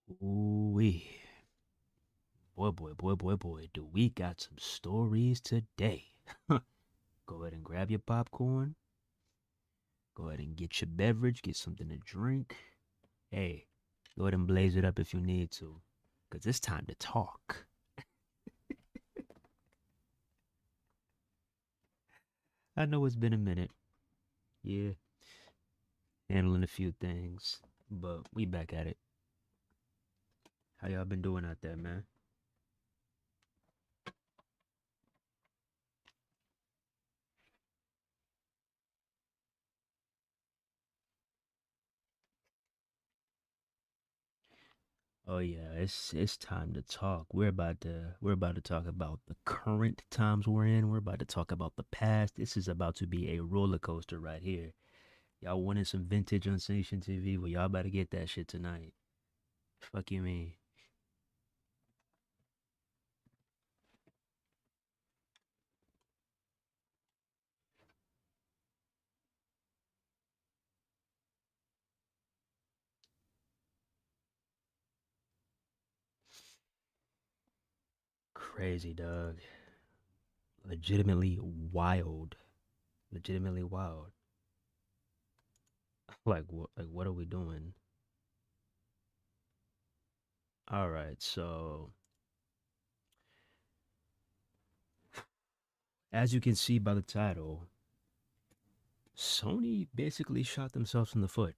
Ooh-wee. Boy, do we got some stories today. Go ahead and grab your popcorn. Go ahead and get your beverage, get something to drink. Hey, go ahead and blaze it up if you need to, because it's time to talk. I know it's been a minute. Yeah, handling a few things, but we back at it. How y'all been doing out there, man? Oh yeah, it's time to talk. We're about to talk about the current times we're in. We're about to talk about the past. This is about to be a roller coaster right here. Y'all wanted some vintage Unsanctioned TV? Well, y'all better get that shit tonight. Fuck you mean? Crazy dog. Legitimately wild. Legitimately wild. Like what? Like what are we doing? All right. So as you can see by the title, Sony basically shot themselves in the foot.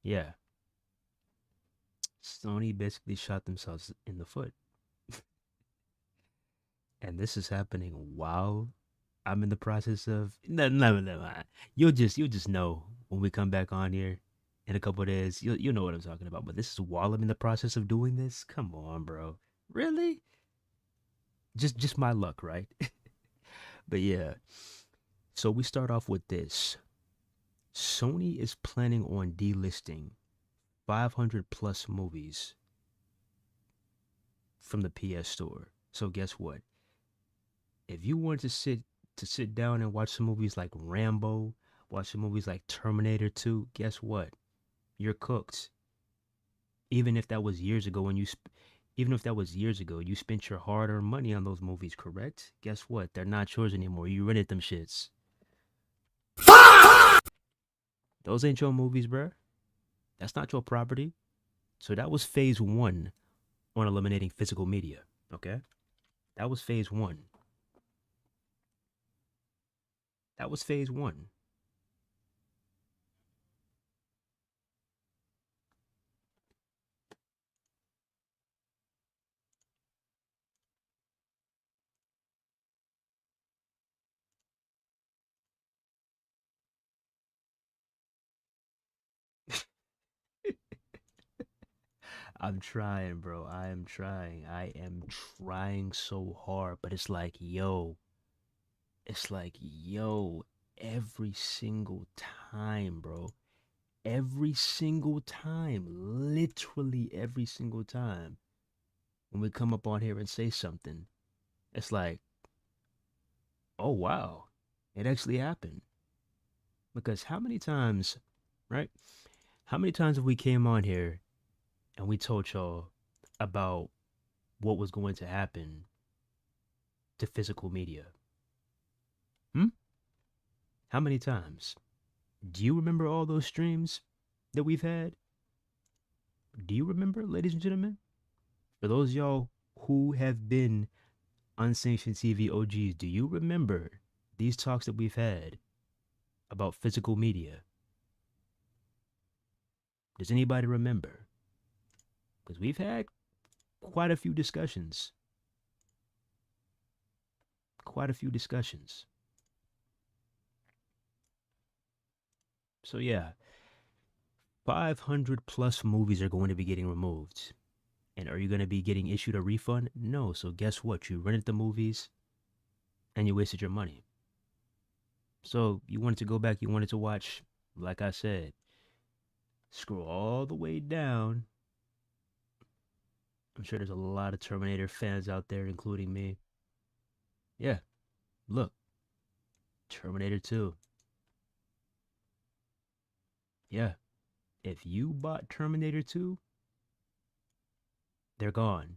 Yeah, Sony basically shot themselves in the foot. And this is happening while I'm in the process of no. You'll just know when we come back on here in a couple of days. You'll know what I'm talking about. But this is while I'm in the process of doing this. Come on, bro. Really? Just my luck, right? But yeah. So we start off with this. Sony is planning on delisting 500 plus movies from the PS Store. So guess what? If you want to sit down and watch some movies like Rambo, watch some movies like Terminator 2, guess what? You're cooked. Even if that was years ago when even if that was years ago, you spent your hard-earned money on those movies, correct? Guess what? They're not yours anymore. You rented them shits. Those ain't your movies, bruh. That's not your property. So that was phase one on eliminating physical media. Okay? That was phase one. That was phase one. I'm trying, bro. I am trying. I am trying so hard, but it's like, yo, every single time, bro. Every single time, literally every single time when we come up on here and say something, it's like, oh wow, it actually happened. Because how many times, right? How many times have we came on here and we told y'all about what was going to happen to physical media? Hmm? How many times? Do you remember all those streams that we've had? Do you remember, ladies and gentlemen? For those of y'all who have been unsanctioned TV OGs, do you remember these talks that we've had about physical media? Does anybody remember? Because we've had quite a few discussions. Quite a few discussions. So, yeah, 500 plus movies are going to be getting removed. And are you going to be getting issued a refund? No. So, guess what? You rented the movies and you wasted your money. So, you wanted to go back, you wanted to watch, like I said, scroll all the way down. I'm sure there's a lot of Terminator fans out there, including me. Yeah, look, Terminator 2. Yeah, if you bought Terminator 2, They're gone.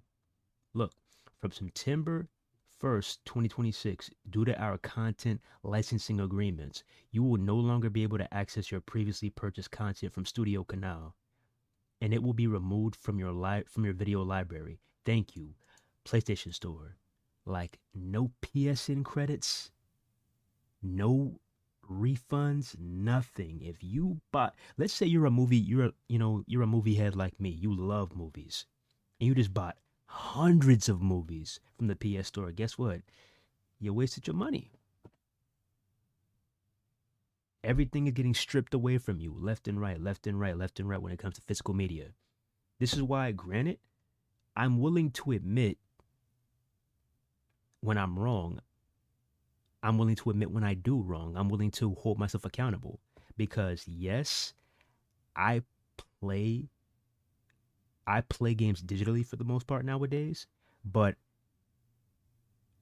Look, from September 1st, 2026, due to our content licensing agreements, you will no longer be able to access your previously purchased content from Studio Canal, and it will be removed from your video library. Thank you, PlayStation Store. Like no PSN credits, no refunds, nothing. If you buy, let's say you're a movie head like me. You love movies, and you just bought hundreds of movies from the PS Store. Guess what? You wasted your money. Everything is getting stripped away from you, left and right, left and right, left and right when it comes to physical media. This is why, granted, I'm willing to admit when I'm wrong. I'm willing to admit when I do wrong. I'm willing to hold myself accountable because yes, I play I play games digitally for the most part nowadays, but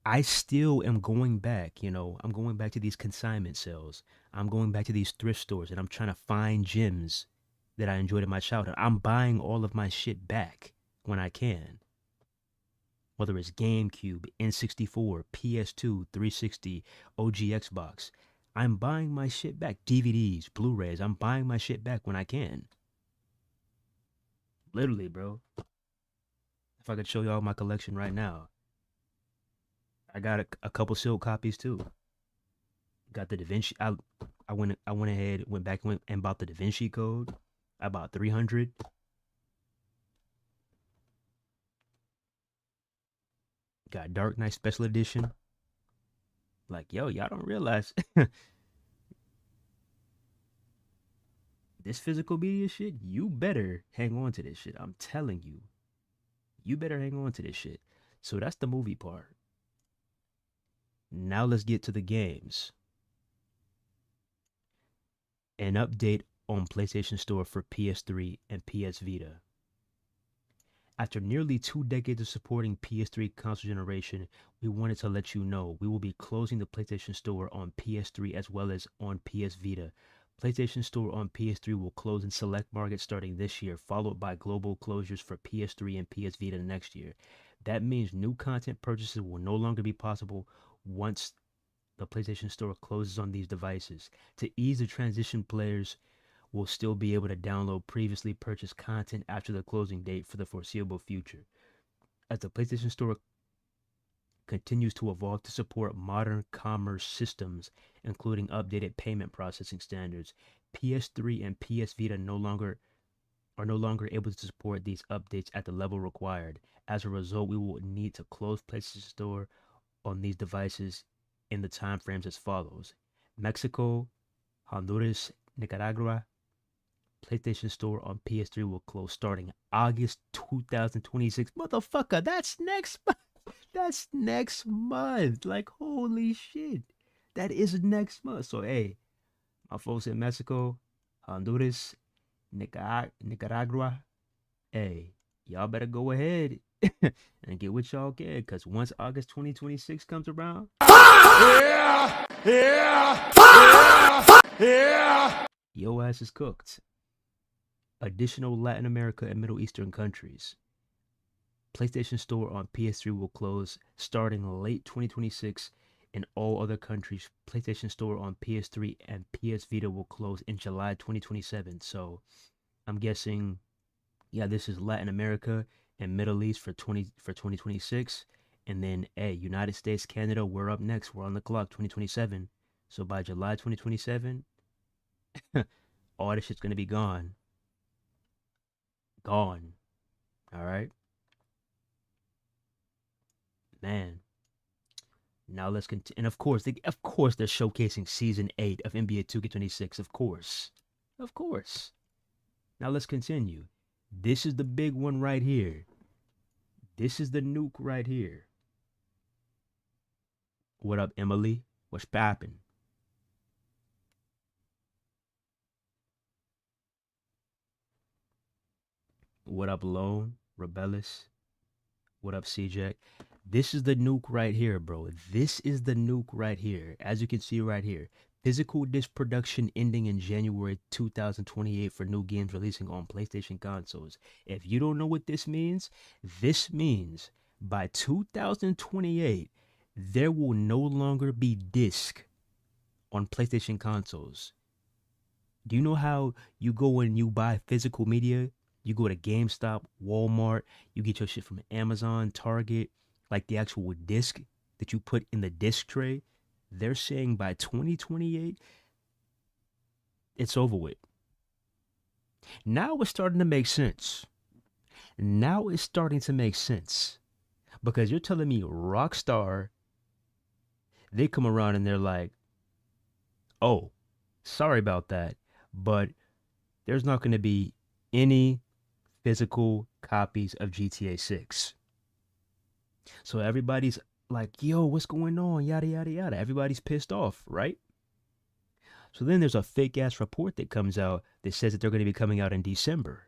I still am going back, I'm going back to these consignment sales. I'm going back to these thrift stores and I'm trying to find gems that I enjoyed in my childhood. I'm buying all of my shit back when I can. Whether it's GameCube, N64, PS2, 360, OG Xbox. I'm buying my shit back. DVDs, Blu-rays, I'm buying my shit back when I can. Literally, bro. If I could show y'all my collection right now. I got a couple sealed copies too. Got the Da Vinci. I went ahead, went back and bought the Da Vinci Code. I bought 300. Got Dark Knight Special Edition. Like, yo, y'all don't realize this physical media shit, you better hang on to this shit. I'm telling you. You better hang on to this shit. So that's the movie part. Now let's get to the games. An update on PlayStation Store for PS3 and PS Vita. After nearly 2 decades of supporting PS3 console generation, we wanted to let you know we will be closing the PlayStation Store on PS3 as well as on PS Vita. PlayStation Store on PS3 will close in select markets starting this year, followed by global closures for PS3 and PS Vita next year. That means new content purchases will no longer be possible once the PlayStation Store closes on these devices. To ease the transition, players will still be able to download previously purchased content after the closing date for the foreseeable future. As the PlayStation Store continues to evolve to support modern commerce systems, including updated payment processing standards, PS3 and PS Vita are no longer able to support these updates at the level required. As a result, we will need to close PlayStation Store on these devices in the time frames as follows: Mexico, Honduras, Nicaragua. PlayStation Store on PS3 will close starting August 2026. Motherfucker, that's next month. That's next month. Like, holy shit. That is next month. So, hey, my folks in Mexico, Honduras, Nicaragua, hey, y'all better go ahead and get what y'all can, because once August 2026 comes around, yeah, yeah, yeah, yeah, your ass is cooked. Additional Latin America and Middle Eastern countries. PlayStation Store on PS3 will close starting late 2026. In all other countries, PlayStation Store on PS3 and PS Vita will close in July 2027. So I'm guessing, yeah, this is Latin America and Middle East for 2026. And then, hey, United States, Canada, we're up next. We're on the clock, 2027. So by July 2027, all this shit's going to be gone. Gone. All right. Man. Now let's continue. And of course, they're showcasing season 8 of NBA 2K26. Of course. Now let's continue. This is the big one right here. This is the nuke right here. What up, Emily? What's poppin'? What up, Lone? Rebellis? What up, CJ? This is the nuke right here, bro. This is the nuke right here. As you can see right here. physical disc production ending in January 2028 for new games releasing on PlayStation consoles. If you don't know what this means by 2028, there will no longer be disc on PlayStation consoles. Do you know how you go and you buy physical media? You go to GameStop, Walmart, you get your shit from Amazon, Target, like the actual disc that you put in the disc tray. They're saying by 2028, it's over with. Now it's starting to make sense. Because you're telling me Rockstar, they come around and they're like, oh, sorry about that, but there's not going to be any physical copies of GTA 6. So everybody's like, yo, what's going on? Yada, yada, yada. Everybody's pissed off, right? So then there's a fake ass report that comes out that says that they're going to be coming out in December.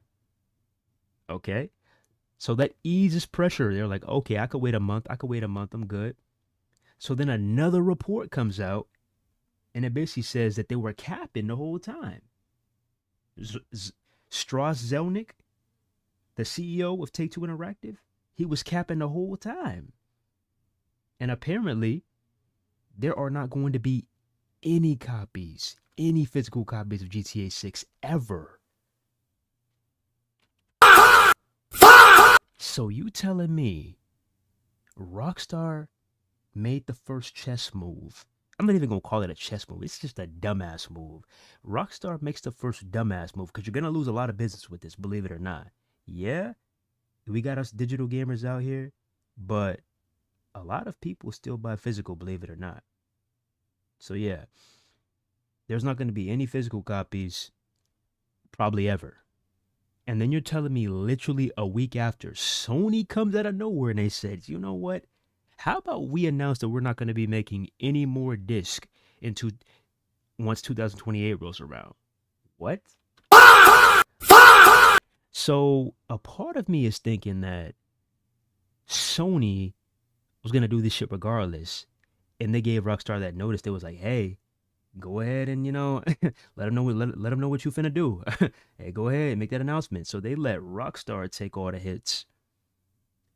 Okay. So that eases pressure. They're like, okay, I could wait a month. I'm good. So then another report comes out and it basically says that they were capping the whole time. Strauss Zelnick, the CEO of Take-Two Interactive, he was capping the whole time. And apparently, there are not going to be any physical copies of GTA 6 ever. So you telling me Rockstar made the first chess move? I'm not even going to call it a chess move. It's just a dumbass move. Rockstar makes the first dumbass move because you're going to lose a lot of business with this, believe it or not. Yeah, we got us digital gamers out here, but a lot of people still buy physical, believe it or not. So yeah, there's not going to be any physical copies probably ever. And then you're telling me literally a week after, Sony comes out of nowhere and they said, you know what? How about we announce that we're not going to be making any more disc once 2028 rolls around? What? So a part of me is thinking that Sony was going to do this shit regardless. And they gave Rockstar that notice. They was like, hey, go ahead and, let them know what you finna do. Hey, go ahead and make that announcement. So they let Rockstar take all the hits.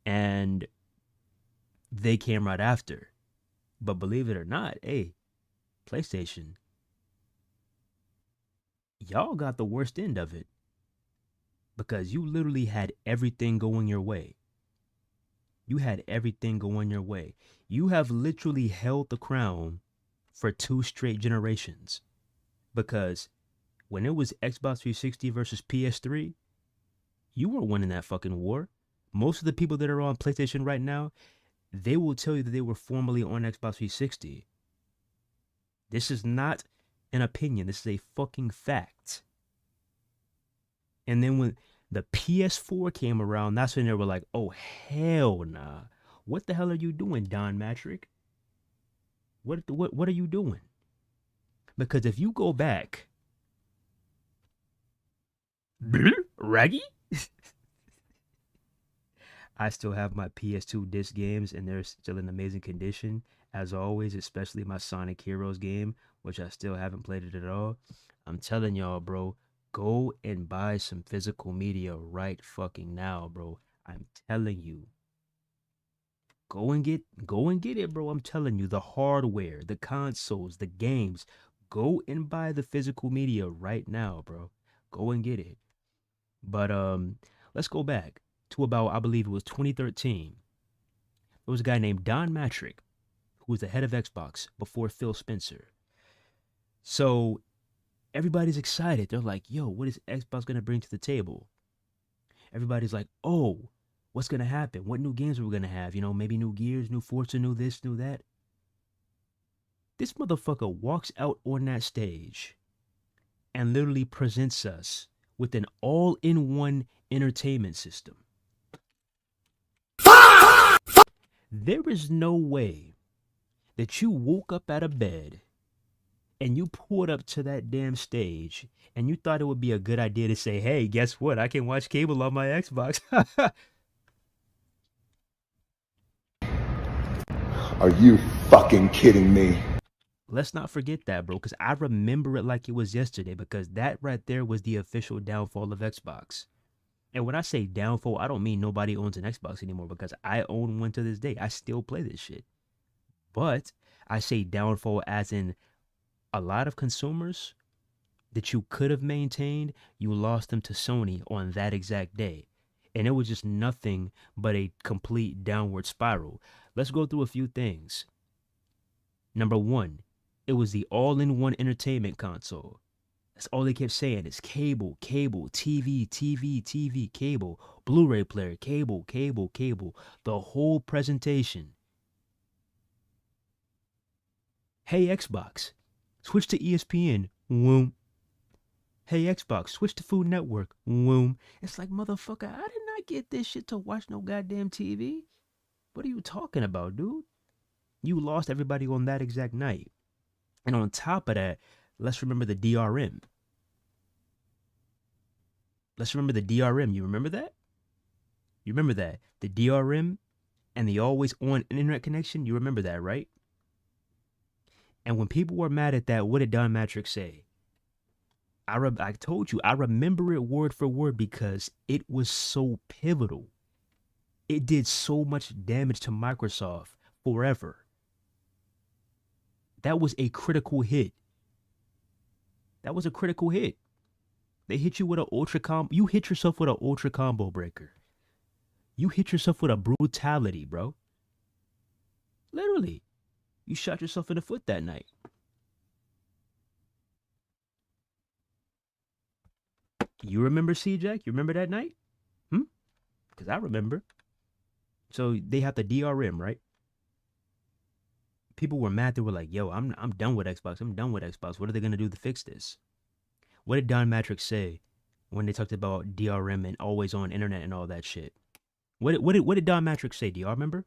And they came right after. But believe it or not, hey, PlayStation, y'all got the worst end of it. Because you literally had everything going your way. You had everything going your way. You have literally held the crown for 2 straight generations. Because when it was Xbox 360 versus PS3, you weren't winning that fucking war. Most of the people that are on PlayStation right now, they will tell you that they were formerly on Xbox 360. This is not an opinion. This is a fucking fact. And then when the PS4 came around, that's when they were like, oh, hell nah. What the hell are you doing, Don Matrick? What are you doing? Because if you go back, Raggy? I still have my PS2 disc games and they're still in amazing condition. As always, especially my Sonic Heroes game, which I still haven't played it at all. I'm telling y'all, bro, go and buy some physical media right fucking now, bro. I'm telling you. Go and get it, bro. I'm telling you, the hardware, the consoles, the games. Go and buy the physical media right now, bro. Go and get it. But let's go back to about, I believe it was 2013. There was a guy named Don Matrick, who was the head of Xbox before Phil Spencer. So everybody's excited. They're like, yo, what is Xbox going to bring to the table? Everybody's like, oh, what's going to happen? What new games are we going to have? Maybe new Gears, new Forza, new this, new that. This motherfucker walks out on that stage and literally presents us with an all-in-one entertainment system. There is no way that you woke up out of bed and you pulled up to that damn stage and you thought it would be a good idea to say, hey, guess what? I can watch cable on my Xbox. Are you fucking kidding me? Let's not forget that, bro, because I remember it like it was yesterday, because that right there was the official downfall of Xbox. And when I say downfall, I don't mean nobody owns an Xbox anymore, because I own one to this day. I still play this shit. But I say downfall as in a lot of consumers that you could have maintained, you lost them to Sony on that exact day. And it was just nothing but a complete downward spiral. Let's go through a few things. Number one, it was the all-in-one entertainment console. That's all they kept saying is cable, cable, TV, TV, TV, cable, Blu-ray player, cable, cable, cable. The whole presentation. Hey Xbox, switch to ESPN. Whoom. Hey Xbox, switch to Food Network. Whoom. It's like, motherfucker, I did not get this shit to watch no goddamn TV. What are you talking about, dude? You lost everybody on that exact night. And on top of that, let's remember the DRM. Let's remember the DRM. You remember that? You remember that? The DRM and the always on internet connection. You remember that, right? And when people were mad at that, what did Don Matrix say? I told you, I remember it word for word because it was so pivotal. It did so much damage to Microsoft forever. That was a critical hit. That was a critical hit. They hit you with an ultra combo. You hit yourself with an ultra combo breaker. You hit yourself with a brutality, bro. Literally. You shot yourself in the foot that night. You remember C-Jack? You remember that night? Because I remember. So they have the DRM, right? People were mad. They were like, yo, I'm done with Xbox. I'm done with Xbox. What are they going to do to fix this? What did Don Matrix say when they talked about DRM and always on internet and all that shit? What did Don Matrix say? Do y'all remember?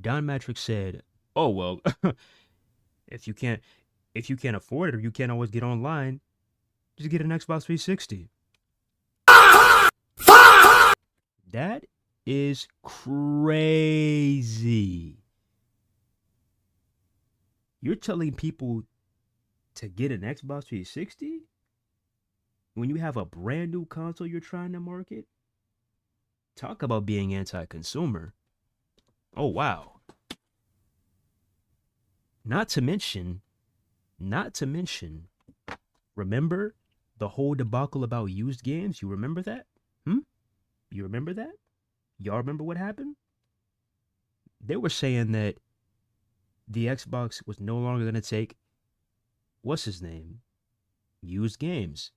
Don Matrix said, oh, well, if you can't afford it or you can't always get online, just get an Xbox 360. That is crazy. You're telling people to get an Xbox 360 when you have a brand new console you're trying to market? Talk about being anti-consumer. Oh, wow. Not to mention, remember the whole debacle about used games? You remember that? You remember that? Y'all remember what happened? They were saying that the Xbox was no longer going to take, what's his name? Used games.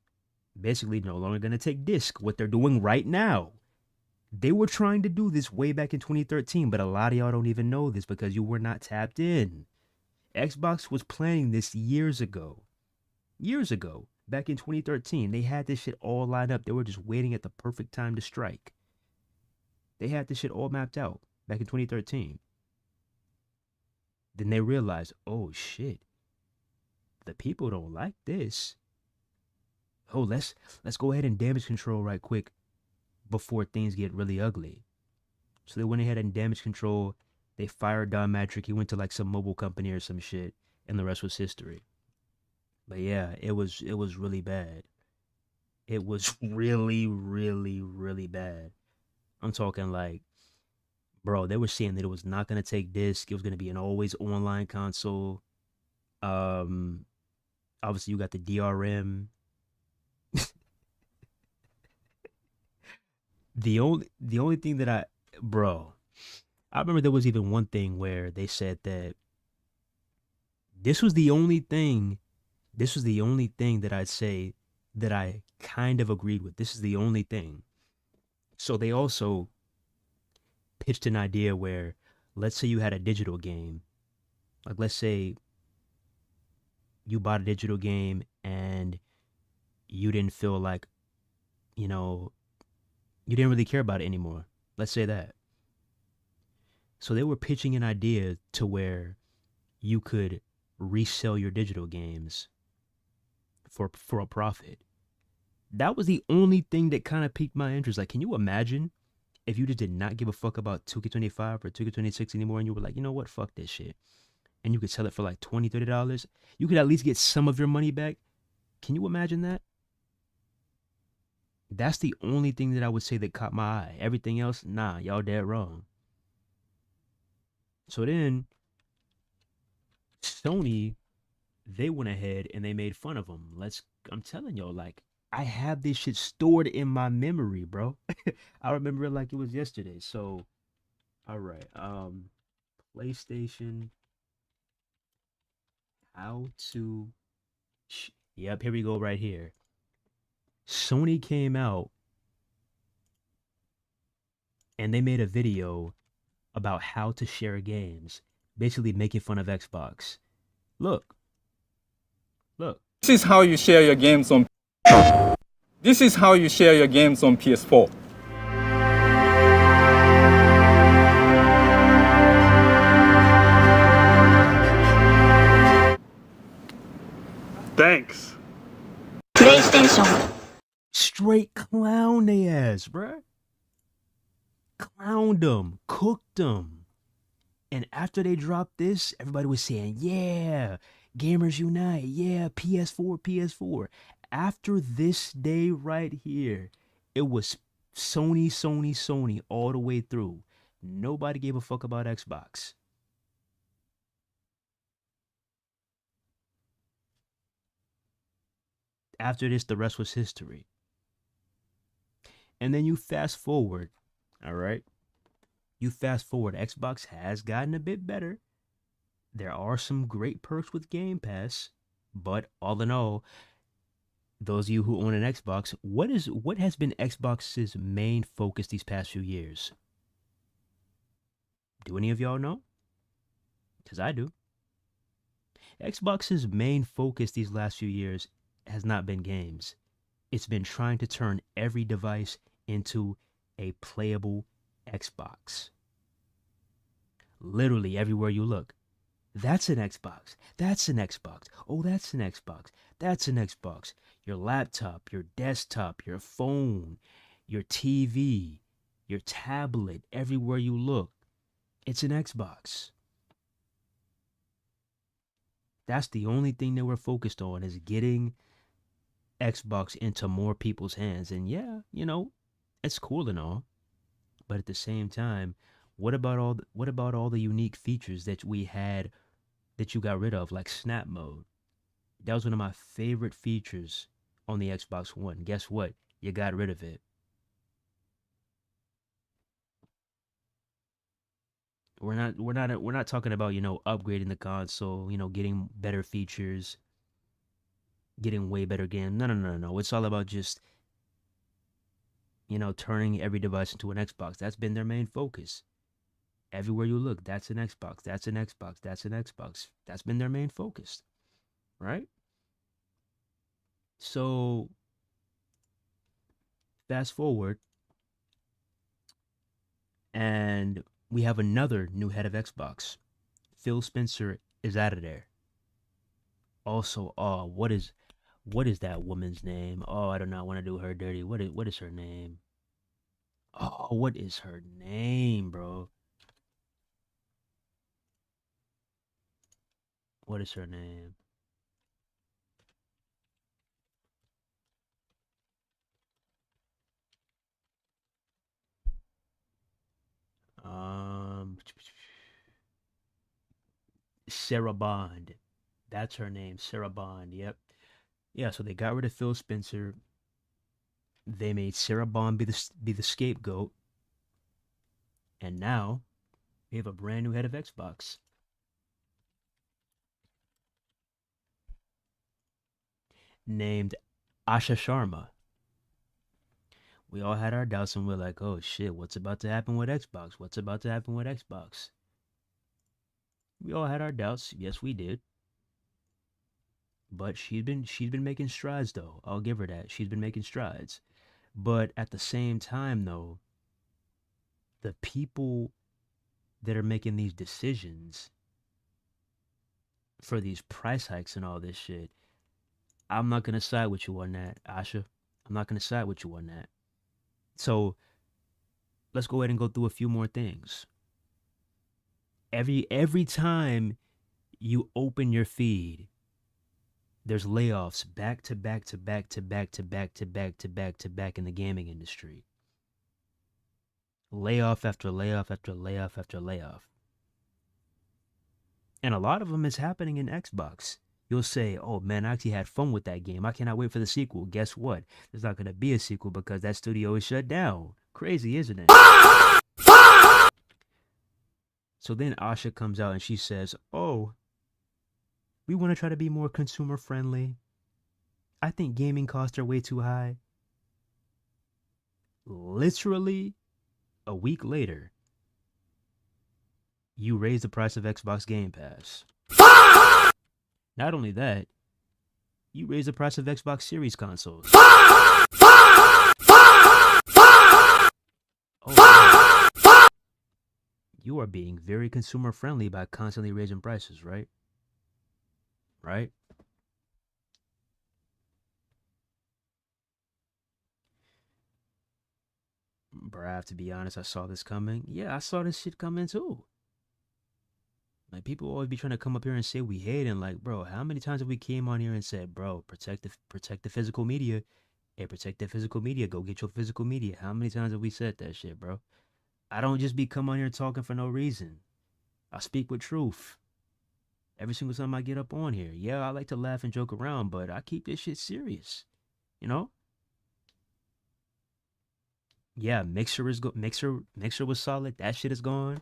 Basically no longer going to take disc, what they're doing right now. They were trying to do this way back in 2013, but a lot of y'all don't even know this because you were not tapped in. Xbox was planning this years ago. Years ago, back in 2013, they had this shit all lined up. They were just waiting at the perfect time to strike. They had this shit all mapped out back in 2013. Then they realized, oh shit, the people don't like this. Oh, let's go ahead and damage control right quick before things get really ugly. So they went ahead and damage control. They fired Don Matrix. He went to like some mobile company or some shit, and the rest was history. But yeah, it was really bad. It was really, really, really bad. I'm talking like, bro, they were saying that it was not gonna take disc. It was gonna be an always online console. Obviously you got the DRM. The only thing that I remember there was even one thing where they said that this was the only thing that I'd say that I kind of agreed with. This is the only thing. So they also pitched an idea where, let's say you had a digital game. Like, let's say you bought a digital game and you didn't feel like, you didn't really care about it anymore. Let's say that. So they were pitching an idea to where you could resell your digital games for a profit. That was the only thing that kind of piqued my interest. Like, can you imagine if you just did not give a fuck about 2K25 or 2K26 anymore and you were like, you know what, fuck this shit. and you could sell it for like $20, $30, you could at least get some of your money back. Can you imagine that? That's the only thing that I would say that caught my eye. Everything else, nah, y'all dead wrong. So then Sony, they went ahead and they made fun of them. I'm telling y'all, like, I have this shit stored in my memory, bro. I remember it like it was yesterday. So, all right, PlayStation, how to, yep, here we go, right here. Sony came out and they made a video about how to share games, basically making fun of Xbox. Look, look. This is how you share your games on. This is how you share your games on PS4. Thanks. PlayStation. Straight clown they ass, bruh. Clowned them, cooked them. And after they dropped this, everybody was saying, yeah, gamers unite. Yeah, PS4, PS4. After this day right here, it was Sony, Sony, Sony all the way through. Nobody gave a fuck about Xbox. After this, the rest was history. And then you fast forward, all right? You fast forward, Xbox has gotten a bit better. There are some great perks with Game Pass, but all in all, those of you who own an Xbox, what has been Xbox's main focus these past few years? Do any of y'all know? Because I do. Xbox's main focus these last few years has not been games. It's been trying to turn every device into a playable Xbox. Literally everywhere you look. That's an Xbox. That's an Xbox. Oh, that's an Xbox. That's an Xbox. Your laptop, your desktop, your phone, your TV, your tablet, everywhere you look, it's an Xbox. That's the only thing that we're focused on, is getting Xbox into more people's hands. And yeah, it's cool and all, but at the same time, what about all the unique features that we had that you got rid of, like snap mode? That was one of my favorite features on the Xbox One. Guess what? You got rid of it. We're not talking about, upgrading the console, getting better features, getting way better games. No, no, no, no. It's all about just, turning every device into an Xbox. That's been their main focus. Everywhere you look, that's an Xbox. That's an Xbox. That's an Xbox. That's been their main focus, right? So fast forward, and we have another new head of Xbox. Phil Spencer is out of there. Also, what is that woman's name? Oh, I do not want to do her dirty. What is her name? Oh, what is her name, bro? What is her name? Um, Sarah Bond. That's her name, Sarah Bond. Yep. Yeah, so they got rid of Phil Spencer. They made Sarah Bond be the scapegoat, and now we have a brand new head of Xbox named Asha Sharma. We all had our doubts and we're like, oh shit, what's about to happen with Xbox? What's about to happen with Xbox? We all had our doubts. Yes, we did. But she's been making strides though. I'll give her that. She's been making strides. But at the same time though, the people that are making these decisions for these price hikes and all this shit, I'm not gonna side with you on that, Asha. I'm not gonna side with you on that. So let's go ahead and go through a few more things. Every time You open your feed. There's layoffs back to back to back to back to back to back to back to back in the gaming industry. Layoff after layoff after layoff after layoff. And a lot of them is happening in Xbox. You'll say, oh man, I actually had fun with that game. I cannot wait for the sequel. Guess what? There's not going to be a sequel because that studio is shut down. Crazy, isn't it? So then Asha comes out and she says, oh, we want to try to be more consumer friendly. I think gaming costs are way too high. Literally a week later, you raise the price of Xbox Game Pass. Not only that, you raise the price of Xbox Series consoles. Oh, man. You are being very consumer friendly by constantly raising prices, right? Right? Bro, I have to be honest, I saw this coming. Yeah, I saw this shit coming too. Like, people always be trying to come up here and say we hate, and like, bro, how many times have we came on here and said, bro, protect the physical media. Hey, protect the physical media. Go get your physical media. How many times have we said that shit, bro? I don't just be come on here talking for no reason. I speak with truth. Every single time I get up on here. Yeah, I like to laugh and joke around, but I keep this shit serious. You know? Yeah, Mixer was solid. That shit is gone.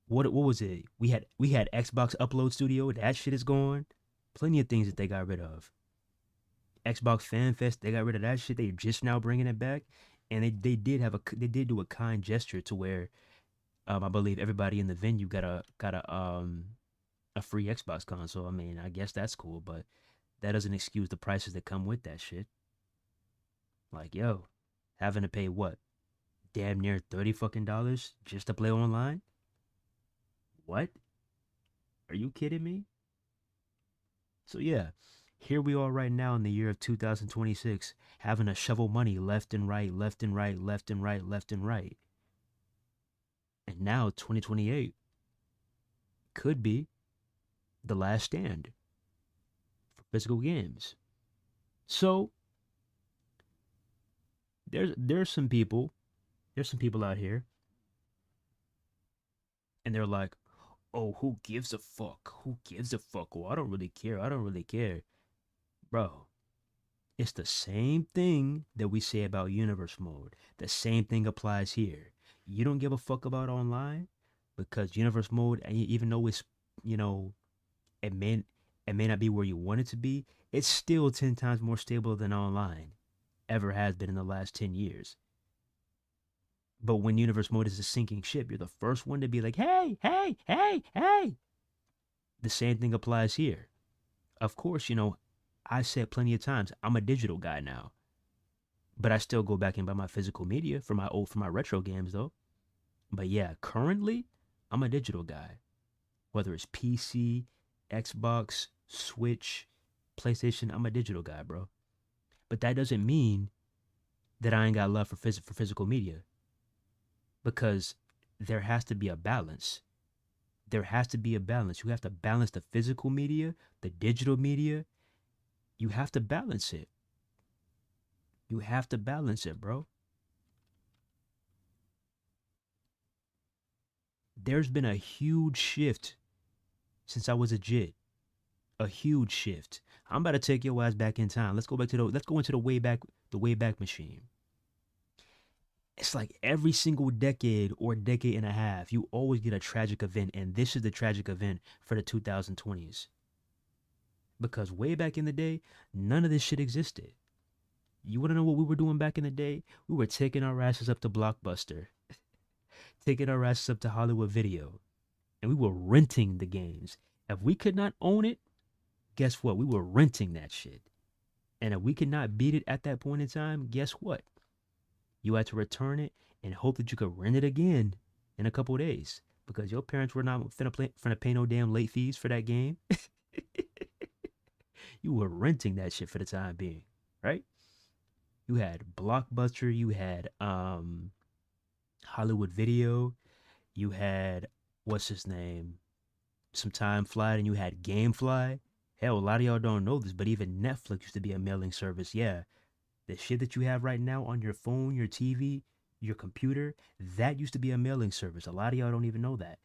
What was it? We had Xbox Upload Studio. That shit is gone. Plenty of things that they got rid of. Xbox Fan Fest, they got rid of that shit. They're just now bringing it back, and they did do a kind gesture to where, I believe everybody in the venue got a free Xbox console. I mean, I guess that's cool, but that doesn't excuse the prices that come with that shit. Like, yo, having to pay what? Damn near $30 fucking dollars just to play online? What? Are you kidding me? So yeah, here we are right now in the year of 2026, having to shovel money left and right, left and right, left and right, left and right. And now 2028 could be the last stand for physical games. So there's some people out here, and they're like, oh, who gives a fuck? Who gives a fuck? Well, I don't really care. I don't really care. Bro, it's the same thing that we say about universe mode. The same thing applies here. You don't give a fuck about online because universe mode, even though it's, you know, it may not be where you want it to be, it's still 10 times more stable than online ever has been in the last 10 years. But when universe mode is a sinking ship, you're the first one to be like, hey, hey, hey, hey. The same thing applies here. Of course, I said plenty of times, I'm a digital guy now. But I still go back and buy my physical media for my retro games though. But yeah, currently, I'm a digital guy. Whether it's PC, Xbox, Switch, PlayStation, I'm a digital guy, bro. But that doesn't mean that I ain't got love for physical media. Because there has to be a balance. There has to be a balance. You have to balance the physical media, the digital media. You have to balance it. You have to balance it, bro. There's been a huge shift since I was a jit. A huge shift. I'm about to take your ass back in time. Let's go into the Wayback Machine. It's like every single decade or decade and a half, you always get a tragic event, and this is the tragic event for the 2020s. Because way back in the day, none of this shit existed. You want to know what we were doing back in the day? We were taking our asses up to Blockbuster, taking our asses up to Hollywood Video, and we were renting the games. If we could not own it, guess what? We were renting that shit. And if we could not beat it at that point in time, guess what? You had to return it and hope that you could rent it again in a couple of days because your parents were not finna pay no damn late fees for that game. You were renting that shit for the time being, right? You had Blockbuster, you had Hollywood Video, you had what's his name, some time flight and you had Gamefly. Hell, a lot of y'all don't know this, but even Netflix used to be a mailing service. Yeah, the shit that you have right now on your phone, your TV, your computer, that used to be a mailing service. A lot of y'all don't even know that.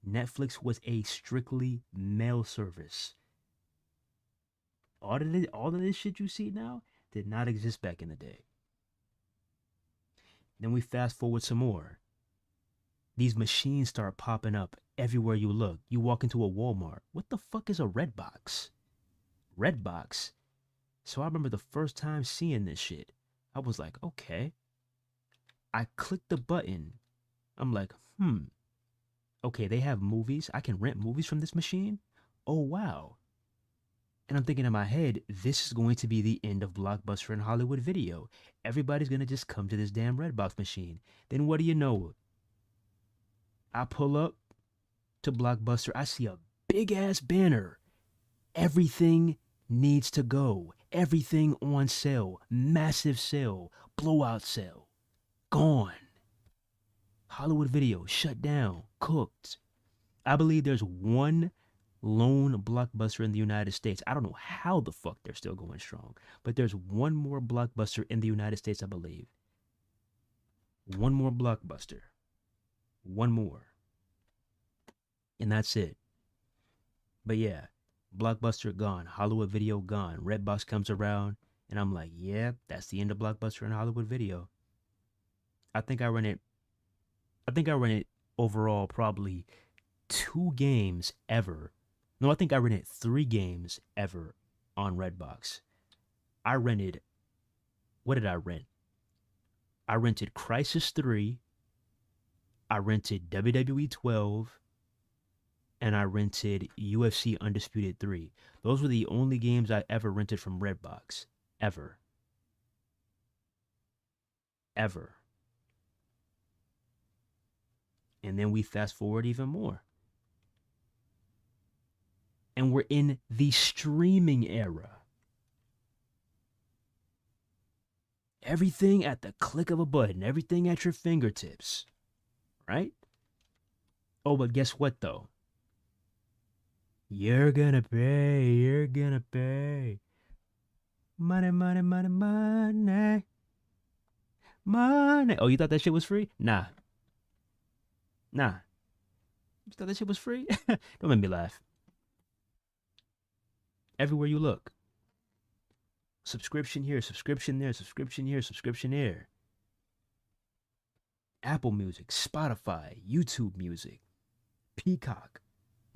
Netflix was a strictly mail service. All of this shit you see now did not exist back in the day. Then we fast forward some more. These machines start popping up everywhere you look. You walk into a Walmart. What the fuck is a Redbox? Redbox? So I remember the first time seeing this shit. I was like, okay. I clicked the button. I'm like, okay, they have movies. I can rent movies from this machine? Oh, wow. And I'm thinking in my head, this is going to be the end of Blockbuster and Hollywood Video. Everybody's going to just come to this damn Redbox machine. Then what do you know? I pull up to Blockbuster. I see a big ass banner. Everything needs to go. Everything on sale. Massive sale. Blowout sale. Gone. Hollywood Video shut down. Cooked. I believe there's one lone Blockbuster in the United States. I don't know how the fuck they're still going strong, but there's one more Blockbuster in the United States, I believe. One more Blockbuster. One more. And that's it. But yeah, Blockbuster gone. Hollywood Video gone. Redbox comes around, and I'm like, yeah, that's the end of Blockbuster and Hollywood Video. I think I rented overall probably 2 games ever. No, I think I rented 3 games ever on Redbox. What did I rent? I rented Crisis 3, I rented WWE 12, and I rented UFC Undisputed 3. Those were the only games I ever rented from Redbox. Ever. Ever. And then we fast forward even more. And we're in the streaming era. Everything at the click of a button, everything at your fingertips, right? Oh, but guess what though? You're gonna pay. Money, money, money, money. Money. Oh, you thought that shit was free? Nah. You thought that shit was free? Don't make me laugh. Everywhere you look. Subscription here, subscription there, subscription here, subscription there. Apple Music, Spotify, YouTube Music, Peacock,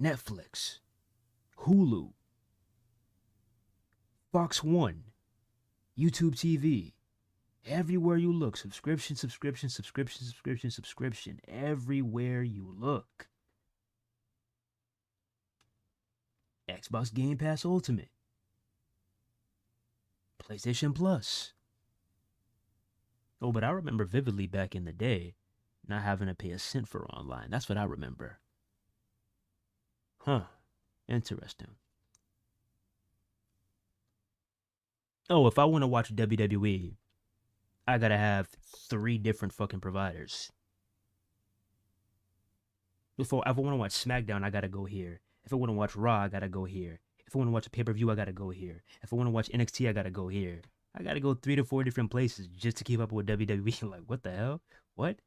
Netflix, Hulu, Fox One, YouTube TV. Everywhere you look, subscription. Everywhere you look. Xbox Game Pass Ultimate. PlayStation Plus. Oh, but I remember vividly back in the day not having to pay a cent for online. That's what I remember. Huh. Interesting. Oh, if I want to watch WWE, I gotta have 3 different fucking providers. If I want to watch SmackDown, I gotta go here. If I want to watch Raw, I gotta go here. If I want to watch a pay-per-view, I gotta go here. If I want to watch NXT, I gotta go here. I gotta go 3 to 4 different places just to keep up with WWE. Like, what the hell? What?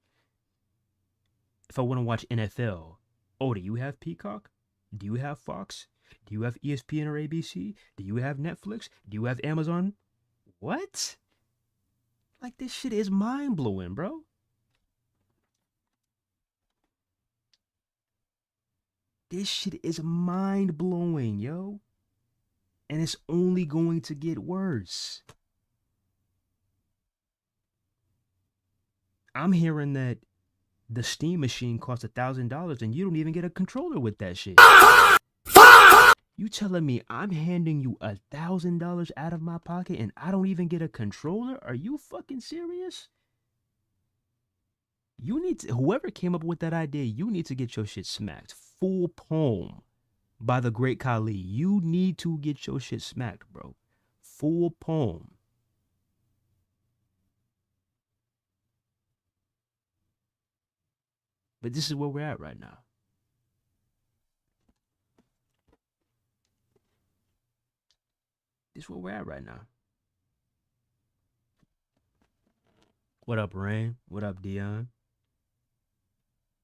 If I want to watch NFL, oh, do you have Peacock? Do you have Fox? Do you have ESPN or ABC? Do you have Netflix? Do you have Amazon? What? Like, this shit is mind-blowing, bro. This shit is mind-blowing, yo. And it's only going to get worse. I'm hearing that the Steam machine costs $1,000 and you don't even get a controller with that shit. You telling me I'm handing you $1,000 out of my pocket and I don't even get a controller? Are you fucking serious? You need to, whoever came up with that idea, you need to get your shit smacked. Full palm by the great Khali. You need to get your shit smacked, bro. Full palm. But this is where we're at right now. This is where we're at right now. What up, Rain? What up, Dion?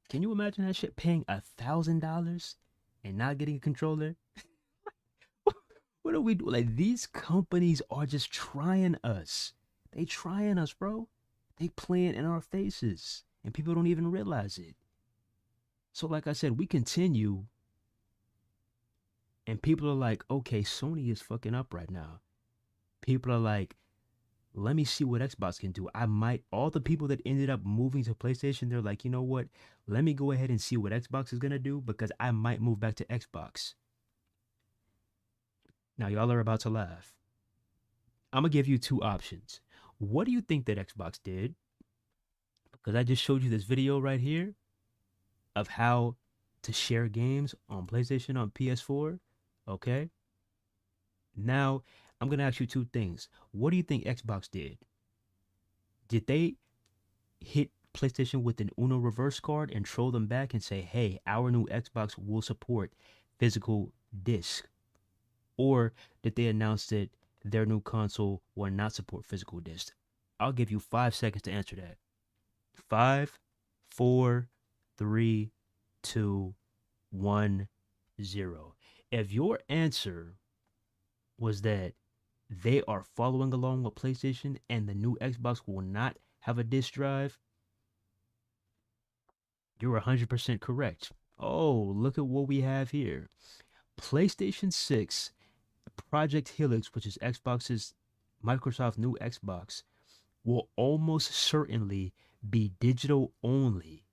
Can you imagine that shit? Paying $1,000 and not getting a controller? What are we doing? Like, these companies are just trying us. They trying us, bro. They playing in our faces, and people don't even realize it. So, like I said, we continue, and people are like, okay, Sony is fucking up right now. People are like, let me see what Xbox can do. All the people that ended up moving to PlayStation, they're like, you know what? Let me go ahead and see what Xbox is going to do because I might move back to Xbox. Now, y'all are about to laugh. I'm going to give you two options. What do you think that Xbox did? Because I just showed you this video right here of how to share games on PlayStation, on PS4. Okay? Now, I'm going to ask you two things. What do you think Xbox did? Did they hit PlayStation with an Uno reverse card and troll them back and say, hey, our new Xbox will support physical disc? Or did they announce that their new console will not support physical disc? I'll give you 5 seconds to answer that. 5, 4, 3, 2, 1, 0. If your answer was that they are following along with PlayStation and the new Xbox will not have a disc drive, you're 100% correct. Oh, look at what we have here. PlayStation 6 Project Helix, which is Microsoft's new Xbox, will almost certainly be digital only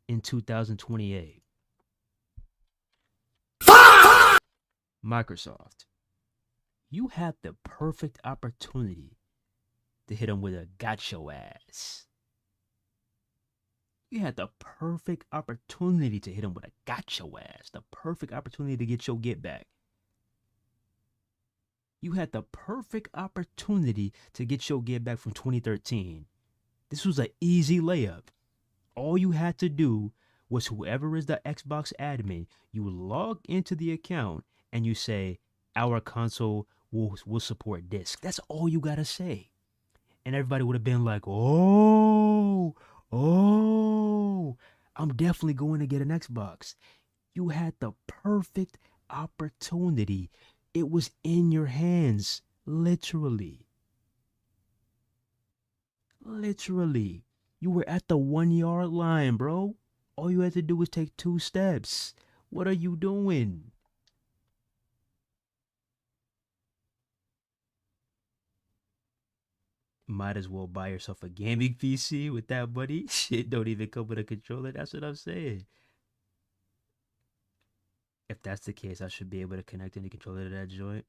in 2028. Microsoft, you had the perfect opportunity to hit them with a gotcha ass. You had the perfect opportunity to hit them with a gotcha ass. The perfect opportunity to get your get back. You had the perfect opportunity to get your get back from 2013. This was an easy layup. All you had to do was whoever is the Xbox admin, you log into the account and you say, our console will support disc. That's all you gotta say. And everybody would have been like, oh, I'm definitely going to get an Xbox. You had the perfect opportunity. It was in your hands, literally. Literally. You were at the 1 yard line, bro. All you had to do was take 2 steps. What are you doing? Might as well buy yourself a gaming PC with that money. Shit don't even come with a controller. That's what I'm saying. If that's the case, I should be able to connect any controller to that joint.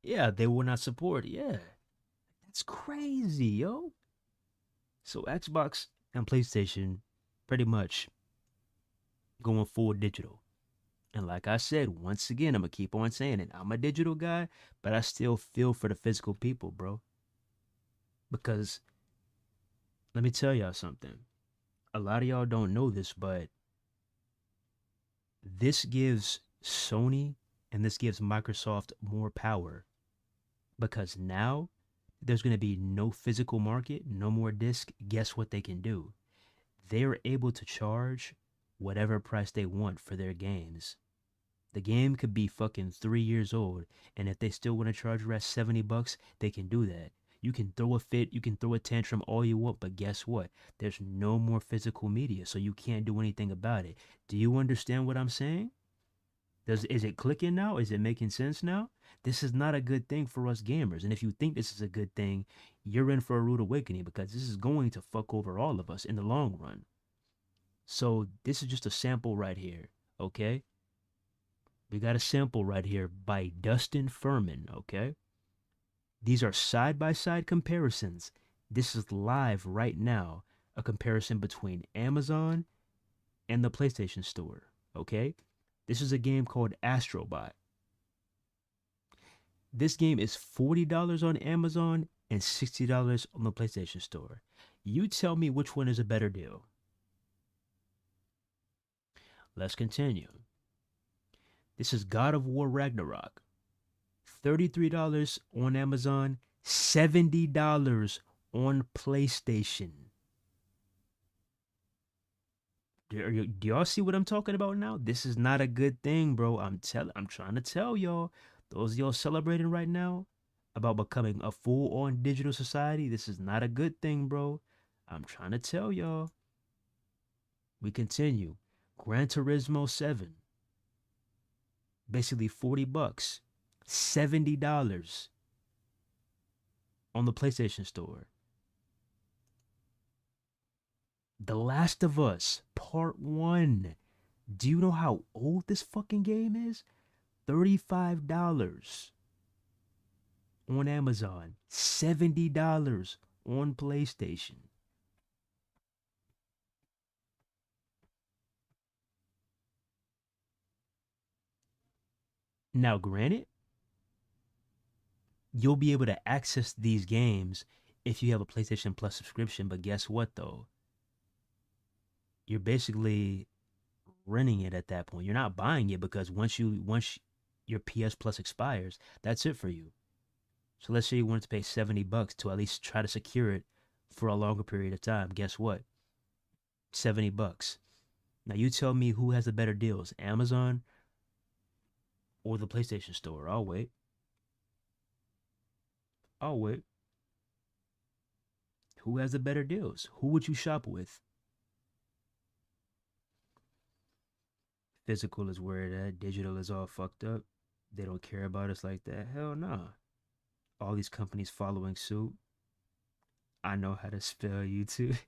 Yeah, they will not support. Yeah. That's crazy, yo. So Xbox and PlayStation pretty much going full digital. And like I said, once again, I'm going to keep on saying it. I'm a digital guy, but I still feel for the physical people, bro. Because let me tell y'all something. A lot of y'all don't know this, but this gives Sony and this gives Microsoft more power. Because now there's going to be no physical market, no more disc. Guess what they can do? They're able to charge whatever price they want for their games. The game could be fucking 3 years old, and if they still want to charge you at $70, they can do that. You can throw a fit, you can throw a tantrum all you want, but guess what? There's no more physical media, so you can't do anything about it. Do you understand what I'm saying? Is it clicking now? Is it making sense now? This is not a good thing for us gamers, and if you think this is a good thing, you're in for a rude awakening because this is going to fuck over all of us in the long run. So this is just a sample right here, okay? We got a sample right here by Dustin Furman, okay? These are side-by-side comparisons. This is live right now, a comparison between Amazon and the PlayStation Store, okay? This is a game called Astrobot. This game is $40 on Amazon and $60 on the PlayStation Store. You tell me which one is a better deal. Let's continue. This is God of War Ragnarok. $33 on Amazon, $70 on PlayStation. Do y'all see what I'm talking about now? This is not a good thing, bro. I'm trying to tell y'all, those of y'all celebrating right now about becoming a full-on digital society, this is not a good thing, bro. I'm trying to tell y'all. We continue. Gran Turismo 7, basically $40, $70 on the PlayStation Store. The Last of Us Part 1. Do you know how old this fucking game is? $35 on Amazon, $70 on PlayStation. Now, granted, you'll be able to access these games if you have a PlayStation Plus subscription, but guess what though? You're basically renting it at that point. You're not buying it because once your PS Plus expires, that's it for you. So let's say you wanted to pay $70 to at least try to secure it for a longer period of time. Guess what? $70. Now you tell me who has the better deals, Amazon or the PlayStation Store. I'll wait. I'll wait. Who has the better deals? Who would you shop with? Physical is where it at. Digital is all fucked up. They don't care about us like that. Hell nah. All these companies following suit. I know how to spell YouTube.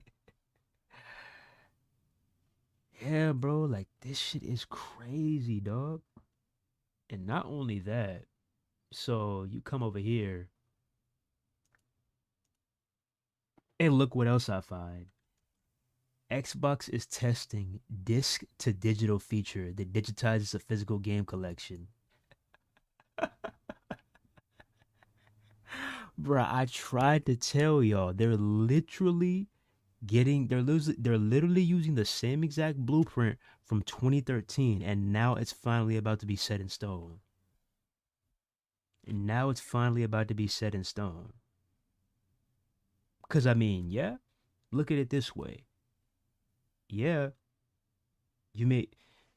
Yeah, bro. Like this shit is crazy, dog. And not only that, so you come over here and look what else I find. Xbox is testing disc to digital feature that digitizes a physical game collection. Bruh, I tried to tell y'all, they're literally using the same exact blueprint from 2013, and now it's finally about to be set in stone. And now it's finally about to be set in stone. Cause I mean, yeah, look at it this way. Yeah, you may,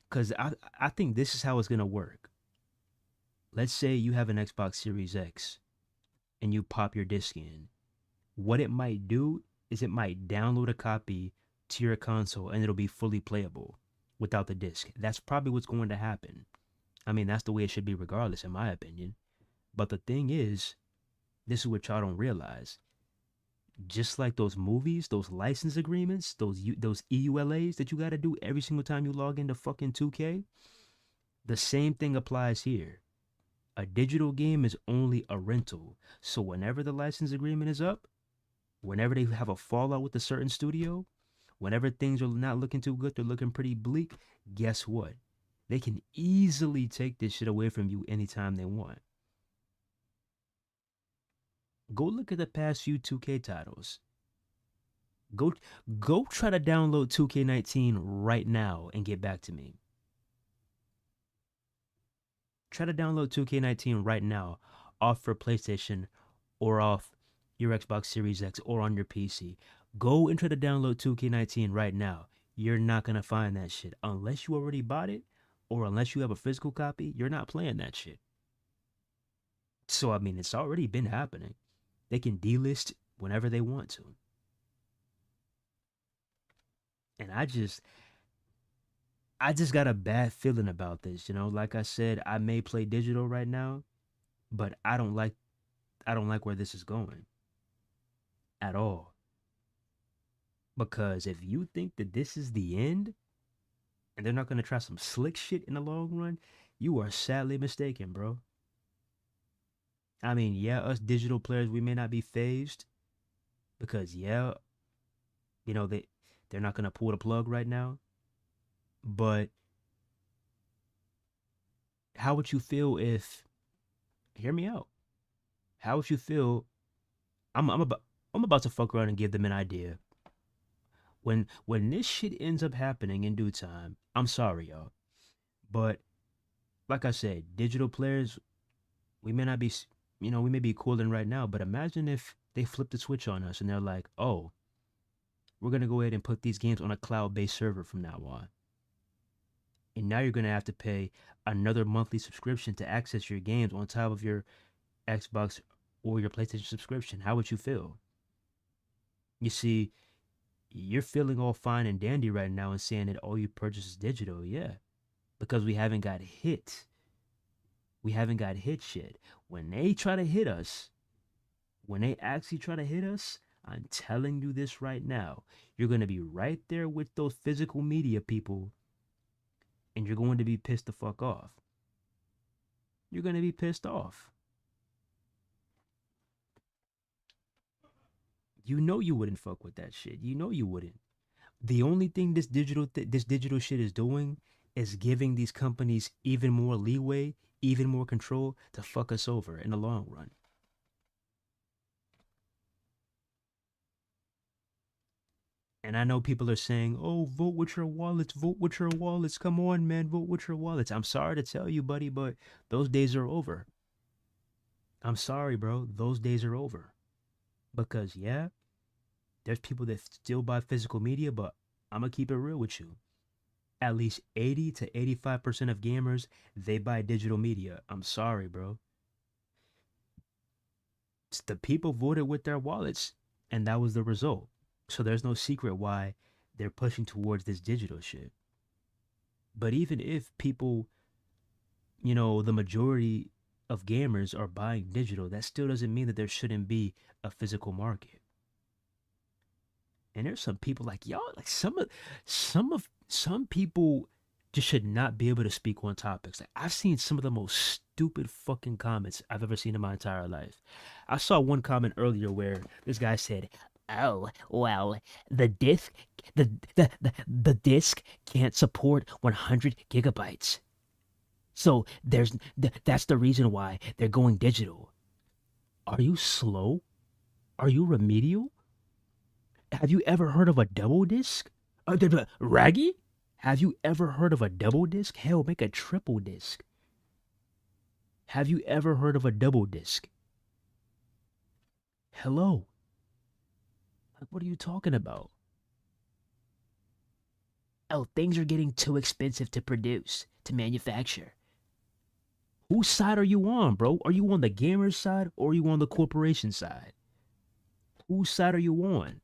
cause I think this is how it's gonna work. Let's say you have an Xbox Series X and you pop your disc in. What it might do is it might download a copy to your console and it'll be fully playable without the disc. That's probably what's going to happen. I mean, that's the way it should be regardless, in my opinion. But the thing is, this is what y'all don't realize. Just like those movies, those license agreements, those EULAs that you got to do every single time you log into fucking 2K, the same thing applies here. A digital game is only a rental. So whenever the license agreement is up, whenever they have a fallout with a certain studio, whenever things are not looking too good, they're looking pretty bleak, guess what? They can easily take this shit away from you anytime they want. Go look at the past few 2K titles. Go go try to download 2K19 right now and get back to me. Try to download 2K19 right now off for PlayStation or off your Xbox Series X or on your PC. Go and try to download 2K19 right now. You're not going to find that shit unless you already bought it or unless you have a physical copy. You're not playing that shit. So, I mean, it's already been happening. They can delist whenever they want to. And I just got a bad feeling about this, you know? Like I said, I may play digital right now, but I don't like where this is going at all. Because if you think that this is the end and they're not going to try some slick shit in the long run, you are sadly mistaken, bro. I mean, yeah, us digital players, we may not be phased because yeah, you know, they're not going to pull the plug right now. But how would you feel if, hear me out. How would you feel? I'm about to fuck around and give them an idea. When this shit ends up happening in due time, I'm sorry, y'all. But like I said, digital players, We may not be, we may be cooling right now, but imagine if they flip the switch on us and they're like, oh, we're going to go ahead and put these games on a cloud-based server from now on. And now you're going to have to pay another monthly subscription to access your games on top of your Xbox or your PlayStation subscription. How would you feel? You see, you're feeling all fine and dandy right now and saying that all you purchase is digital. Yeah, because we haven't got hit. We haven't got hit shit. When they try to hit us, when they actually try to hit us, I'm telling you this right now. You're going to be right there with those physical media people and you're going to be pissed the fuck off. You're going to be pissed off. You know you wouldn't fuck with that shit. You know you wouldn't. The only thing this digital shit is doing is giving these companies even more leeway, even more control to fuck us over in the long run. And I know people are saying, "Oh, vote with your wallets, vote with your wallets. Come on, man, vote with your wallets." I'm sorry to tell you, buddy, but those days are over. I'm sorry, bro. Those days are over. Because yeah, there's people that still buy physical media, but I'm gonna keep it real with you. At least 80 to 85% of gamers, they buy digital media. I'm sorry, bro. It's the people voted with their wallets, and that was the result. So there's no secret why they're pushing towards this digital shit. But even if people, the majority of gamers are buying digital, that still doesn't mean that there shouldn't be a physical market. And there's some people like y'all, like some people just should not be able to speak on topics. Like I've seen some of the most stupid fucking comments I've ever seen in my entire life. I saw one comment earlier where this guy said, "Oh, well, the disc the disc can't support 100 gigabytes. So that's the reason why they're going digital." Are you slow? Are you remedial? Have you ever heard of a double disc? Raggy? Have you ever heard of a double disc? Hell, make a triple disc. Have you ever heard of a double disc? Hello. Like, what are you talking about? Oh, things are getting too expensive to produce, to manufacture. Whose side are you on, bro? Are you on the gamer's side or are you on the corporation side? Whose side are you on?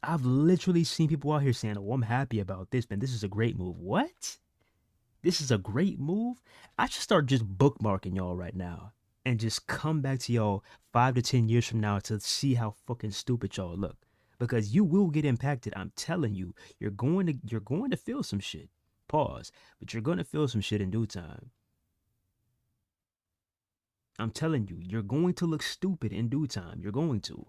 I've literally seen people out here saying, "Oh, I'm happy about this, man. This is a great move." What? This is a great move? I should start just bookmarking y'all right now and just come back to y'all 5 to 10 years from now to see how fucking stupid y'all look. Because you will get impacted. I'm telling you, you're going to feel some shit. Pause. But you're gonna feel some shit in due time. I'm telling you, you're going to look stupid in due time. You're going to.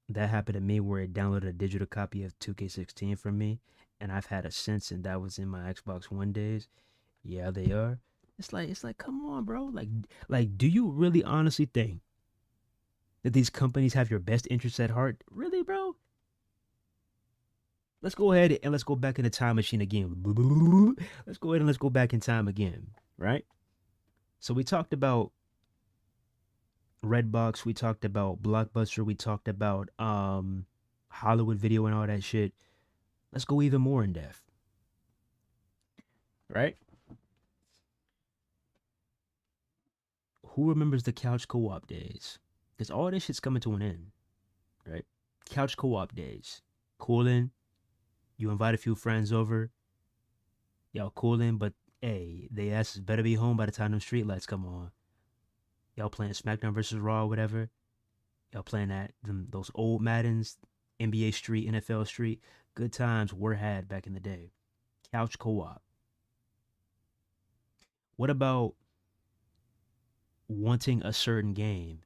That happened to me where it downloaded a digital copy of 2K16 from me, and I've had a sense, and that was in my Xbox One days. Yeah, they are. It's like, come on, bro. Like, do you really honestly think that these companies have your best interests at heart? Really, bro? Let's go ahead and let's go back in the time machine again. Let's go ahead and let's go back in time again, right? So we talked about Redbox, we talked about Blockbuster, we talked about Hollywood Video and all that shit. Let's go even more in depth, right? Who remembers the couch co-op days? Because all this shit's coming to an end, right? Couch co-op days. Coolin', you invite a few friends over, y'all coolin', but hey, they asses better be home by the time them street lights come on. Y'all playing SmackDown versus Raw or whatever. Y'all playing those old Maddens, NBA Street, NFL Street. Good times were had back in the day. Couch co-op. What about wanting a certain game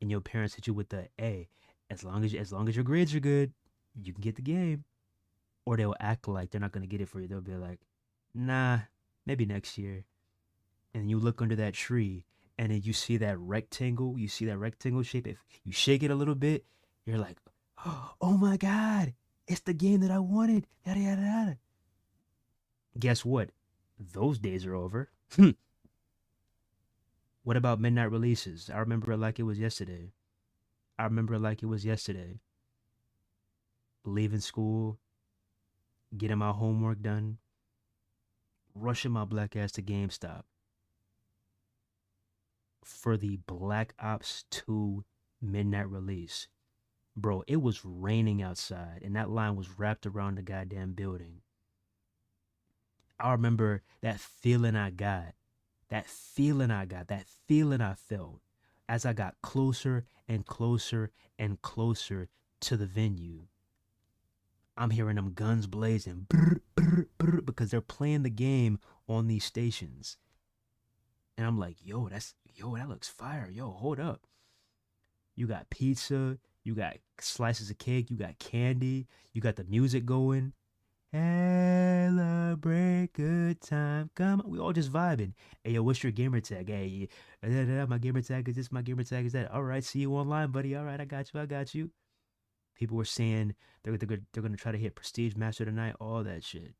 and your parents hit you with the, "Hey, as long as your grades are good, you can get the game." Or they'll act like they're not gonna get it for you. They'll be like, "Nah, maybe next year." And you look under that tree and then you see that rectangle, shape. If you shake it a little bit, you're like, "Oh my god, it's the game that I wanted." Yada yada yada. Guess what? Those days are over. What about midnight releases? I remember it like it was yesterday. I remember it like it was yesterday. Leaving school, getting my homework done, rushing my black ass to GameStop for the Black Ops 2 midnight release. Bro, it was raining outside and that line was wrapped around the goddamn building. I remember that feeling I got, that feeling I felt as I got closer and closer and closer to the venue. I'm hearing them guns blazing brr, brr, brr, because they're playing the game on these stations. And I'm like, that looks fire. Yo, hold up. You got pizza, you got slices of cake, you got candy, you got the music going. Celebrate good time. Come on. We all just vibing. Hey, yo, what's your gamer tag? Hey, my gamer tag is this, my gamer tag is that. All right, see you online, buddy. All right, I got you. I got you. People were saying they're gonna try to hit Prestige Master tonight, all that shit.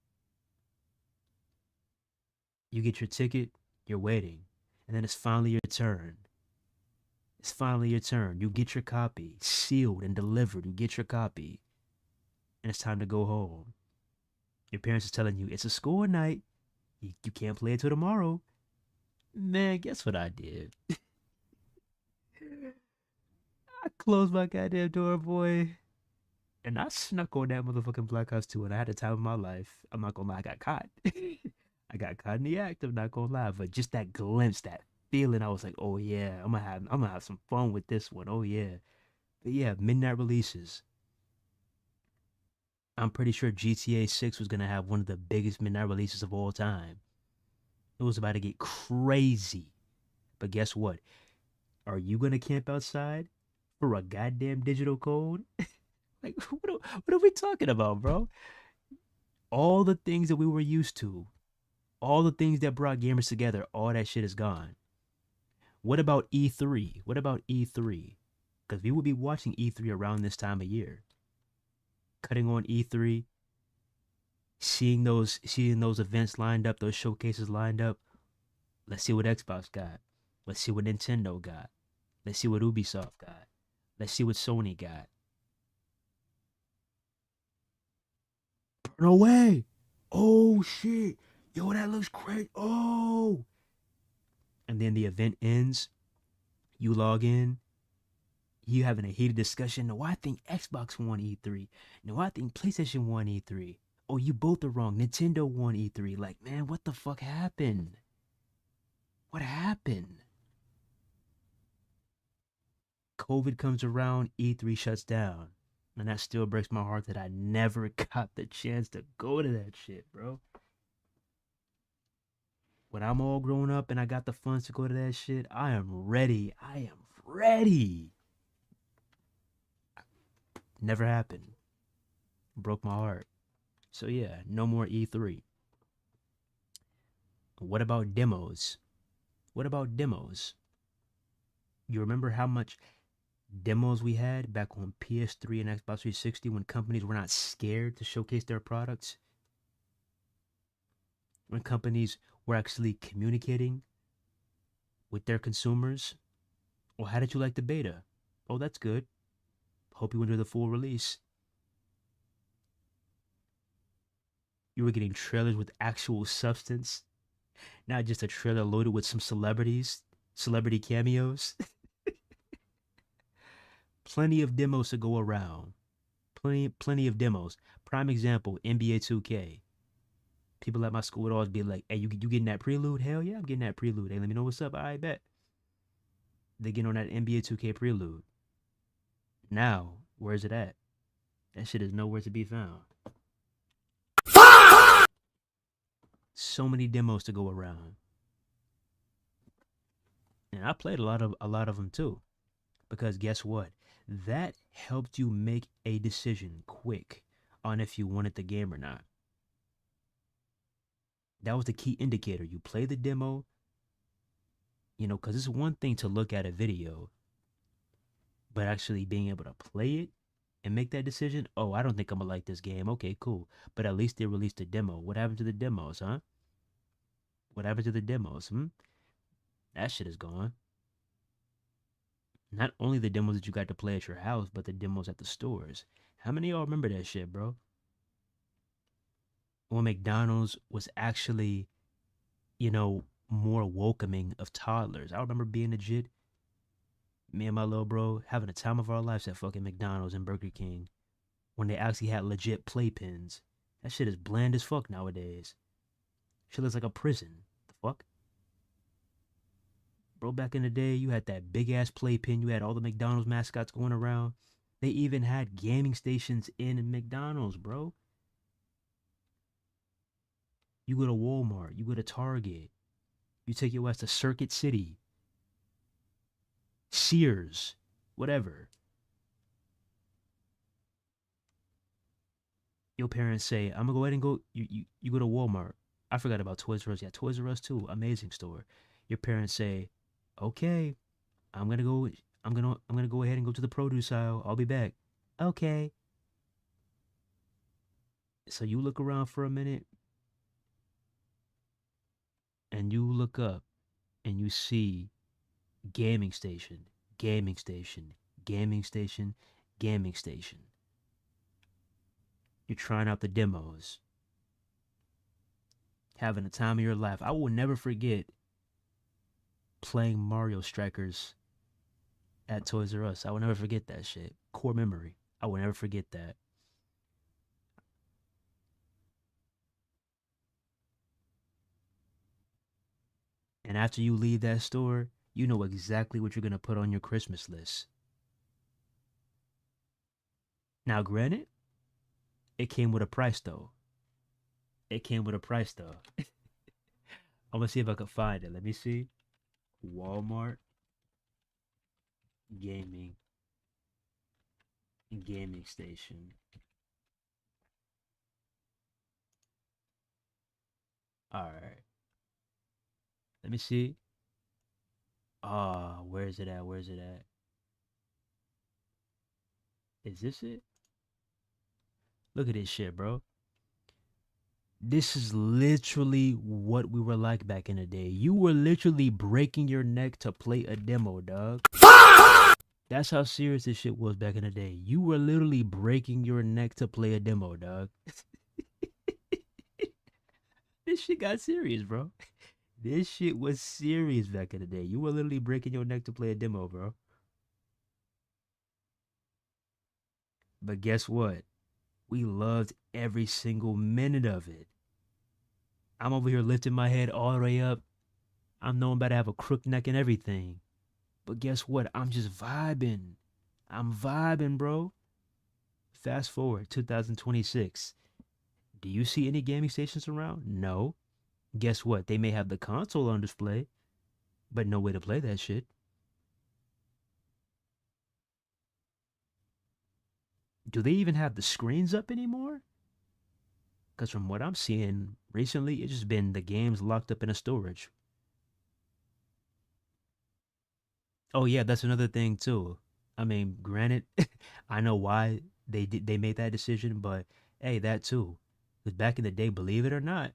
You get your ticket, you're waiting, and then it's finally your turn. It's finally your turn. You get your copy, sealed and delivered. You get your copy, and it's time to go home. Your parents are telling you it's a school night. You can't play it till tomorrow. Man, guess what I did? I closed my goddamn door, boy. And I snuck on that motherfucking Black Ops 2 and I had the time of my life. I'm not gonna lie, I got caught. I got caught in the act, I'm not gonna lie. But just that glimpse, that feeling, I was like, oh yeah, I'm gonna have some fun with this one. Oh yeah. But yeah, midnight releases. I'm pretty sure GTA 6 was gonna have one of the biggest midnight releases of all time. It was about to get crazy. But guess what? Are you gonna camp outside for a goddamn digital code? Like, what are we talking about, bro? All the things that we were used to, all the things that brought gamers together, all that shit is gone. What about E3? What about E3? Because we would be watching E3 around this time of year. Cutting on E3, seeing those events lined up, those showcases lined up. Let's see what Xbox got. Let's see what Nintendo got. Let's see what Ubisoft got. Let's see what Sony got. Burn away. Oh shit. Yo, that looks great. Oh. And then the event ends. You log in. You having a heated discussion. No, I think Xbox won E3. No, I think PlayStation won E3. Oh, you both are wrong. Nintendo won E3. Like, man, what the fuck happened? What happened? COVID comes around, E3 shuts down. And that still breaks my heart that I never got the chance to go to that shit, bro. When I'm all grown up and I got the funds to go to that shit, I am ready. I am ready. Never happened. Broke my heart. So yeah, no more E3. What about demos? What about demos? You remember how much demos we had back on PS3 and Xbox 360 when companies were not scared to showcase their products? When companies were actually communicating with their consumers? Well, how did you like the beta? Oh, that's good. Hope you enjoy the full release. You were getting trailers with actual substance, not just a trailer loaded with some celebrities, celebrity cameos. Plenty of demos to go around. Plenty of demos. Prime example, NBA 2K. People at my school would always be like, hey, you getting that prelude? Hell yeah, I'm getting that prelude. Hey, let me know what's up. I bet. They get on that NBA 2K prelude. Now, where's it at? That shit is nowhere to be found. So many demos to go around. And I played a lot of them too. Because guess what? That helped you make a decision quick on if you wanted the game or not. That was the key indicator. You play the demo, because it's one thing to look at a video, but actually being able to play it and make that decision, oh, I don't think I'm gonna like this game. Okay, cool. But at least they released a demo. What happened to the demos, huh? What happened to the demos? That shit is gone. Not only the demos that you got to play at your house, but the demos at the stores. How many of y'all remember that shit, bro? When McDonald's was actually, more welcoming of toddlers. I remember being legit, me and my little bro having the time of our lives at fucking McDonald's and Burger King when they actually had legit playpens. That shit is bland as fuck nowadays. Shit looks like a prison. The fuck? Bro, back in the day, you had that big ass playpen. You had all the McDonald's mascots going around. They even had gaming stations in McDonald's, bro. You go to Walmart, you go to Target, you take your ass to Circuit City, Sears, whatever. Your parents say, I'm gonna go ahead and go. You go to Walmart. I forgot about Toys R Us. Yeah, Toys R Us too. Amazing store. Your parents say, okay, I'm gonna go. I'm gonna go ahead and go to the produce aisle. I'll be back. Okay. So you look around for a minute, and you look up, and you see gaming station, gaming station, gaming station, gaming station. You're trying out the demos, having the time of your life. I will never forget playing Mario Strikers at Toys R Us. I will never forget that shit. Core memory. I will never forget that. And after you leave that store, you know exactly what you're going to put on your Christmas list. Now, granted, it came with a price though. It came with a price though. I'm going to see if I can find it. Let me see. Walmart gaming station. All right. Let me see. Where is it at? Where is it at? Is this it? Look at this shit, bro. This is literally what we were like back in the day. You were literally breaking your neck to play a demo, dog. That's how serious this shit was back in the day. You were literally breaking your neck to play a demo, dog. This shit got serious, bro. This shit was serious back in the day. You were literally breaking your neck to play a demo, bro. But guess what? We loved every single minute of it. I'm over here lifting my head all the way up. I'm knowing about to have a crook neck and everything. But guess what? I'm just vibing. I'm vibing, bro. Fast forward 2026. Do you see any gaming stations around? No. Guess what? They may have the console on display, but no way to play that shit. Do they even have the screens up anymore? Because from what I'm seeing recently, it's just been the games locked up in a storage. Oh yeah, that's another thing too. I mean, granted, I know why they made that decision, but hey, that too. Because back in the day, believe it or not,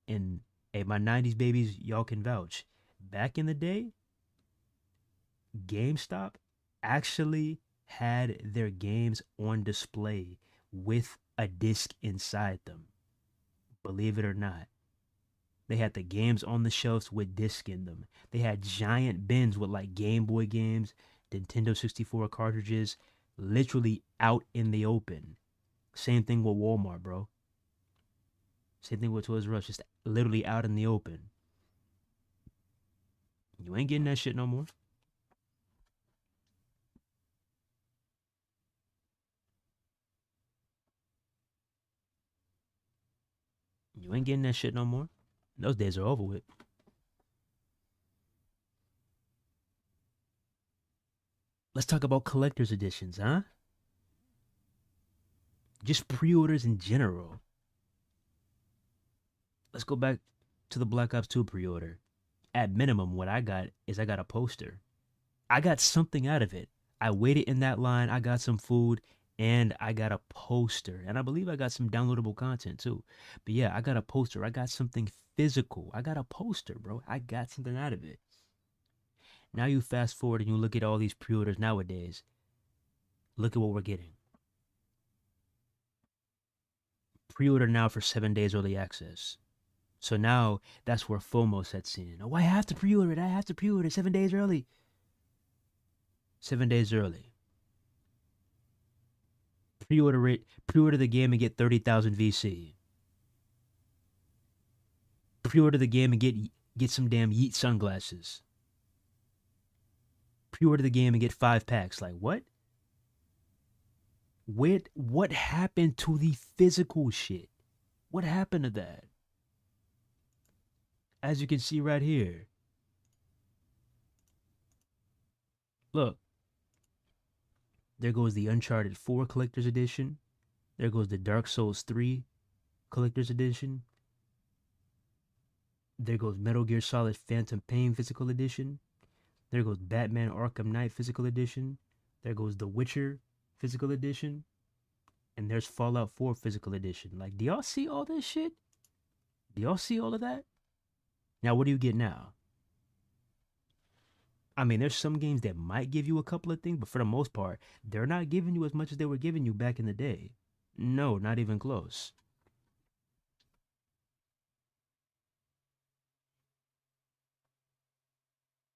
and hey, my '90s babies, y'all can vouch. Back in the day, GameStop actually had their games on display with a disc inside them. Believe it or not. They had the games on the shelves with disc in them. They had giant bins with like Game Boy games, Nintendo 64 cartridges, literally out in the open. Same thing with Walmart, bro. Same thing with Toys R Us, just literally out in the open. You ain't getting that shit no more. You ain't getting that shit no more. Those days are over with. Let's talk about collector's editions, huh? Just pre-orders in general. Let's go back to the Black Ops 2 pre-order. At minimum, what I got is I got a poster. I got something out of it. I waited in that line. I got some food and I got a poster. And I believe I got some downloadable content too. But yeah, I got a poster. I got something physical. I got a poster, bro. I got something out of it. Now you fast forward and you look at all these pre-orders nowadays. Look at what we're getting. Pre-order now for 7 days early access. So now that's where FOMO sets in. Oh, I have to pre-order it. I have to pre-order 7 days early. 7 days early. Pre-order it. Pre-order the game and get 30,000 VC. Pre-order the game and get some damn Yeet sunglasses. Pre-order the game and get 5 packs. Like what? What happened to the physical shit? What happened to that? As you can see right here. Look. There goes the Uncharted 4 Collector's Edition. There goes the Dark Souls 3 Collector's Edition. There goes Metal Gear Solid Phantom Pain Physical Edition. There goes Batman Arkham Knight Physical Edition. There goes The Witcher Physical Edition. And there's Fallout 4 Physical Edition. Like, do y'all see all this shit? Do y'all see all of that? Now, what do you get now? I mean, there's some games that might give you a couple of things, but for the most part, they're not giving you as much as they were giving you back in the day. No, not even close.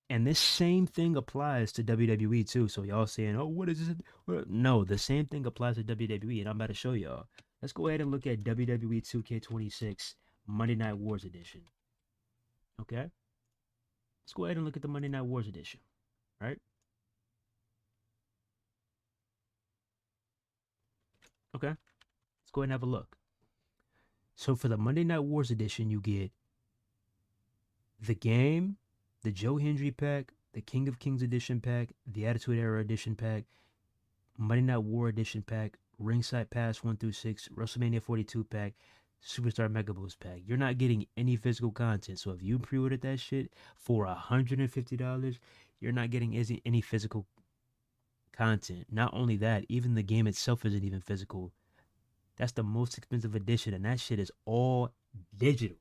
And this same thing applies to WWE too. So y'all saying, oh, what is this? No, the same thing applies to WWE, and I'm about to show y'all. Let's go ahead and look at WWE 2K26 Monday Night Wars Edition. Okay? Let's go ahead and look at the Monday Night Wars Edition, right? Okay? Let's go ahead and have a look. So for the Monday Night Wars Edition, you get the game, the Joe Hendry pack, the King of Kings Edition pack, the Attitude Era Edition pack, Monday Night War Edition pack, Ringside Pass 1 through 6, WrestleMania 42 pack, Superstar Mega Boost pack. You're not getting any physical content. So if you pre-ordered that shit for $150, you're not getting any physical content. Not only that, even the game itself isn't even physical. That's the most expensive edition, and that shit is all digital.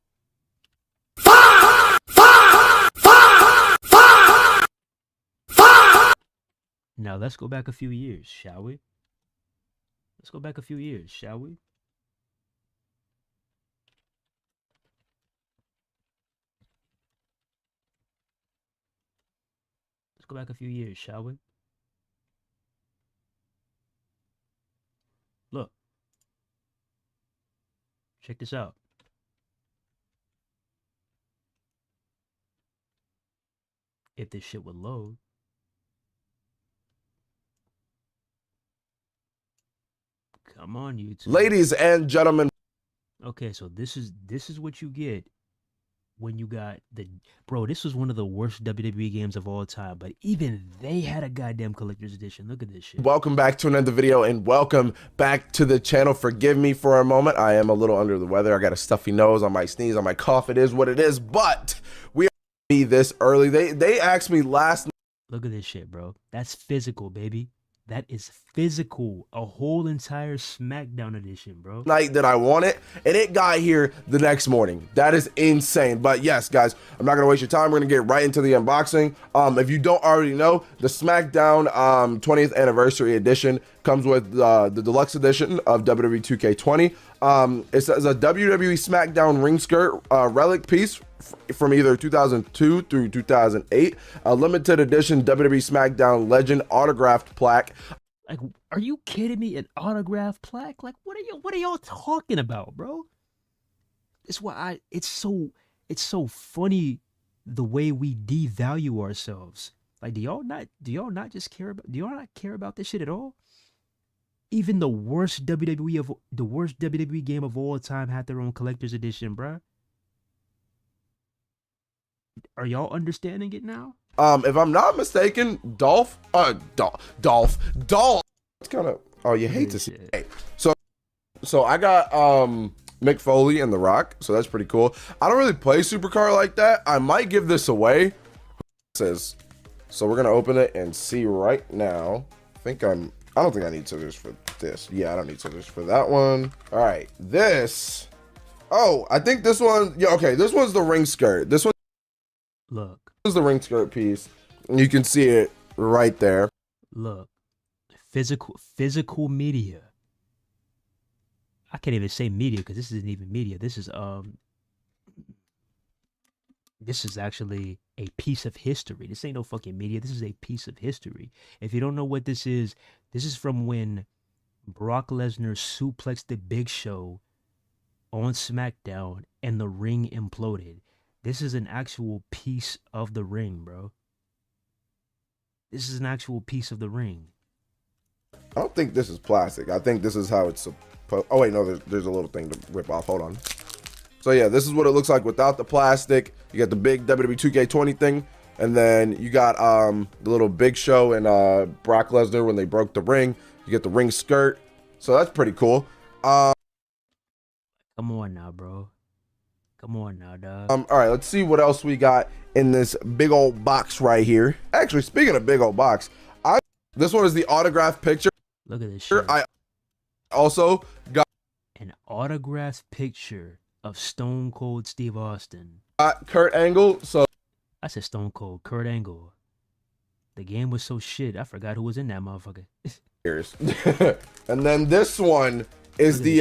Now let's go back a few years, shall we? Let's go back a few years, shall we? Let's go back a few years, shall we? Look. Check this out. If this shit would load. Come on, YouTube. Ladies and gentlemen. Okay, so this is what you get when you got the bro. This was one of the worst WWE games of all time, but even they had a goddamn collector's edition. Look at this shit. Welcome back to another video, and welcome back to the channel. Forgive me for a moment. I am a little under the weather. I got a stuffy nose. I might sneeze. I might cough. It is what it is. But we are this early. They asked me last night. Look at this shit, bro. That's physical, baby. That is physical. A whole entire SmackDown edition, bro. Night that I want it, and it got here the next morning. That is insane. But yes, guys, I'm not gonna waste your time. We're gonna get right into the unboxing. If you don't already know, the SmackDown 20th anniversary edition comes with the deluxe edition of WWE 2K20. It says a WWE SmackDown ring skirt relic piece from either 2002 through 2008, a limited edition WWE SmackDown Legend autographed plaque. Like, are you kidding me? An autographed plaque? Like, what are y'all talking about, bro? It's why it's so funny the way we devalue ourselves. Like, do y'all not care about this shit at all? Even the worst WWE game of all time had their own collector's edition, bruh. Are y'all understanding it now? If I'm not mistaken, Dolph. It's kind of, oh, you hate to see it. So I got Mick Foley and The Rock, so that's pretty cool. I don't really play Supercar like that. I might give this away. It says So we're gonna open it and see right now. I don't think I need scissors for this. Yeah, I don't need scissors for that one. All right, this. Oh, I think this one. Yeah, okay. This one's the ring skirt. This one Look, is the ring skirt piece. You can see it right there. look. Physical media. I can't even say media because this isn't even media. This is actually a piece of history. This ain't no fucking media. This is a piece of history. If you don't know what this is from when Brock Lesnar suplexed the Big Show on SmackDown and the ring imploded. This is an actual piece of the ring, bro. This is an actual piece of the ring. I don't think this is plastic. I think this is how it's supposed. Oh wait, no, there's a little thing to rip off. Hold on. So yeah, this is what it looks like without the plastic. You got the big WWE 2K20 thing, and then you got the little Big Show and Brock Lesnar when they broke the ring. You get the ring skirt. So that's pretty cool. Come on now, bro. Come on now, dog. All right, let's see what else we got in this big old box right here. Actually, speaking of big old box, this one is the autograph picture. Look at this shit. I also got An autographed picture of Stone Cold Steve Austin. Kurt Angle. So I said Stone Cold, Kurt Angle. The game was so shit, I forgot who was in that motherfucker. here's and then this one is the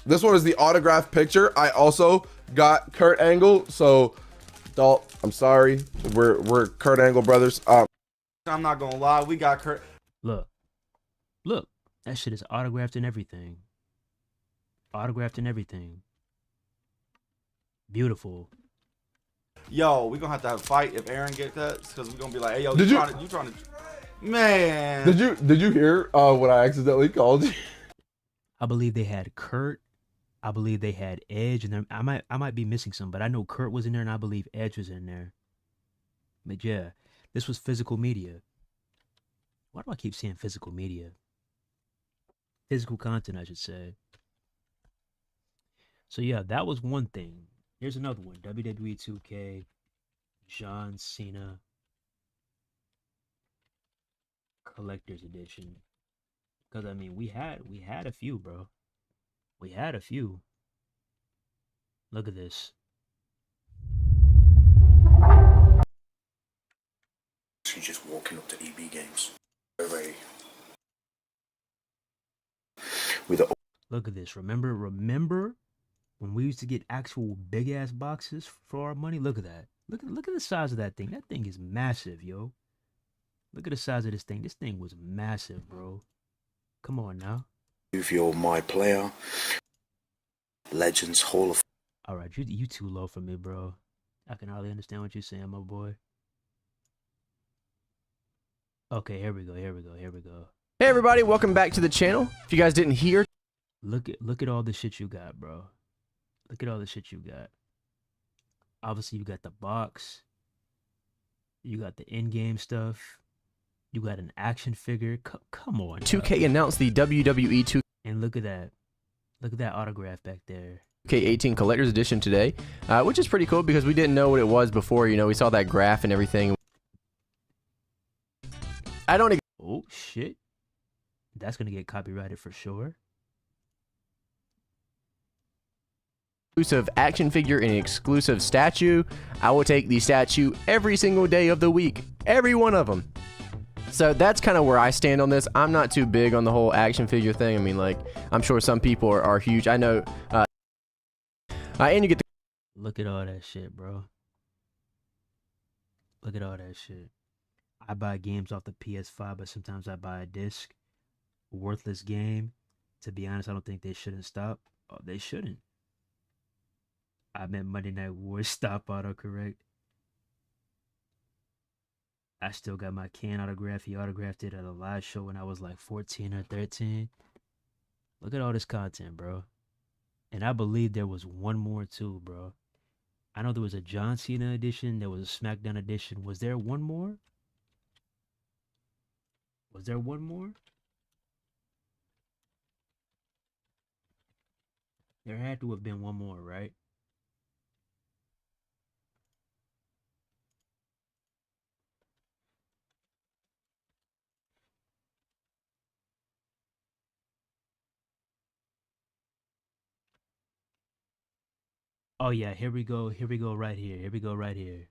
this one is the autograph picture. I also got Kurt Angle. So Dalt, I'm sorry. We're Kurt Angle brothers. I'm not gonna lie, we got Kurt. Look, that shit is autographed and everything. Autographed and everything. Beautiful. Yo, we gonna have to have a fight if Aaron get that, because we're gonna be like, hey yo, Did you trying to man. Did you hear what I accidentally called you? I believe they had Kurt. I believe they had Edge, and I might be missing some, but I know Kurt was in there, and I believe Edge was in there. But yeah, this was physical media. Why do I keep saying physical media? Physical content, I should say. So yeah, that was one thing. Here's another one. WWE 2K, John Cena Collector's Edition. Because I mean, we had a few, bro. We had a few. Look at this. She's just walking up to EB Games. Already. With a Look at this. Remember when we used to get actual big ass boxes for our money? Look at that. Look at the size of that thing. That thing is massive, yo. Look at the size of this thing. This thing was massive, bro. Come on now. If you're my player, Legends Hall of. All right, you too low for me, bro. I can hardly understand what you're saying, my boy. Okay, here we go. Hey everybody, welcome back to the channel. If you guys didn't hear, Look at all the shit you got, bro. Look at all the shit you got. Obviously, you got the box. You got the in-game stuff. You got an action figure. Come on. 2K announced the WWE 2K And look at that. Look at that autograph back there. 18 Collector's Edition today, which is pretty cool because we didn't know what it was before. You know, we saw that graph and everything. I don't. Oh shit. That's gonna get copyrighted for sure. Exclusive action figure and exclusive statue. I will take the statue every single day of the week, every one of them. So that's kind of where I stand on this. I'm not too big on the whole action figure thing. I mean, like, I'm sure some people are huge. I know. And you get the. Look at all that shit, bro. Look at all that shit. I buy games off the PS5, but sometimes I buy a disc. Worthless game. To be honest, I don't think they shouldn't stop. Oh, they shouldn't. I meant Monday Night Wars stop autocorrect. I still got my Can autograph. He autographed it at a live show when I was like 14 or 13. Look at all this content, bro. And I believe there was one more too, bro. I know there was a John Cena edition. There was a SmackDown edition. Was there one more? Was there one more? There had to have been one more, right? Oh yeah, here we go. Here we go right here. Here we go right here.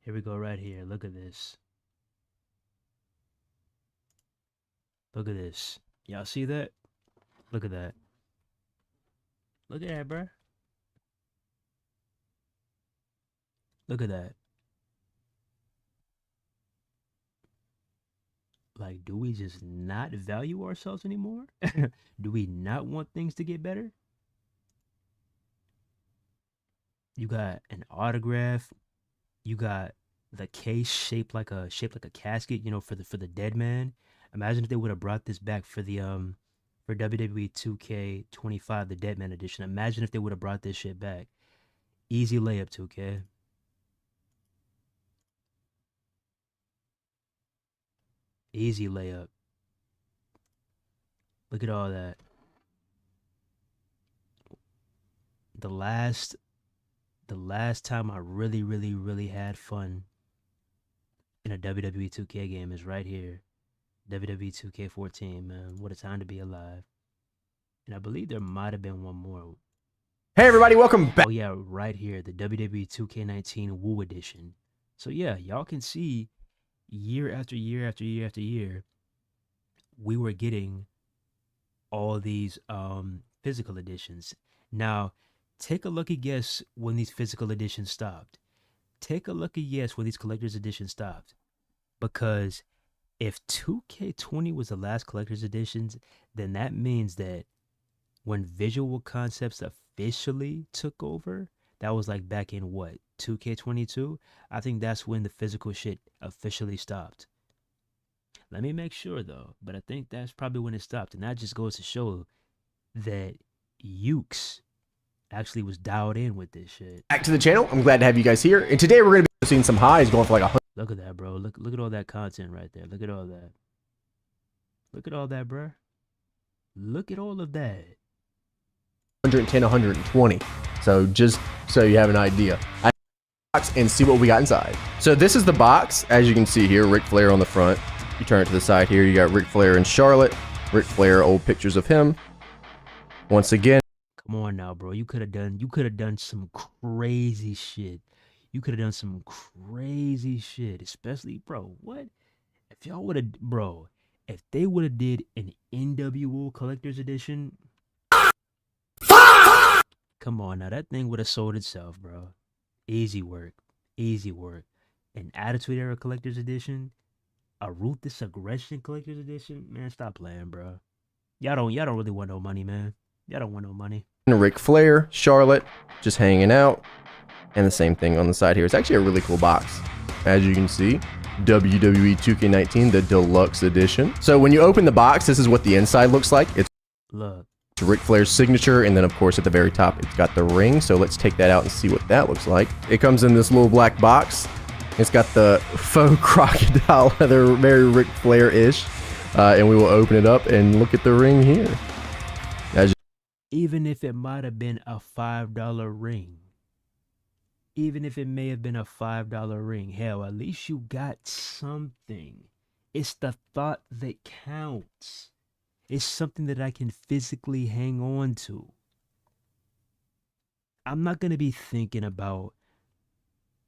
Here we go right here. Look at this. Look at this. Y'all see that? Look at that. Look at that, bruh. Look at that. Like, do we just not value ourselves anymore? Do we not want things to get better? You got an autograph. You got the case shaped like a casket, you know, for the dead man. Imagine if they would have brought this back for the for WWE 2K25, the Dead Man edition. Imagine if they would have brought this shit back. Easy layup, 2K. Easy layup. Look at all that. The last time I really had fun in a WWE 2K game is right here. WWE 2K14, man. What a time to be alive. And I believe there might have been one more. Hey everybody, welcome back. Oh yeah, right here, the WWE 2K19 Woo Edition. So yeah, y'all can see year after year after year after year, we were getting all these physical editions. Now, take a lucky guess when these physical editions stopped. Take a lucky guess when these collector's editions stopped. Because if 2K20 was the last collector's editions, then that means that when Visual Concepts officially took over, that was like back in what, 2K22? I think that's when the physical shit officially stopped. Let me make sure though, but I think that's probably when it stopped. And that just goes to show that Ukes actually was dialed in with this shit. Back to the channel. I'm glad to have you guys here. And today we're going to be seeing some highs going for like 100. Look at that, bro. Look at all that content right there. Look at all that. Look at all that, bro. Look at all of that. 110, 120. So just so you have an idea. And see what we got inside. So this is the box. As you can see here, Ric Flair on the front. You turn it to the side here, you got Ric Flair and Charlotte. Ric Flair, old pictures of him. Once again. Come on now, bro. You could have done some crazy shit. You could have done some crazy shit, especially, bro. What if y'all would have, bro? If they would have did an NWO collector's edition, come on now, that thing would have sold itself, bro. Easy work, easy work. An Attitude Era collector's edition, a Ruthless Aggression collector's edition, man. Stop playing, bro. Y'all don't really want no money, man. Y'all don't want no money. Ric Flair, Charlotte, just hanging out. And the same thing on the side here. It's actually a really cool box. As you can see, WWE 2K19, the deluxe edition. So when you open the box, this is what the inside looks like. It's Look. Ric Flair's signature, and then of course at the very top, it's got the ring. So let's take that out and see what that looks like. It comes in this little black box. It's got the faux crocodile leather, very Ric Flair-ish. And we will open it up and look at the ring here. Even if it might have been a $5 ring. Even if it may have been a $5 ring, hell, at least you got something. It's the thought that counts. It's something that I can physically hang on to. I'm not going to be thinking about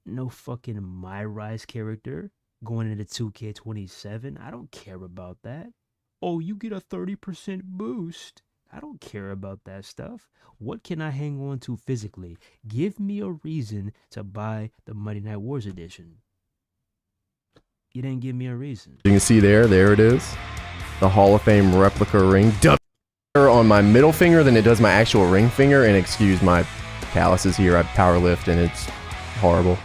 no fucking My Rise character going into 2K27. I don't care about that. Oh, you get a 30% boost. I don't care about that stuff. What can I hang on to physically? Give me a reason to buy the Monday Night Wars edition. You didn't give me a reason. You can see there it is. The Hall of Fame replica ring. On my middle finger than it does my actual ring finger. And excuse my calluses here. I power lift and it's horrible.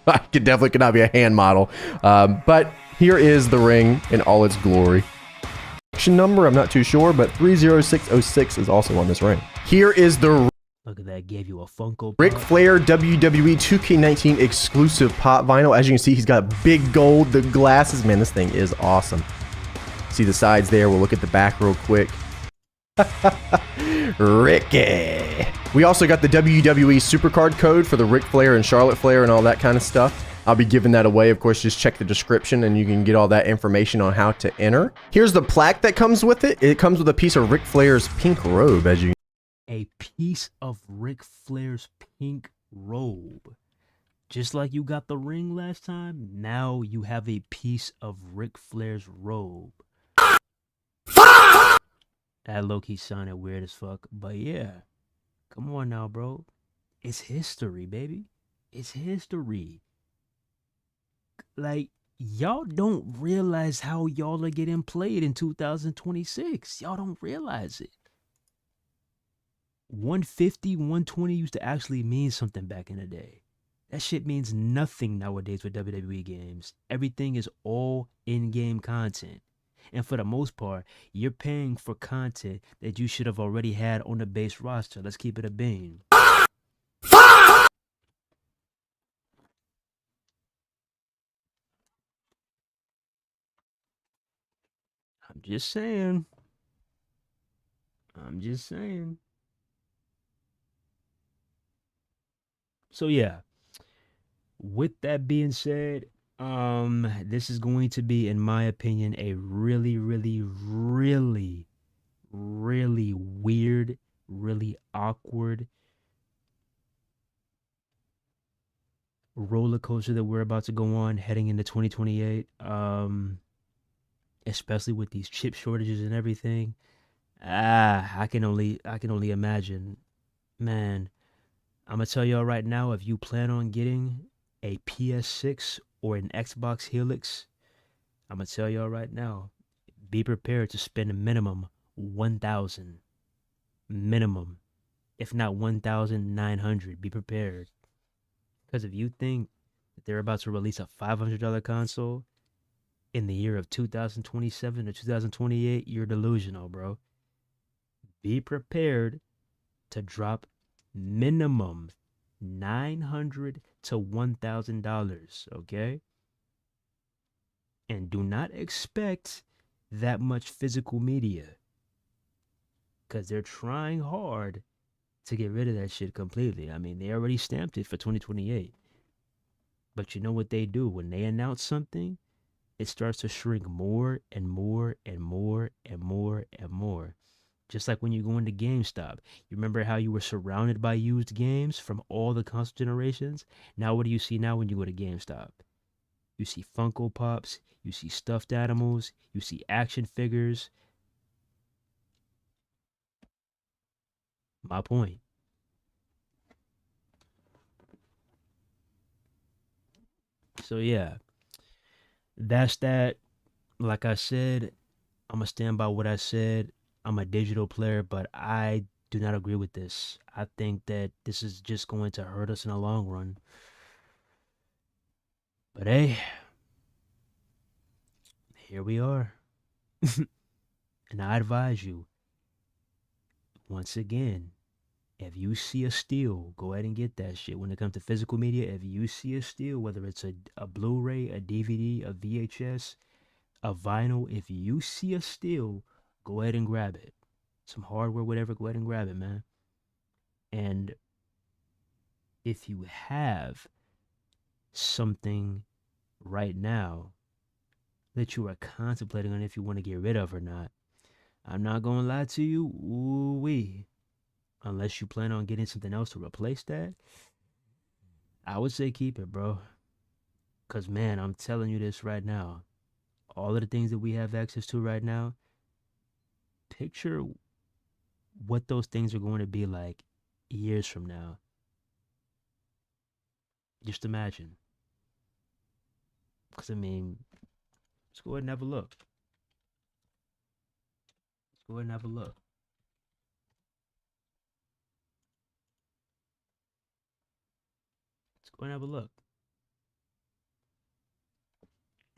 I definitely could not be a hand model. But here is the ring in all its glory. Number, I'm not too sure, but 30606 is also on this ring. Here is the Look at that, gave you a Funko Pop. Ric Flair WWE 2K19 exclusive pop vinyl. As you can see, he's got big gold, the glasses. Man, this thing is awesome. See the sides there. We'll look at the back real quick. Ricky. We also got the WWE Supercard code for the Ric Flair and Charlotte Flair and all that kind of stuff. I'll be giving that away. Of course, just check the description and you can get all that information on how to enter. Here's the plaque that comes with it. It comes with a piece of Ric Flair's pink robe, as you a piece of Ric Flair's pink robe. Just like you got the ring last time, now you have a piece of Ric Flair's robe. That low-key sounded weird as fuck, but yeah. Come on now, bro. It's history, baby. It's history. Like, y'all don't realize how y'all are getting played in 2026. Y'all don't realize it. 150, 120 used to actually mean something back in the day. That shit means nothing nowadays with WWE games. Everything is all in-game content. And for the most part, you're paying for content that you should have already had on the base roster. Let's keep it a bean. I'm just saying. I'm just saying. So yeah, with that being said, this is going to be, in my opinion, a really, really, really, really weird, really awkward roller coaster that we're about to go on heading into 2028. Especially with these chip shortages and everything. I can only imagine. Man, I'm gonna tell y'all right now, if you plan on getting a PS6 or an Xbox Helix, I'm gonna tell y'all right now, be prepared to spend a minimum 1,000. Minimum. If not 1,900. Be prepared. Because if you think that they're about to release a $500 console in the year of 2027 or 2028, you're delusional, bro. Be prepared to drop minimum $900 to $1,000, okay? And do not expect that much physical media, because they're trying hard to get rid of that shit completely. I mean, they already stamped it for 2028. But you know what they do? When they announce something, it starts to shrink more and more and more and more and more. Just like when you go into GameStop. You remember how you were surrounded by used games from all the console generations? Now what do you see now when you go to GameStop? You see Funko Pops, you see stuffed animals, you see action figures. My point. So yeah, that's that. Like I said, I'm gonna stand by what I said. I'm a digital player, but I do not agree with this. I think that this is just going to hurt us in the long run. But hey, here we are. And I advise you, once again, if you see a steal, go ahead and get that shit. When it comes to physical media, if you see a steal, whether it's a Blu-ray, a DVD, a VHS, a vinyl, if you see a steal, go ahead and grab it. Some hardware, whatever, go ahead and grab it, man. And if you have something right now that you are contemplating on if you want to get rid of or not, I'm not gonna lie to you, ooh-wee. Unless you plan on getting something else to replace that, I would say keep it, bro. Cause man, I'm telling you this right now. All of the things that we have access to right now, picture what those things are going to be like years from now. Just imagine. Cause I mean, let's go ahead and have a look. Let's go ahead and have a look. Let's go ahead and have a look.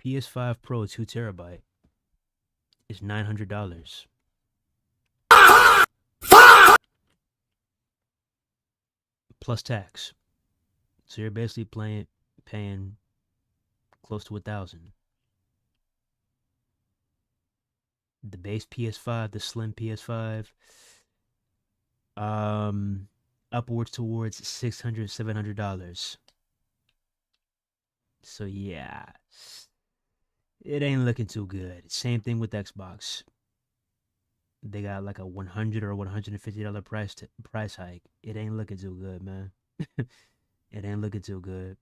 PS5 Pro 2 terabyte is $900 plus tax. So you're basically paying close to 1,000. The base PS5, the slim PS5, upwards towards $600, $700. So yeah, it ain't looking too good. Same thing with Xbox. they got like a $100 or $150 price hike. It ain't looking too good, man. It ain't looking too good.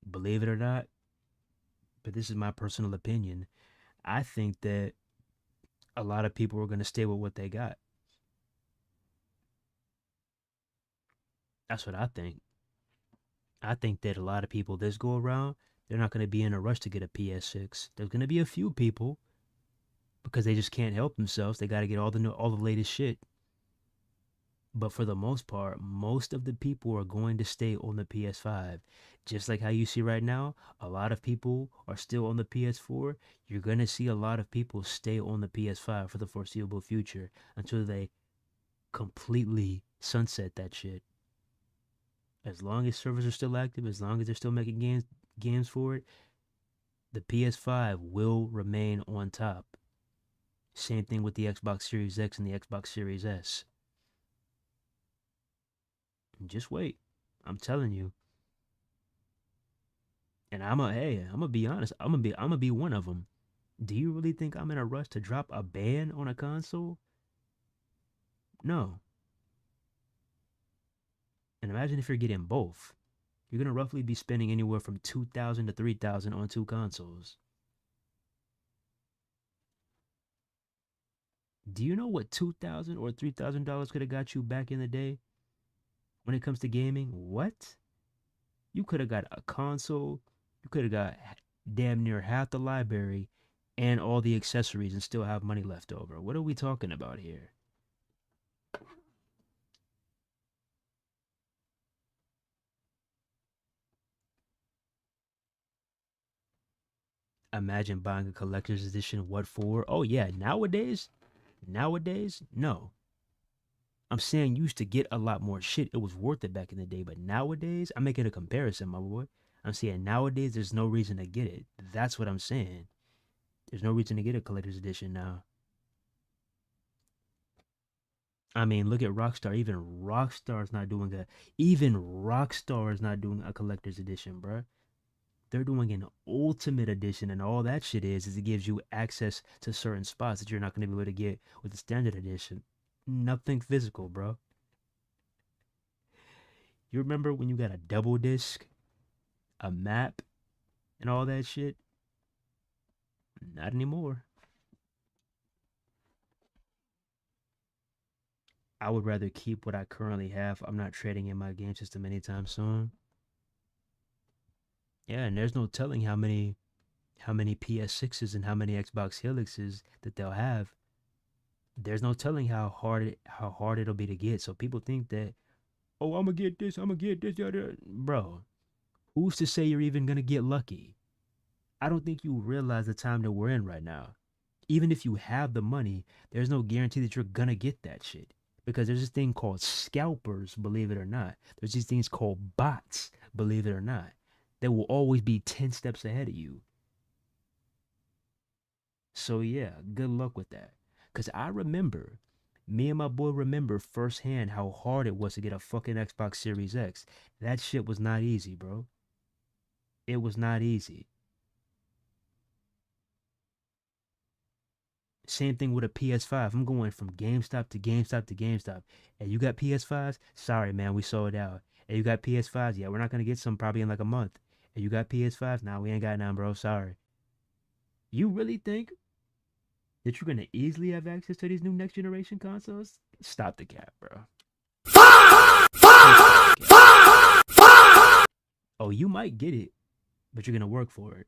Believe it or not, but this is my personal opinion. I think that a lot of people are going to stay with what they got. That's what I think. I think that a lot of people this go around, they're not going to be in a rush to get a PS6. There's going to be a few people because they just can't help themselves. They got to get all the latest shit. But for the most part, most of the people are going to stay on the PS5. Just like how you see right now, a lot of people are still on the PS4. You're going to see a lot of people stay on the PS5 for the foreseeable future until they completely sunset that shit. As long as servers are still active, as long as they're still making games for it, the PS5 will remain on top. Same thing with the Xbox Series X and the Xbox Series S. Just wait. I'm telling you. And I'm gonna be honest. I'm gonna be one of them. Do you really think I'm in a rush to drop a ban on a console? No. And imagine if you're getting both. You're gonna roughly be spending anywhere from $2,000 to $3,000 on two consoles. Do you know what $2,000 or $3,000 could have got you back in the day? When it comes to gaming, what? You could have got a console, you could have got damn near half the library and all the accessories and still have money left over. What are we talking about here? Imagine buying a collector's edition. What for? Oh yeah, nowadays, no. I'm saying you used to get a lot more shit. It was worth it back in the day. But nowadays, I'm making a comparison, my boy. I'm saying nowadays, there's no reason to get it. That's what I'm saying. There's no reason to get a collector's edition now. I mean, look at Rockstar. Even Rockstar is not doing a collector's edition, bruh. They're doing an ultimate edition, and all that shit is it gives you access to certain spots that you're not going to be able to get with the standard edition. Nothing physical, bro. You remember when you got a double disc, a map, and all that shit? Not anymore. I would rather keep what I currently have. I'm not trading in my game system anytime soon. Yeah, and there's no telling how many PS6s and how many Xbox Helixes that they'll have. There's no telling how hard it'll be to get. So people think that, oh, I'm gonna get this, bro. Who's to say you're even gonna get lucky? I don't think you realize the time that we're in right now. Even if you have the money, there's no guarantee that you're gonna get that shit. Because there's this thing called scalpers, believe it or not. There's these things called bots, believe it or not. That will always be 10 steps ahead of you. So yeah, good luck with that. Because I remember, me and my boy remember firsthand how hard it was to get a fucking Xbox Series X. That shit was not easy, bro. It was not easy. Same thing with a PS5. I'm going from GameStop to GameStop to GameStop. Hey, you got PS5s? Sorry, man, we sold out. Hey, you got PS5s? Yeah, we're not going to get some probably in like a month. Hey, you got PS5s? Nah, we ain't got none, bro. Sorry. You really think that you're going to easily have access to these new next generation consoles? Stop the cap, bro. Oh, you might get it, but you're going to work for it.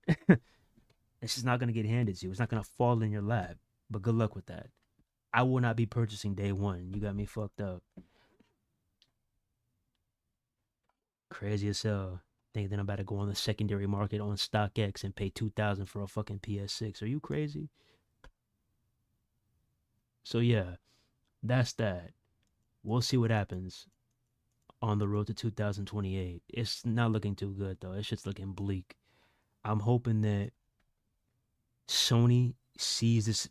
It's just not going to get handed to you. It's not going to fall in your lap. But good luck with that. I will not be purchasing day one. You got me fucked up. Crazy as hell. Think that I'm about to go on the secondary market on StockX and pay $2,000 for a fucking PS6. Are you crazy? So yeah, that's that. We'll see what happens on the road to 2028. It's not looking too good though. It's just looking bleak. I'm hoping that Sony sees this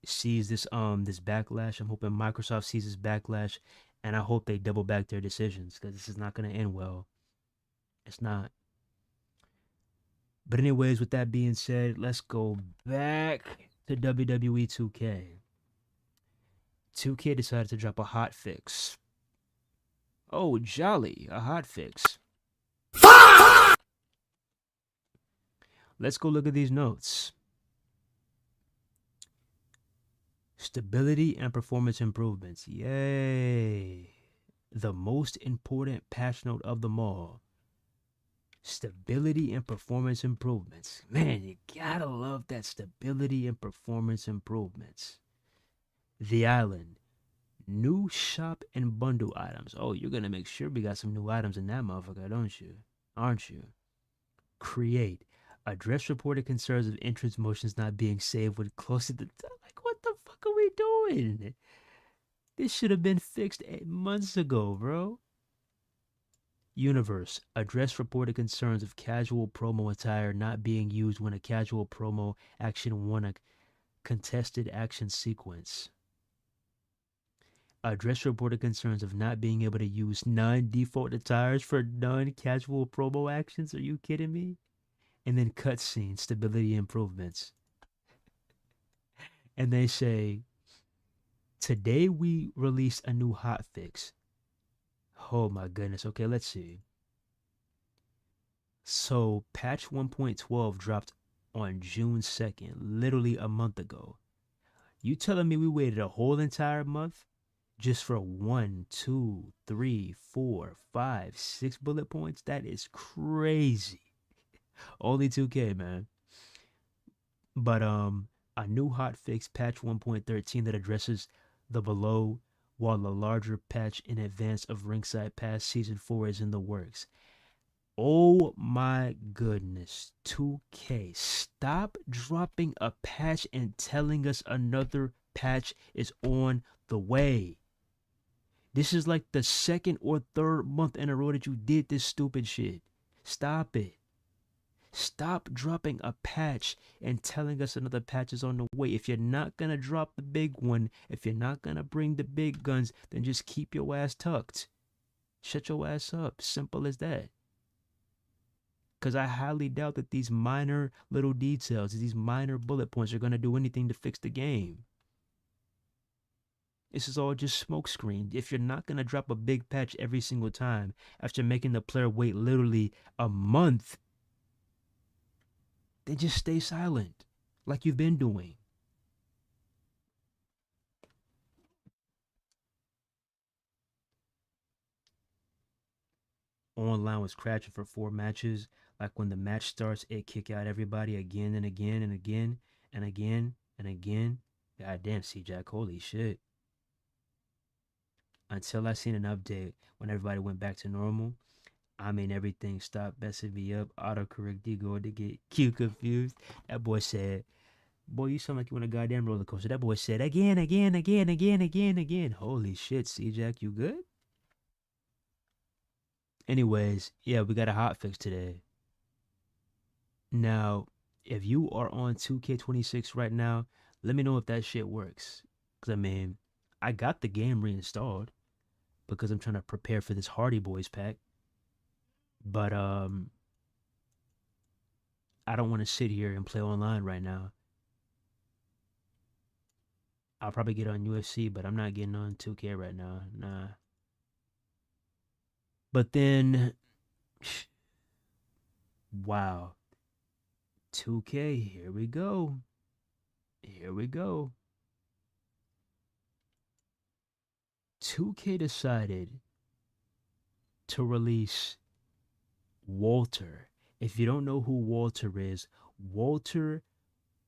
backlash. I'm hoping Microsoft sees this backlash, and I hope they double back their decisions because this is not going to end well. It's not. But anyways, with that being said, let's go back to WWE 2K. 2K decided to drop a hot fix. Oh, jolly, a hot fix. Let's go look at these notes. Stability and performance improvements. Yay. The most important patch note of them all. Stability and performance improvements. Man, you gotta love that stability and performance improvements. The Island. New shop and bundle items. Oh, you're gonna make sure we got some new items in that motherfucker, don't you? Aren't you? Create. Address reported concerns of entrance motions not being saved with close to the... Like, what the fuck are we doing? This should have been fixed 8 months ago, bro. Universe. Address reported concerns of casual promo attire not being used when a casual promo action won a contested action sequence. Address reported concerns of not being able to use non-default attires for non-casual promo actions. Are you kidding me? And then cutscene stability improvements. And they say, today we released a new hotfix. Oh my goodness. Okay, let's see. So patch 1.12 dropped on June 2nd, literally a month ago. You telling me we waited a whole entire month just for 1, 2, 3, 4, 5, 6 bullet points? That is crazy. Only 2K, man. But a new hotfix, patch 1.13, that addresses the below, while a larger patch in advance of Ringside Pass Season 4 is in the works. Oh my goodness, 2K, stop dropping a patch and telling us another patch is on the way. This is like the 2nd or 3rd month in a row that you did this stupid shit. Stop it. Stop dropping a patch and telling us another patch is on the way. If you're not going to drop the big one, if you're not going to bring the big guns, then just keep your ass tucked. Shut your ass up. Simple as that. Because I highly doubt that these minor little details, these minor bullet points are going to do anything to fix the game. This is all just smokescreen. If you're not going to drop a big patch every single time after making the player wait literally a month, then just stay silent like you've been doing. Online was crashing for 4 matches. Like when the match starts, it kick out everybody again and again and again and again and again. God damn, C-Jack, holy shit. Until I seen an update when everybody went back to normal, I mean, everything stopped messing me up. Autocorrect going to get Q confused. That boy said, boy, you sound like you on a goddamn roller coaster. That boy said, again, again, again, again, again, again. Holy shit, C-Jack, you good? Anyways, yeah, we got a hotfix today. Now, if you are on 2K26 right now, let me know if that shit works. Because, I mean, I got the game reinstalled because I'm trying to prepare for this Hardy Boys pack. But I don't want to sit here and play online right now. I'll probably get on UFC, but I'm not getting on 2K right now. Nah. But then, wow. 2K, here we go. Here we go. 2K decided to release Walter. If you don't know who Walter is, Walter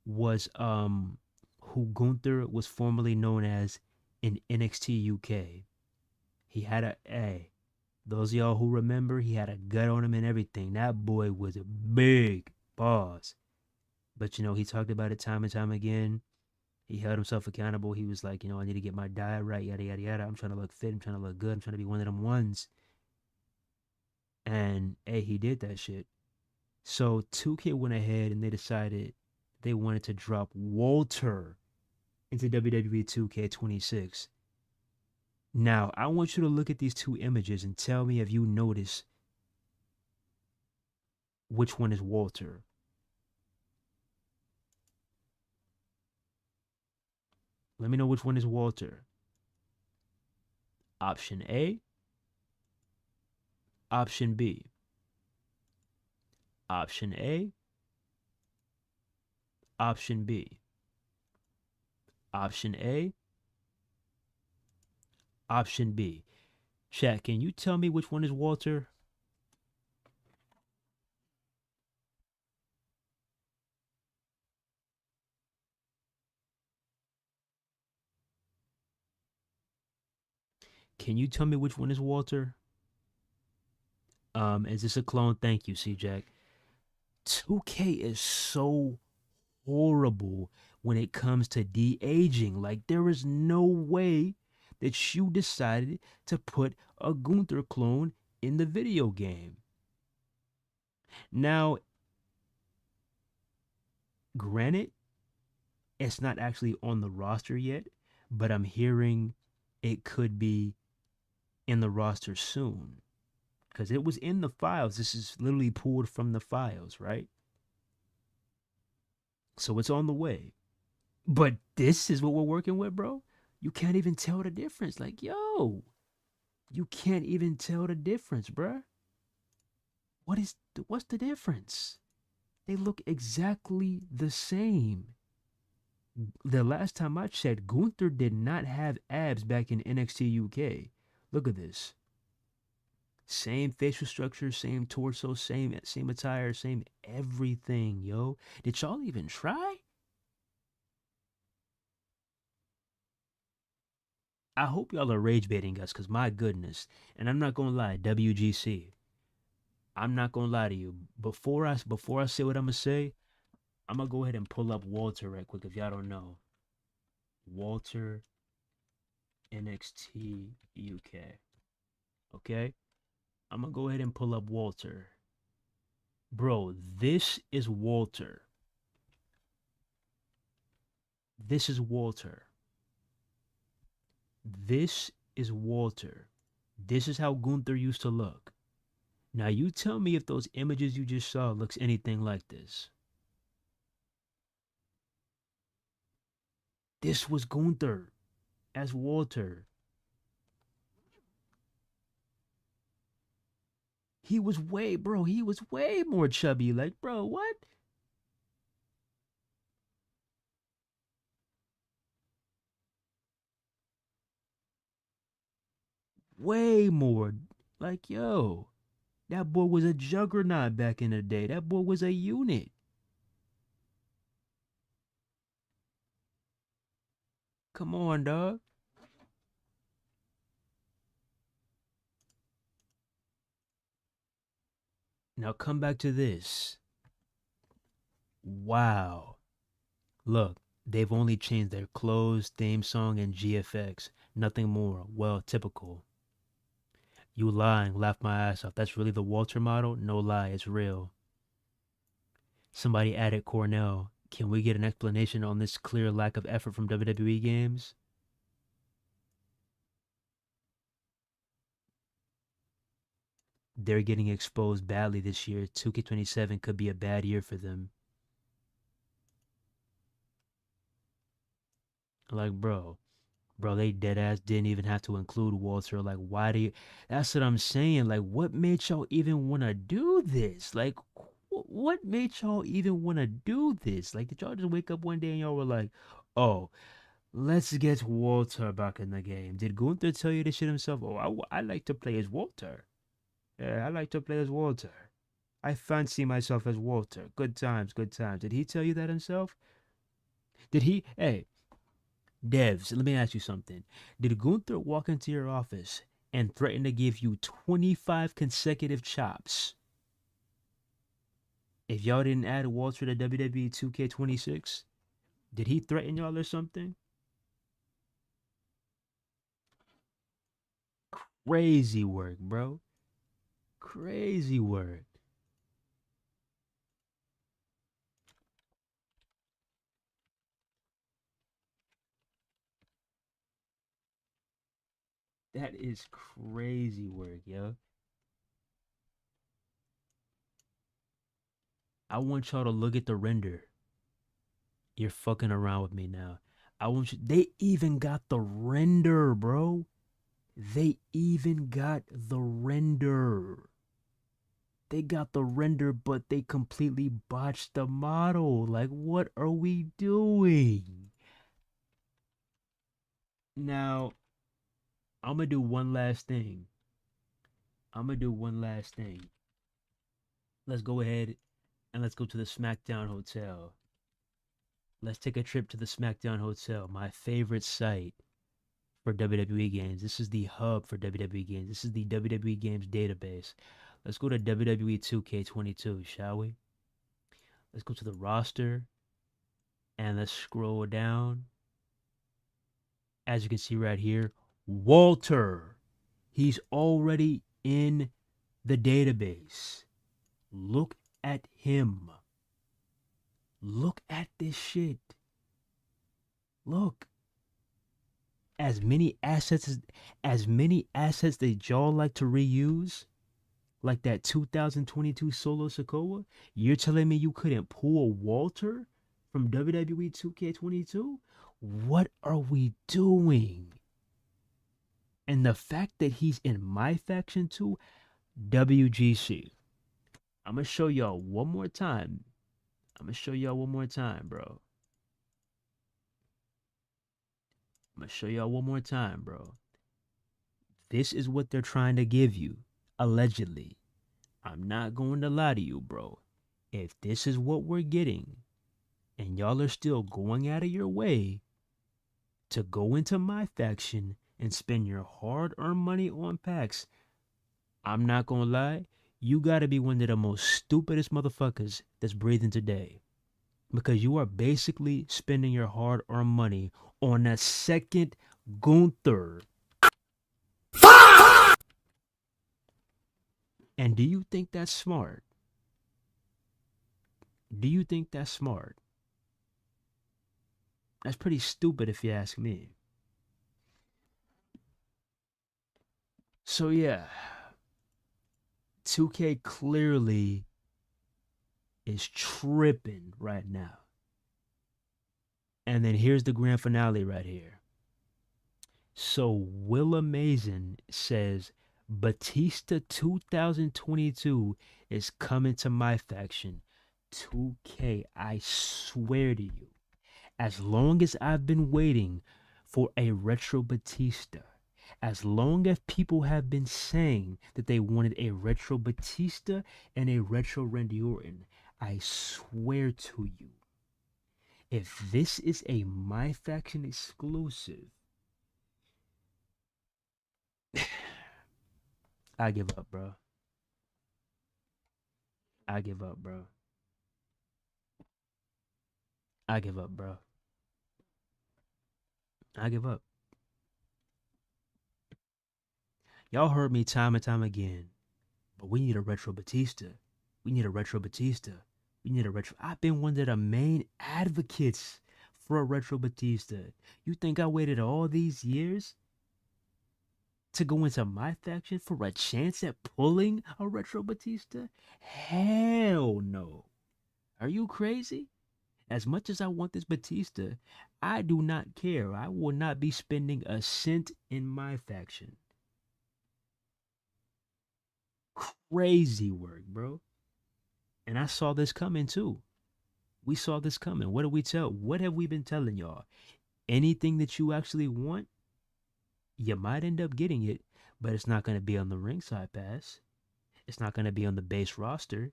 was who Gunther was formerly known as in NXT UK. He had those of y'all who remember, he had a gut on him and everything. That boy was a big boss. But you know, he talked about it time and time again. He held himself accountable. He was like, you know, I need to get my diet right, yada yada yada. I'm trying to look fit, I'm trying to look good, I'm trying to be one of them ones. And hey, he did that shit. So 2K went ahead and they decided they wanted to drop Walter into WWE 2K26. Now, I want you to look at these 2 images and tell me if you notice which one is Walter. Let me know which one is Walter. Option A, option B. Option A, option B. Option A, option B. Chat, can you tell me which one is Walter? Can you tell me which one is Walter? Is this a clone? Thank you, C-Jack. 2K is so horrible when it comes to de-aging. Like, there is no way that you decided to put a Gunther clone in the video game. Now, granted, it's not actually on the roster yet, but I'm hearing it could be in the roster soon. Because it was in the files. This is literally pulled from the files, right? So it's on the way. But this is what we're working with, bro. You can't even tell the difference. Like, yo, you can't even tell the difference, bruh. What's the difference? They look exactly the same. The last time I checked, Gunther did not have abs back in NXT UK. Look at this. Same facial structure, same torso, same attire, same everything, yo. Did y'all even try? I hope y'all are rage baiting us, because my goodness. And I'm not gonna lie, WGC. I'm not gonna lie to you. Before I say what I'm gonna say, I'm gonna go ahead and pull up Walter right quick if y'all don't know. Walter NXT UK. Okay? I'm gonna go ahead and pull up Walter. Bro, this is Walter. This is Walter. This is Walter. This is how Gunther used to look. Now you tell me if those images you just saw looks anything like this. This was Gunther as Walter. He was way more chubby. Like, bro, what? Way more. Like, yo, that boy was a juggernaut back in the day. That boy was a unit. Come on, dog. Now come back to this. Wow. Look, they've only changed their clothes, theme song, and GFX. Nothing more. Well, typical. You lying, laugh my ass off. That's really the Walter model? No lie, it's real. Somebody added Cornell. Can we get an explanation on this clear lack of effort from WWE Games? They're getting exposed badly this year. 2K27 could be a bad year for them. Like, bro, they dead ass didn't even have to include Walter. Like, why do you? That's what I'm saying. Like, what made y'all even want to do this? Like, what made y'all even want to do this? Like, did y'all just wake up one day and y'all were like, oh, let's get Walter back in the game? Did Gunther tell you this shit himself? Oh, I like to play as Walter. Yeah, I like to play as Walter. I fancy myself as Walter. Good times, good times. Did he tell you that himself? Did he? Hey, Devs, let me ask you something. Did Gunther walk into your office and threaten to give you 25 consecutive chops if y'all didn't add Walter to WWE 2K26? Did he threaten y'all or something? Crazy work, bro. Crazy work. That is crazy work, yo. I want y'all to look at the render. You're fucking around with me now. I want you. They even got the render, bro. They even got the render. They got the render, but they completely botched the model. Like, what are we doing? Now, I'm gonna do one last thing. Let's go ahead and let's go to the SmackDown Hotel. Let's take a trip to the SmackDown Hotel, my favorite site for WWE Games. This is the hub for WWE Games. This is the WWE Games database. Let's go to WWE 2K22, shall we? Let's go to the roster and let's scroll down. As you can see right here, Walter. He's already in the database. Look at him. Look at this shit. Look. As many assets that y'all like to reuse, like that 2022 Solo Sikoa, you're telling me you couldn't pull Walter from WWE 2K22? What are we doing? And the fact that he's in my faction too, WGC. I'm going to show y'all one more time. bro. I'm going to show y'all one more time, bro. This is what they're trying to give you, allegedly. I'm not going to lie to you, bro. If this is what we're getting, and y'all are still going out of your way to go into my faction and spend your hard-earned money on packs, I'm not gonna lie, you gotta be one of the most stupidest motherfuckers that's breathing today. Because you are basically spending your hard-earned money on a second Gunther. And do you think that's smart? That's pretty stupid if you ask me. So yeah, 2K clearly is tripping right now. And then here's the grand finale right here. So Will Amazing says Batista 2022 is coming to my faction. 2K, I swear to you, as long as I've been waiting for a retro Batista, as long as people have been saying that they wanted a retro Batista and a retro Randy Orton, I swear to you, if this is a My Faction exclusive, I give up, bro. I give up, bro. Y'all heard me time and time again, but we need a retro Batista. I've been one of the main advocates for a retro Batista. You think I waited all these years to go into my faction for a chance at pulling a retro Batista? Hell no. Are you crazy? As much as I want this Batista, I do not care. I will not be spending a cent in my faction. Crazy work, bro. And I saw this coming too. We saw this coming. What have we been telling y'all? Anything that you actually want, you might end up getting it, but it's not going to be on the ringside pass. It's not going to be on the base roster.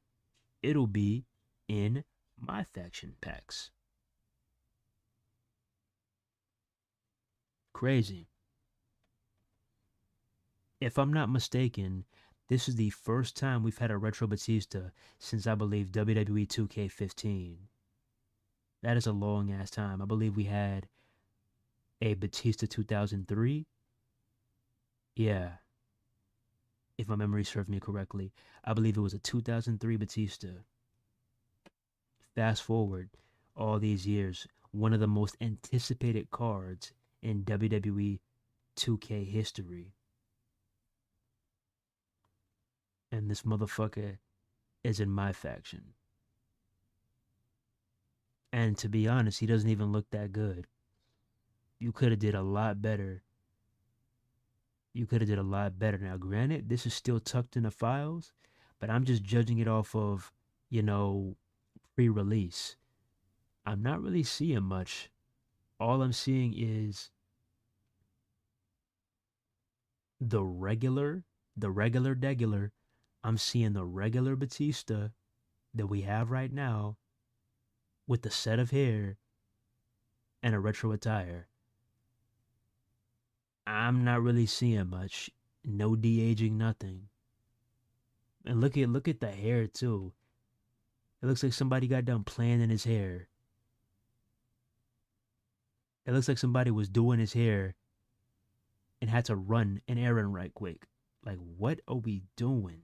It'll be in my faction packs. Crazy. If I'm not mistaken, this is the first time we've had a retro Batista since, I believe, WWE 2K15. That is a long ass time. I believe we had a Batista 2003. Yeah. If my memory serves me correctly, I believe it was a 2003 Batista. Fast forward all these years, one of the most anticipated cards in WWE 2K history. And this motherfucker is in my faction. And to be honest, he doesn't even look that good. You could have did a lot better. You could have did a lot better. Now, granted, this is still tucked in the files, but I'm just judging it off of, you know, pre-release. I'm not really seeing much. All I'm seeing is the regular, degular. I'm seeing the regular Batista that we have right now with the set of hair and a retro attire. I'm not really seeing much. No de-aging, nothing. And look at the hair too. It looks like somebody got done planning his hair. It looks like somebody was doing his hair and had to run an errand right quick. Like, what are we doing?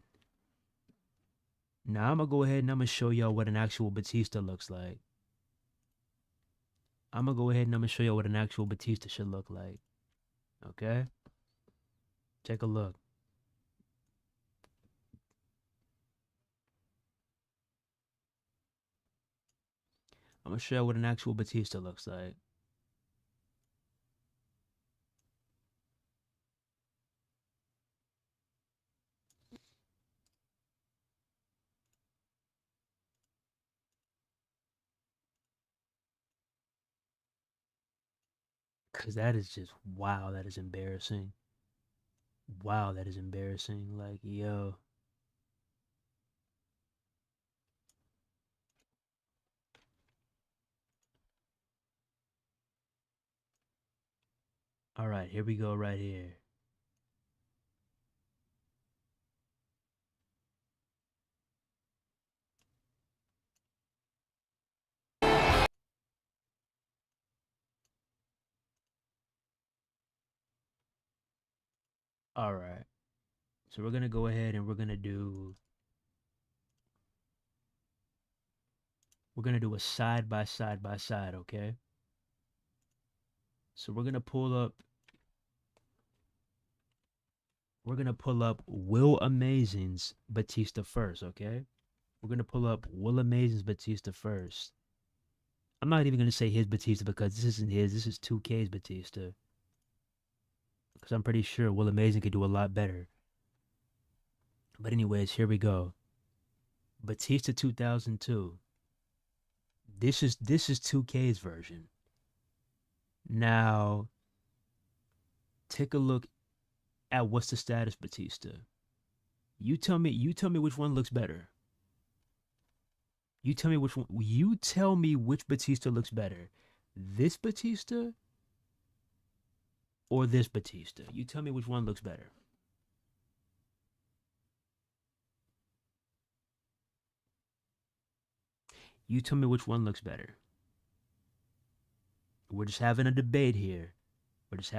Now I'm gonna go ahead and I'm gonna show y'all what an actual Batista looks like. I'm gonna go ahead and I'm gonna show y'all what an actual Batista should look like. Okay? Take a look. I'm gonna show you what an actual Batista looks like. Cause that is just wow, that is embarrassing. Wow, that is embarrassing. Like, yo. Alright, here we go right here. Alright. So we're gonna go ahead and we're gonna do a side by side, okay? So we're gonna pull up Will Amazing's Batista first, okay? We're gonna pull up Will Amazing's Batista first. I'm not even gonna say his Batista because this isn't his. This is 2K's Batista. Because I'm pretty sure Will Amazing could do a lot better. But anyways, here we go. Batista 2002. This is 2K's version. Now, take a look at what's the status Batista. You tell me which one looks better. You tell me which Batista looks better. This Batista or this Batista? You tell me which one looks better. You tell me which one looks better. We're just having a debate here. We're just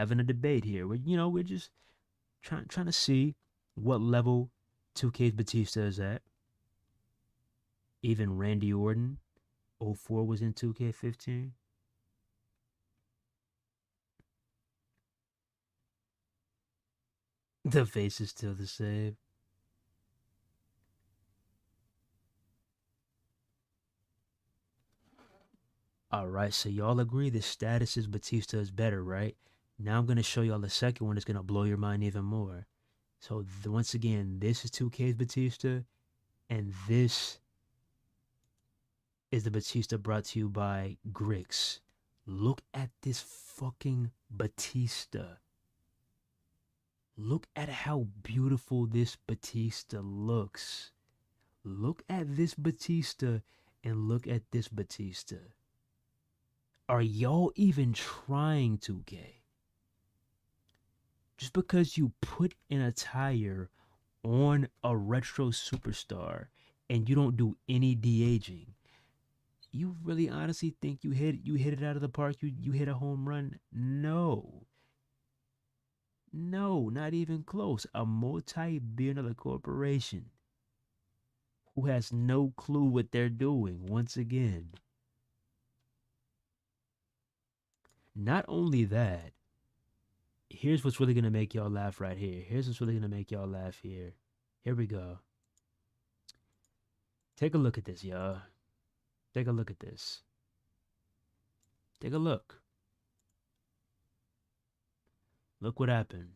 trying to see what level 2K's Batista is at. Even Randy Orton, 04 was in 2K15. The face is still the same. Alright, so y'all agree the status is Batista is better, right? Now I'm going to show y'all the second one that's going to blow your mind even more. So once again, this is 2K's Batista, and this is the Batista brought to you by Grix. Look at this fucking Batista. Look at how beautiful this Batista looks. Look at this Batista and look at this Batista. Are y'all even trying 2K? Just because you put an attire on a retro superstar and you don't do any de-aging, you really honestly think you hit it out of the park? You hit a home run? No. No, not even close. A multi-billion-dollar corporation who has no clue what they're doing, once again. Not only that, here's what's really going to make y'all laugh right here. Here's what's really going to make y'all laugh here. Here we go. Take a look at this, y'all. Take a look at this. Take a look. Look what happened.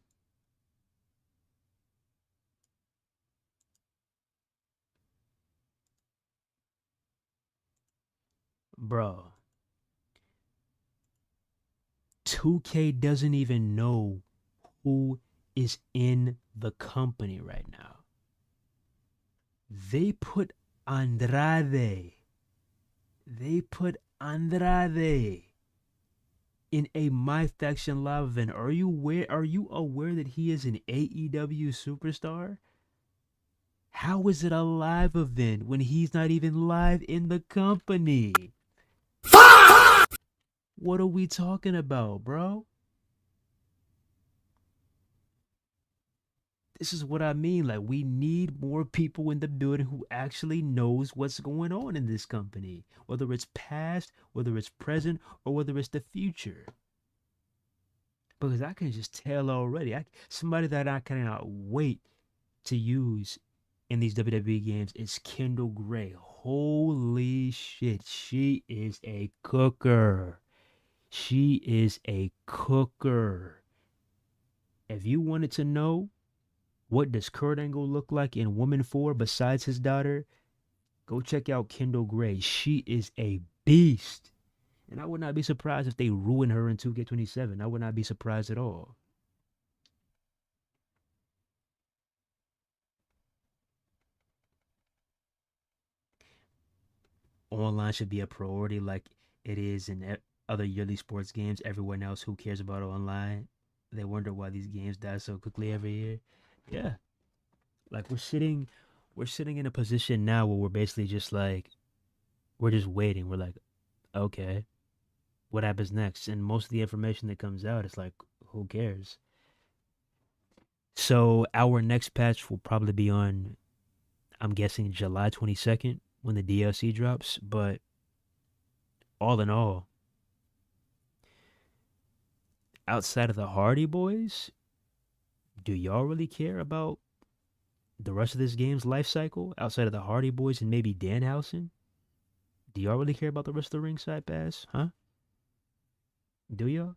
Bro, 2K doesn't even know who is in the company right now. They put Andrade. They put Andrade in a My Faction live event. Are you aware that he is an AEW superstar? How is it a live event when he's not even live in the company? What are we talking about, bro? This is what I mean. Like, we need more people in the building who actually knows what's going on in this company, whether it's past, whether it's present, or whether it's the future. Because I can just tell already. Somebody that I cannot wait to use in these WWE games is Kendall Gray. Holy shit, she is a cooker. She is a cooker. If you wanted to know what does Kurt Angle look like in Woman 4 besides his daughter, go check out Kendall Gray. She is a beast. And I would not be surprised if they ruin her in 2K27. I would not be surprised at all. Online should be a priority like it is in other yearly sports games. Everyone else who cares about online, they wonder why these games die so quickly every year. Yeah. Like we're sitting in a position now where we're basically just like we're just waiting. We're like, okay, what happens next? And most of the information that comes out is like, who cares? So our next patch will probably be on, I'm guessing, July 22nd when the DLC drops. But all in all, outside of the Hardy Boys, do y'all really care about the rest of this game's life cycle? Outside of the Hardy Boys and maybe Danhausen? Do y'all really care about the rest of the ringside pass? Huh? Do y'all?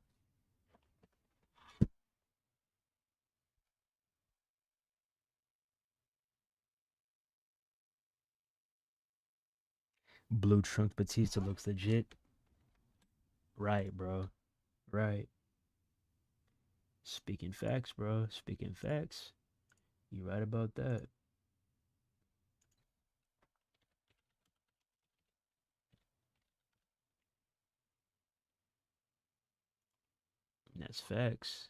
Blue Trunk Batista looks legit. Right, bro. Right. Speaking facts, bro. Speaking facts. You right about that. That's facts.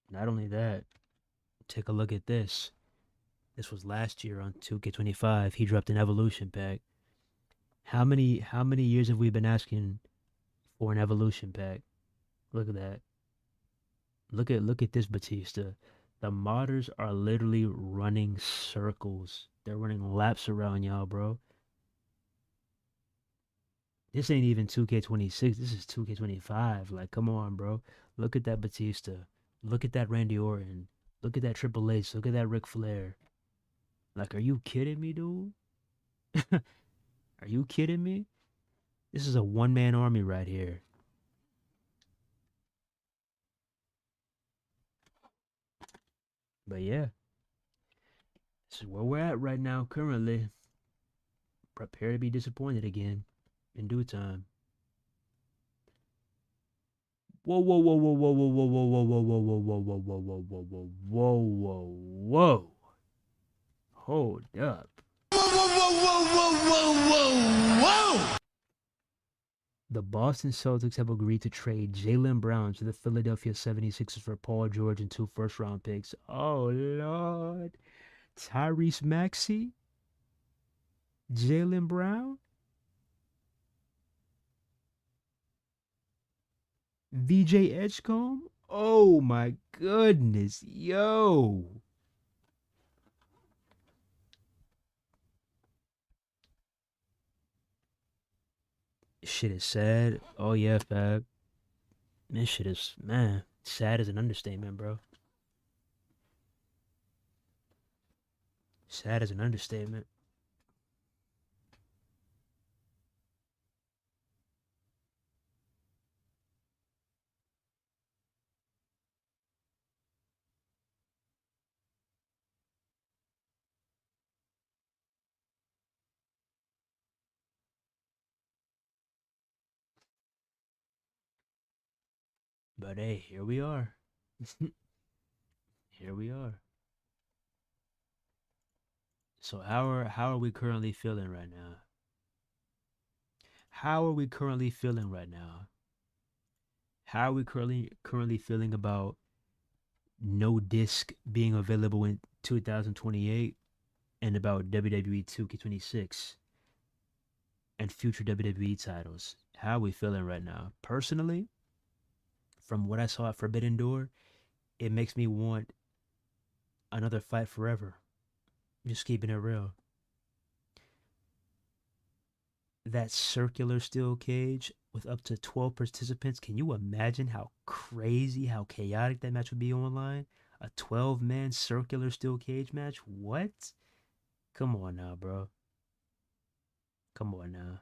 Not only that, take a look at this. This was last year on 2K25. He dropped an evolution pack. How many years have we been asking for an evolution pack? Look at that. Look at this Batista. The modders are literally running circles. They're running laps around y'all, bro. This ain't even 2K26. This is 2K25. Like, come on, bro. Look at that Batista. Look at that Randy Orton. Look at that Triple H. Look at that Ric Flair. Like, are you kidding me, dude? Are you kidding me? This is a one-man army right here. But yeah, this is where we're at right now currently. Prepare to be disappointed again in due time. Whoa, whoa, whoa, whoa, whoa, whoa, whoa, whoa, whoa, whoa, whoa, whoa, whoa, whoa, whoa, whoa, whoa, whoa, whoa, whoa. Hold up. Whoa, whoa, whoa, whoa, whoa, whoa, whoa, whoa. The Boston Celtics have agreed to trade Jaylen Brown to the Philadelphia 76ers for Paul George and 2 first-round picks. Oh, Lord. Tyrese Maxey? Jaylen Brown? VJ Edgecombe? Oh, my goodness. Yo. Shit is sad. Oh, yeah, Fab. This shit is, man, sad is an understatement, bro. Sad is an understatement. But hey, here we are. Here we are. So how are we currently feeling right now? How are we currently feeling right now? How are we currently feeling about no disc being available in 2028 and about WWE 2K26 and future WWE titles? How are we feeling right now? Personally, from what I saw at Forbidden Door, it makes me want another fight forever. Just keeping it real. That circular steel cage with up to 12 participants. Can you imagine how crazy, how chaotic that match would be online? A 12-man circular steel cage match? What? Come on now, bro. Come on now.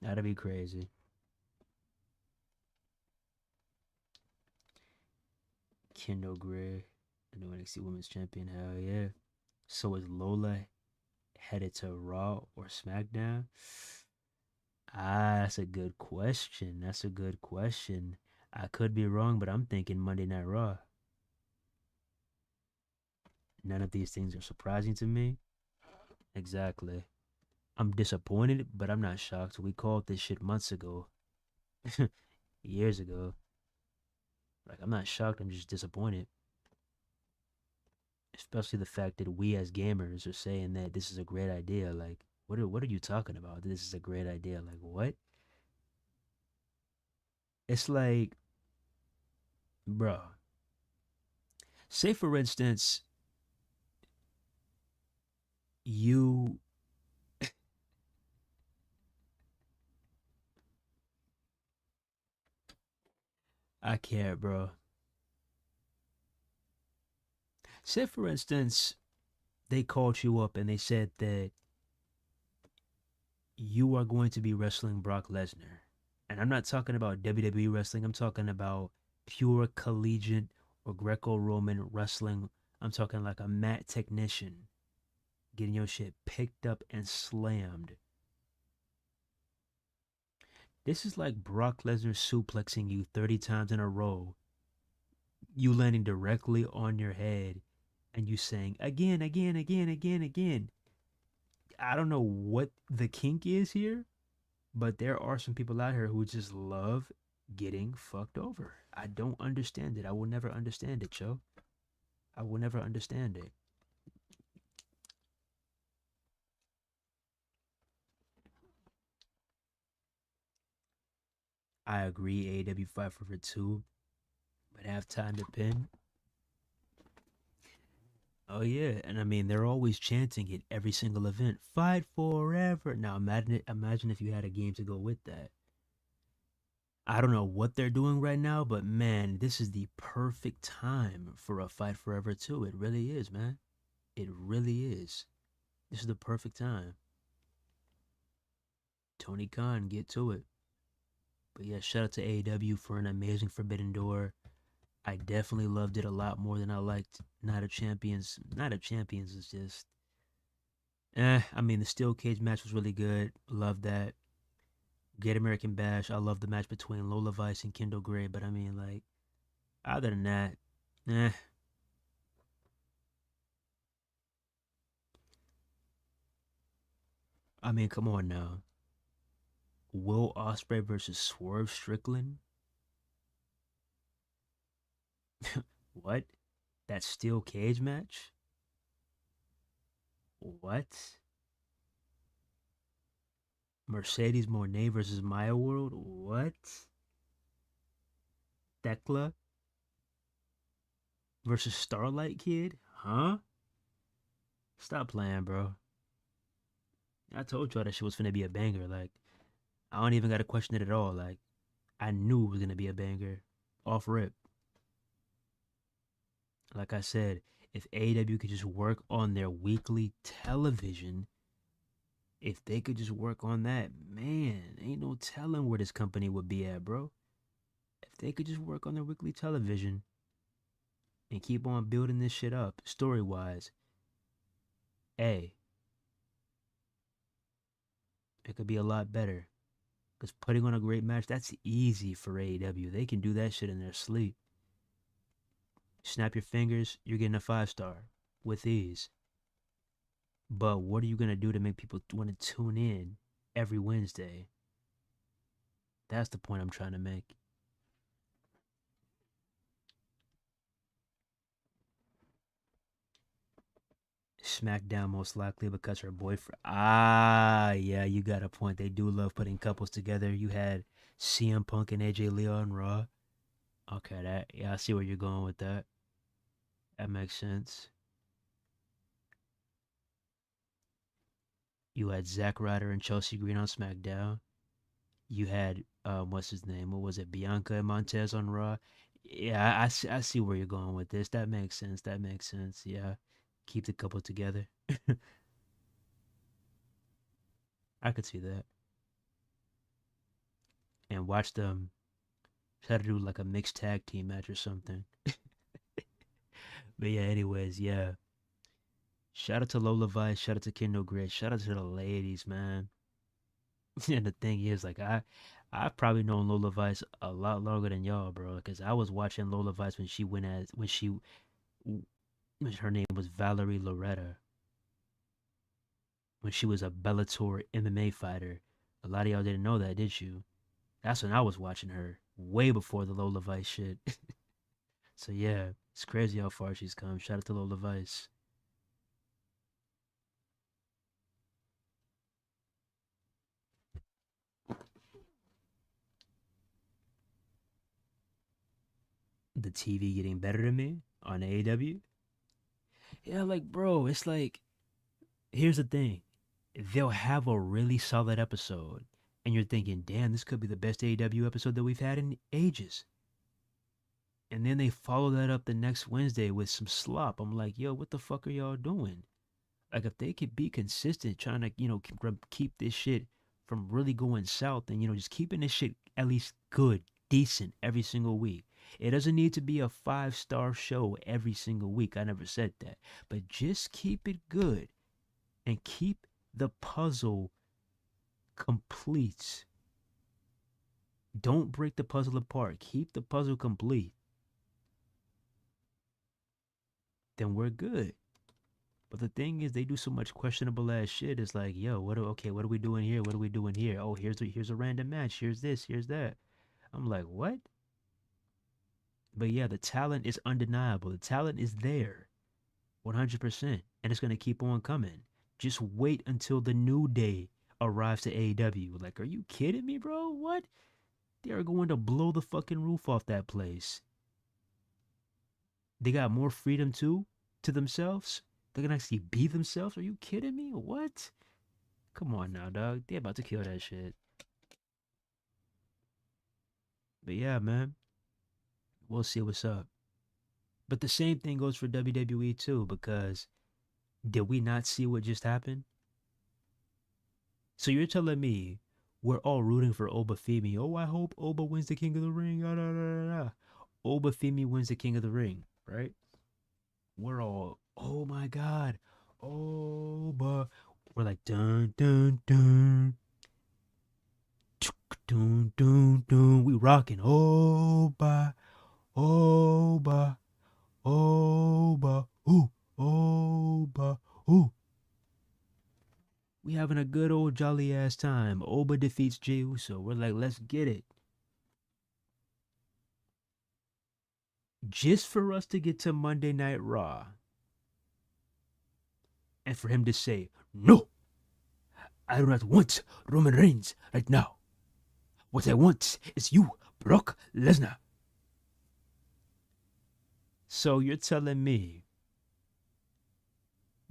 That'd be crazy. Kendall Gray, the new NXT Women's Champion. Hell yeah. So is Lola headed to Raw or SmackDown? Ah, that's a good question. That's a good question. I could be wrong, but I'm thinking Monday Night Raw. None of these things are surprising to me. Exactly. I'm disappointed, but I'm not shocked. We called this shit months ago, years ago. Like, I'm not shocked, I'm just disappointed. Especially the fact that we as gamers are saying that this is a great idea. Like, what are you talking about? This is a great idea. Like, what? It's like, bro. Say for instance, you I can't, bro. Say for instance, they called you up and they said that you are going to be wrestling Brock Lesnar. And I'm not talking about WWE wrestling, I'm talking about pure collegiate or Greco Roman wrestling. I'm talking like a mat technician getting your shit picked up and slammed. This is like Brock Lesnar suplexing you 30 times in a row, you landing directly on your head, and you saying, again, again, again, again, again. I don't know what the kink is here, but there are some people out here who just love getting fucked over. I don't understand it. I will never understand it, Joe. I will never understand it. I agree, AEW Fight for 2, but halftime to pin. Oh yeah, and I mean they're always chanting it every single event. Fight forever. Now imagine if you had a game to go with that. I don't know what they're doing right now, but man, this is the perfect time for a Fight Forever 2. It really is, man. It really is. This is the perfect time. Tony Khan, get to it. But yeah, shout out to AEW for an amazing Forbidden Door. I definitely loved it a lot more than I liked Night of Champions. Night of Champions is just I mean the steel cage match was really good. Love that. Great American Bash. I love the match between Lola Vice and Kendall Gray, but I mean like other than that, eh. I mean, come on now. Will Ospreay versus Swerve Strickland? What? That steel cage match? What? Mercedes Moné versus Maya World? What? Thekla versus Starlight Kid? Huh? Stop playing, bro. I told y'all that shit was finna be a banger. Like, I don't even gotta question it at all. Like, I knew it was gonna be a banger. Off rip. Like I said, if AEW could just work on their weekly television, if they could just work on that, man, ain't no telling where this company would be at, bro. If they could just work on their weekly television and keep on building this shit up story wise, hey, it could be a lot better. Because putting on a great match, that's easy for AEW. They can do that shit in their sleep. Snap your fingers, you're getting a 5-star with ease. But what are you going to do to make people want to tune in every Wednesday? That's the point I'm trying to make. SmackDown most likely because her boyfriend. Yeah, you got a point. They do love putting couples together. You had CM Punk and AJ Lee on Raw. Okay, I see where you're going with that. That makes sense. You had Zack Ryder and Chelsea Green on SmackDown. You had what's his name? What was it? Bianca and Montez on Raw. Yeah, I see where you're going with this. That makes sense. That makes sense. Yeah, keep the couple together. I could see that. And watch them try to do like a mixed tag team match or something. But yeah, anyways, yeah. Shout out to Lola Vice. Shout out to Kendall Gray. Shout out to the ladies, man. And the thing is, like, I've probably known Lola Vice a lot longer than y'all, bro. Because I was watching Lola Vice when her name was Valerie Loretta. When she was a Bellator MMA fighter. A lot of y'all didn't know that, did you? That's when I was watching her. Way before the Lola Vice shit. So yeah, it's crazy how far she's come. Shout out to Lola Vice. The TV getting better than me on AEW. Yeah, like, bro, it's like, here's the thing. They'll have a really solid episode, and you're thinking, damn, this could be the best AEW episode that we've had in ages. And then they follow that up the next Wednesday with some slop. I'm like, yo, what the fuck are y'all doing? Like, if they could be consistent, trying to, keep this shit from really going south, and, just keeping this shit at least good, decent every single week. It doesn't need to be a 5-star show every single week. I never said that. But just keep it good and keep the puzzle complete. Don't break the puzzle apart. Keep the puzzle complete. Then we're good. But the thing is, they do so much questionable ass shit. It's like, yo, what are we doing here? What are we doing here? Oh, here's a random match. Here's this. Here's that. I'm like, what? But yeah, the talent is undeniable. The talent is there, 100%, and it's gonna keep on coming. Just wait until the New Day arrives to AEW. Like, are you kidding me, bro? What? They are going to blow the fucking roof off that place. They got more freedom too to themselves. They're gonna actually be themselves. Are you kidding me? What? Come on now, dog. They about to kill that shit. But yeah, man. We'll see what's up. But the same thing goes for WWE too, because did we not see what just happened? So you're telling me we're all rooting for Oba Femi. Oh, I hope Oba wins the King of the Ring. Ah, da, da, da, da. Oba Femi wins the King of the Ring, right? We're all, oh my God, Oba. We're like, dun, dun, dun. Dun, dun, dun. We rocking. Oba, Oba, Oba, ooh, Oba, ooh. We having a good old jolly ass time. Oba defeats Jey Uso. We're like, let's get it. Just for us to get to Monday Night Raw. And for him to say, no, I do not want Roman Reigns right now. What I want is you, Brock Lesnar. So you're telling me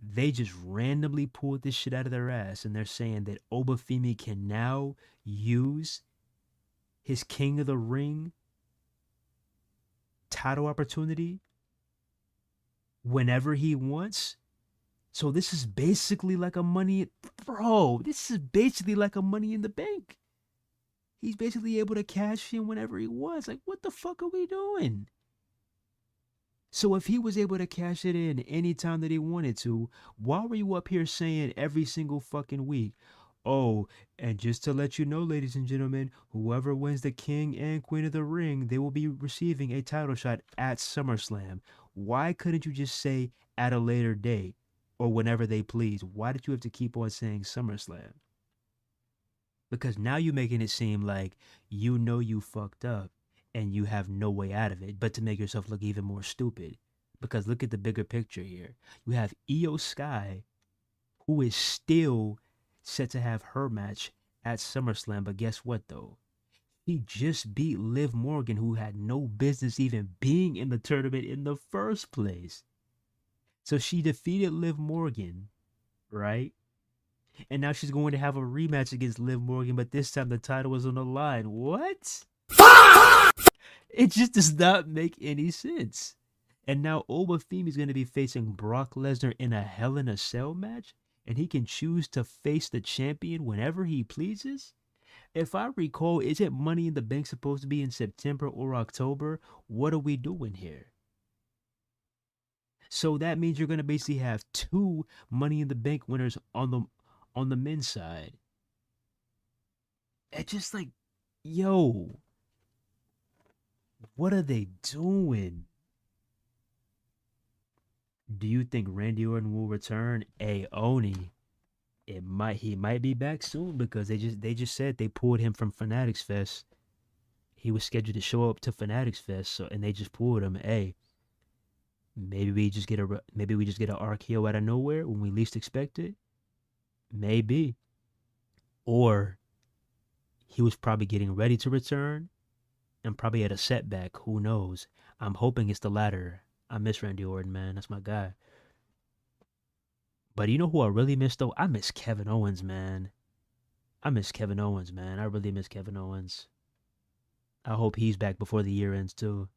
they just randomly pulled this shit out of their ass and they're saying that Oba Femi can now use his King of the Ring title opportunity whenever he wants. So this is basically like a money, bro. This is basically like a Money in the Bank. He's basically able to cash in whenever he wants. Like, what the fuck are we doing? So if he was able to cash it in anytime that he wanted to, why were you up here saying every single fucking week, oh, and just to let you know, ladies and gentlemen, whoever wins the King and Queen of the Ring, they will be receiving a title shot at SummerSlam. Why couldn't you just say at a later date or whenever they please? Why did you have to keep on saying SummerSlam? Because now you're making it seem like you know you fucked up and you have no way out of it, but to make yourself look even more stupid. Because look at the bigger picture here. You have Io Sky, who is still set to have her match at SummerSlam, but guess what though? He just beat Liv Morgan, who had no business even being in the tournament in the first place. So she defeated Liv Morgan, right? And now she's going to have a rematch against Liv Morgan, but this time the title was on the line. What? It just does not make any sense. And now Obafemi is going to be facing Brock Lesnar in a Hell in a Cell match, and he can choose to face the champion whenever he pleases? If I recall, isn't Money in the Bank supposed to be in September or October? What are we doing here? So that means you're going to basically have two Money in the Bank winners on the men's side. It's just like, yo, what are they doing? Do you think Randy Orton will return? Hey, Oni, he might be back soon because they just said they pulled him from Fanatics Fest. He was scheduled to show up to Fanatics Fest, so and they just pulled him. Hey, maybe we just get an RKO out of nowhere when we least expect it. Maybe, or he was probably getting ready to return and probably had a setback. Who knows? I'm hoping it's the latter. I miss Randy Orton, man. That's my guy. But you know who I really miss, though? I miss Kevin Owens, man. I really miss Kevin Owens. I hope he's back before the year ends, too.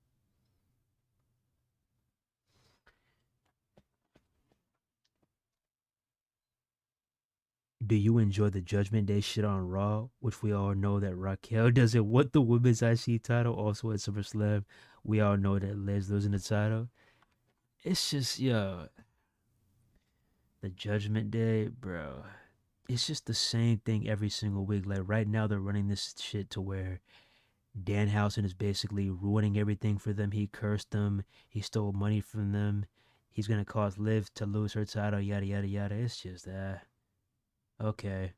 Do you enjoy the Judgment Day shit on Raw? Which we all know that Raquel doesn't want the women's IC title. Also at SummerSlam, we all know that Liz losing the title. It's just, yo, the Judgment Day, bro. It's just the same thing every single week. Like right now, they're running this shit to where Danhausen is basically ruining everything for them. He cursed them. He stole money from them. He's gonna cause Liv to lose her title. Yada yada yada. It's just okay.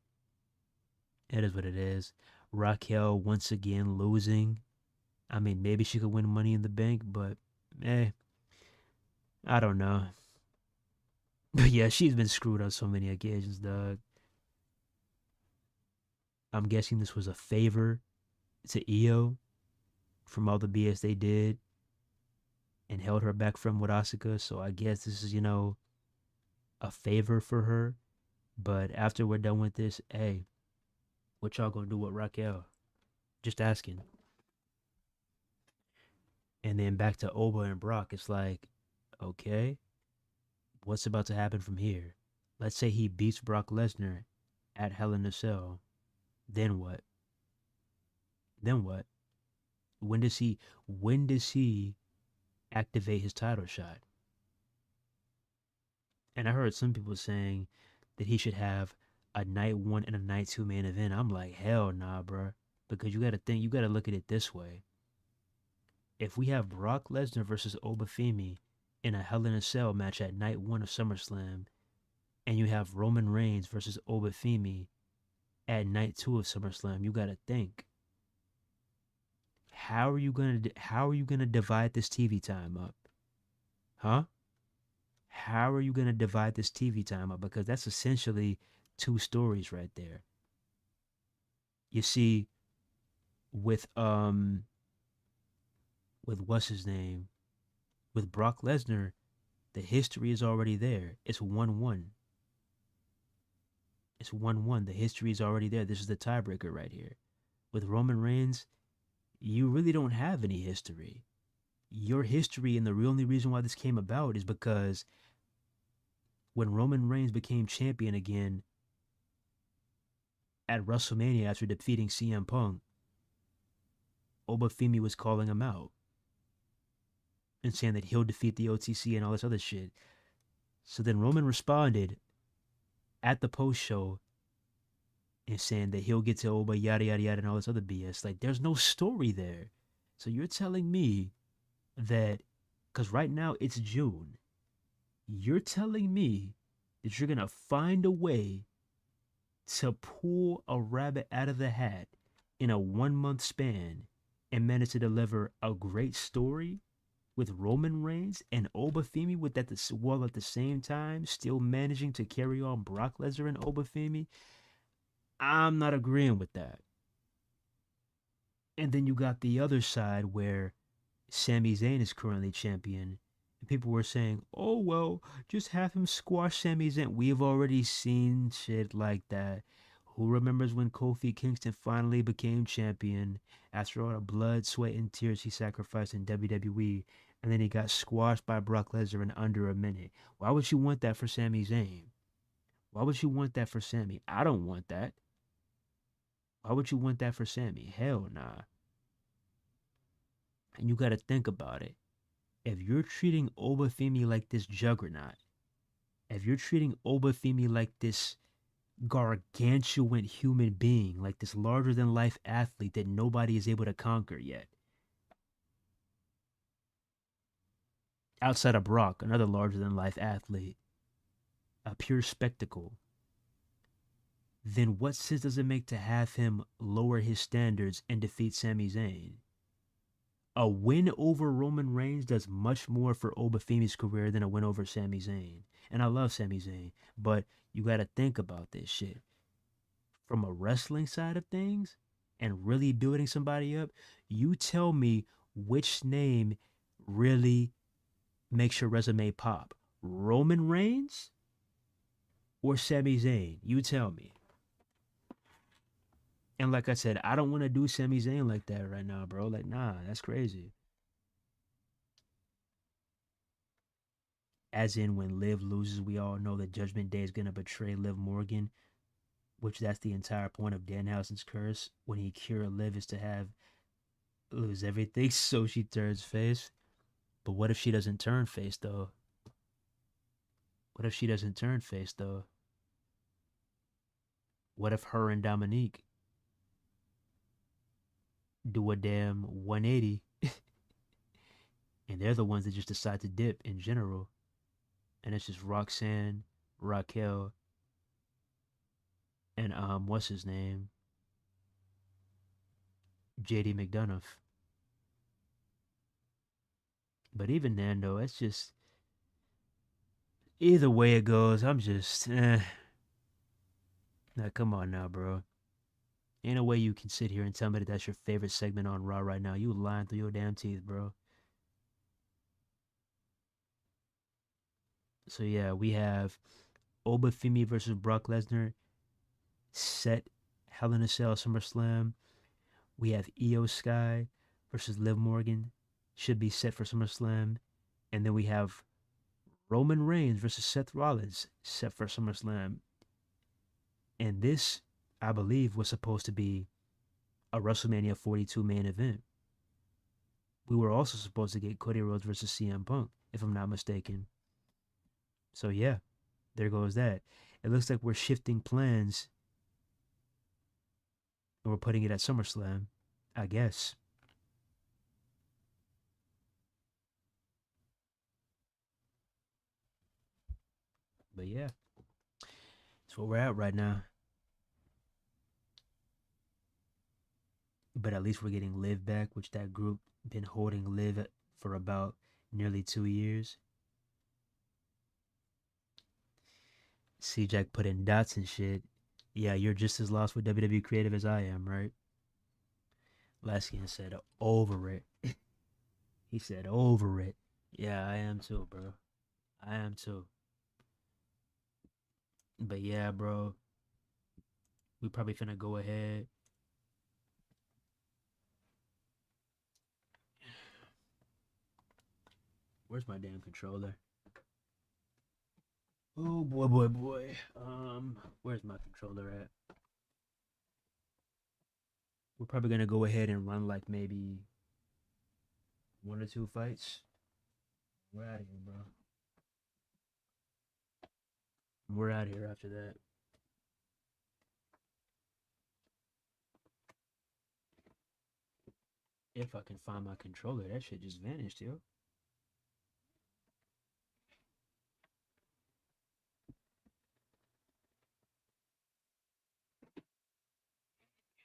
It is what it is. Raquel once again losing. I mean, maybe she could win Money in the Bank, but I don't know. But yeah, she's been screwed on so many occasions, dog. I'm guessing this was a favor to Io from all the BS they did and held her back from with Asuka. So I guess this is, a favor for her. But after we're done with this, hey, what y'all gonna do with Raquel? Just asking. And then back to Oba and Brock. It's like, okay, what's about to happen from here? Let's say he beats Brock Lesnar at Hell in a Cell. Then what? When does he activate his title shot? And I heard some people saying that he should have a night 1 and a night 2 main event. I'm like, hell nah, bro. Because you gotta look at it this way. If we have Brock Lesnar versus Obafemi in a Hell in a Cell match at night 1 of SummerSlam, and you have Roman Reigns versus Obafemi at night 2 of SummerSlam, you gotta think. How are you gonna divide this TV time up? Huh? How are you gonna divide this TV time up? Because that's essentially 2 stories right there. You see, with what's his name? With Brock Lesnar, the history is already there. It's 1-1. It's 1-1. The history is already there. This is the tiebreaker right here. With Roman Reigns, you really don't have any history. your history and the only reason why this came about is because when Roman Reigns became champion again at WrestleMania after defeating CM Punk, Obafemi was calling him out and saying that he'll defeat the OTC and all this other shit. So then Roman responded at the post show and saying that he'll get to Oba, yada, yada, yada, and all this other BS. Like, there's no story there. So you're telling me that, because right now it's June, you're telling me that you're going to find a way to pull a rabbit out of the hat in a 1 month span and manage to deliver a great story with Roman Reigns and Obafemi with that while at the same time still managing to carry on Brock Lesnar and Obafemi? I'm not agreeing with that. And then you got the other side where Sami Zayn is currently champion. And people were saying, oh, well, just have him squash Sami Zayn. We've already seen shit like that. Who remembers when Kofi Kingston finally became champion after all the blood, sweat, and tears he sacrificed in WWE, and then he got squashed by Brock Lesnar in under a minute? Why would you want that for Sami Zayn? Why would you want that for Sami? I don't want that. Why would you want that for Sami? Hell nah. And you got to think about it. If you're treating Obafemi like this juggernaut, if you're treating Obafemi like this gargantuan human being, like this larger than life athlete that nobody is able to conquer yet, outside of Brock, another larger than life athlete, a pure spectacle, then what sense does it make to have him lower his standards and defeat Sami Zayn? A win over Roman Reigns does much more for Obafemi's career than a win over Sami Zayn. And I love Sami Zayn, but you got to think about this shit. From a wrestling side of things and really building somebody up, you tell me which name really makes your resume pop. Roman Reigns or Sami Zayn? You tell me. And like I said, I don't want to do Sami Zayn like that right now, bro. Like, nah, that's crazy. As in, when Liv loses, we all know that Judgment Day is going to betray Liv Morgan, which that's the entire point of Danhausen's curse. When he cure Liv is to have lose everything so she turns face. But what if she doesn't turn face, though? What if she doesn't turn face, though? What if her and Dominique do a damn 180 and they're the ones that just decide to dip in general, and it's just Roxanne, Raquel, and what's his name, JD McDonough? But even then, though, it's just either way it goes, I'm just Now come on now, bro. Ain't no way you can sit here and tell me that that's your favorite segment on Raw right now. You lying through your damn teeth, bro. So yeah, we have Obafemi versus Brock Lesnar set Hell in a Cell SummerSlam. We have Io Sky versus Liv Morgan, should be set for SummerSlam. And then we have Roman Reigns versus Seth Rollins set for SummerSlam. And this, I believe, was supposed to be a WrestleMania 42 main event. We were also supposed to get Cody Rhodes versus CM Punk, if I'm not mistaken. So yeah, there goes that. It looks like we're shifting plans and we're putting it at SummerSlam, I guess. But yeah, that's where we're at right now. But at least we're getting Liv back, which that group been holding Liv for about nearly 2 years. C-Jack put in dots and shit. Yeah, you're just as lost with WWE Creative as I am, right? Laskin said over it. He said over it. Yeah, I am too, bro. I am too. But yeah, bro. We probably finna go ahead. Where's my damn controller? Oh boy, boy, boy. Where's my controller at? We're probably gonna go ahead and run like maybe 1 or 2 fights. We're out of here, bro. We're out of here after that. If I can find my controller, that shit just vanished, yo.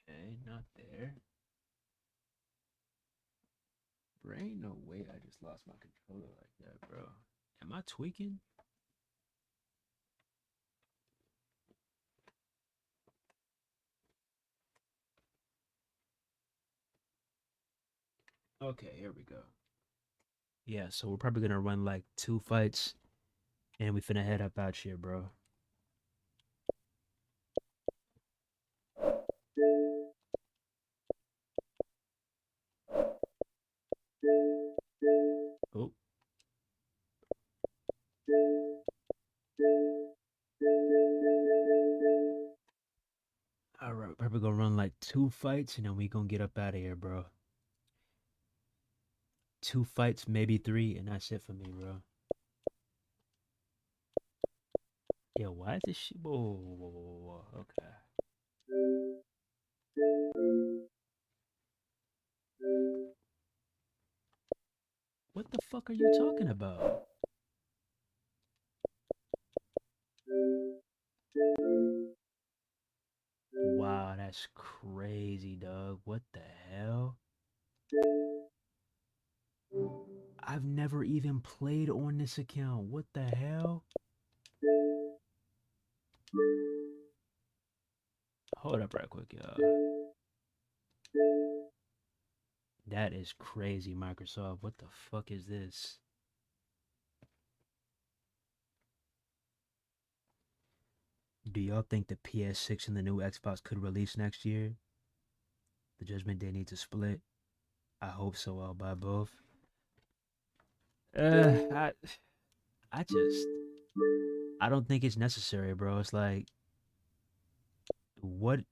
Okay, not there. Bro, ain't no way I just lost my controller like that, bro. Am I tweaking? Okay, here we go. Yeah, so we're probably gonna run like 2 fights, and we finna head up out here, bro. Oh. Alright, we're probably gonna run like 2 fights, and then we gonna get up out of here, bro. 2 fights, maybe 3, and that's it for me, bro. Yeah, why is this shit? Whoa, whoa, whoa, whoa, whoa. Okay. What the fuck are you talking about? Wow, that's crazy, dog. What the hell? I've never even played on this account. What the hell? Hold up right quick, y'all. That is crazy, Microsoft. What the fuck is this? Do y'all think the PS6 and the new Xbox could release next year? The Judgment Day needs a split. I hope so. I'll buy both. I don't think it's necessary, bro. It's like, what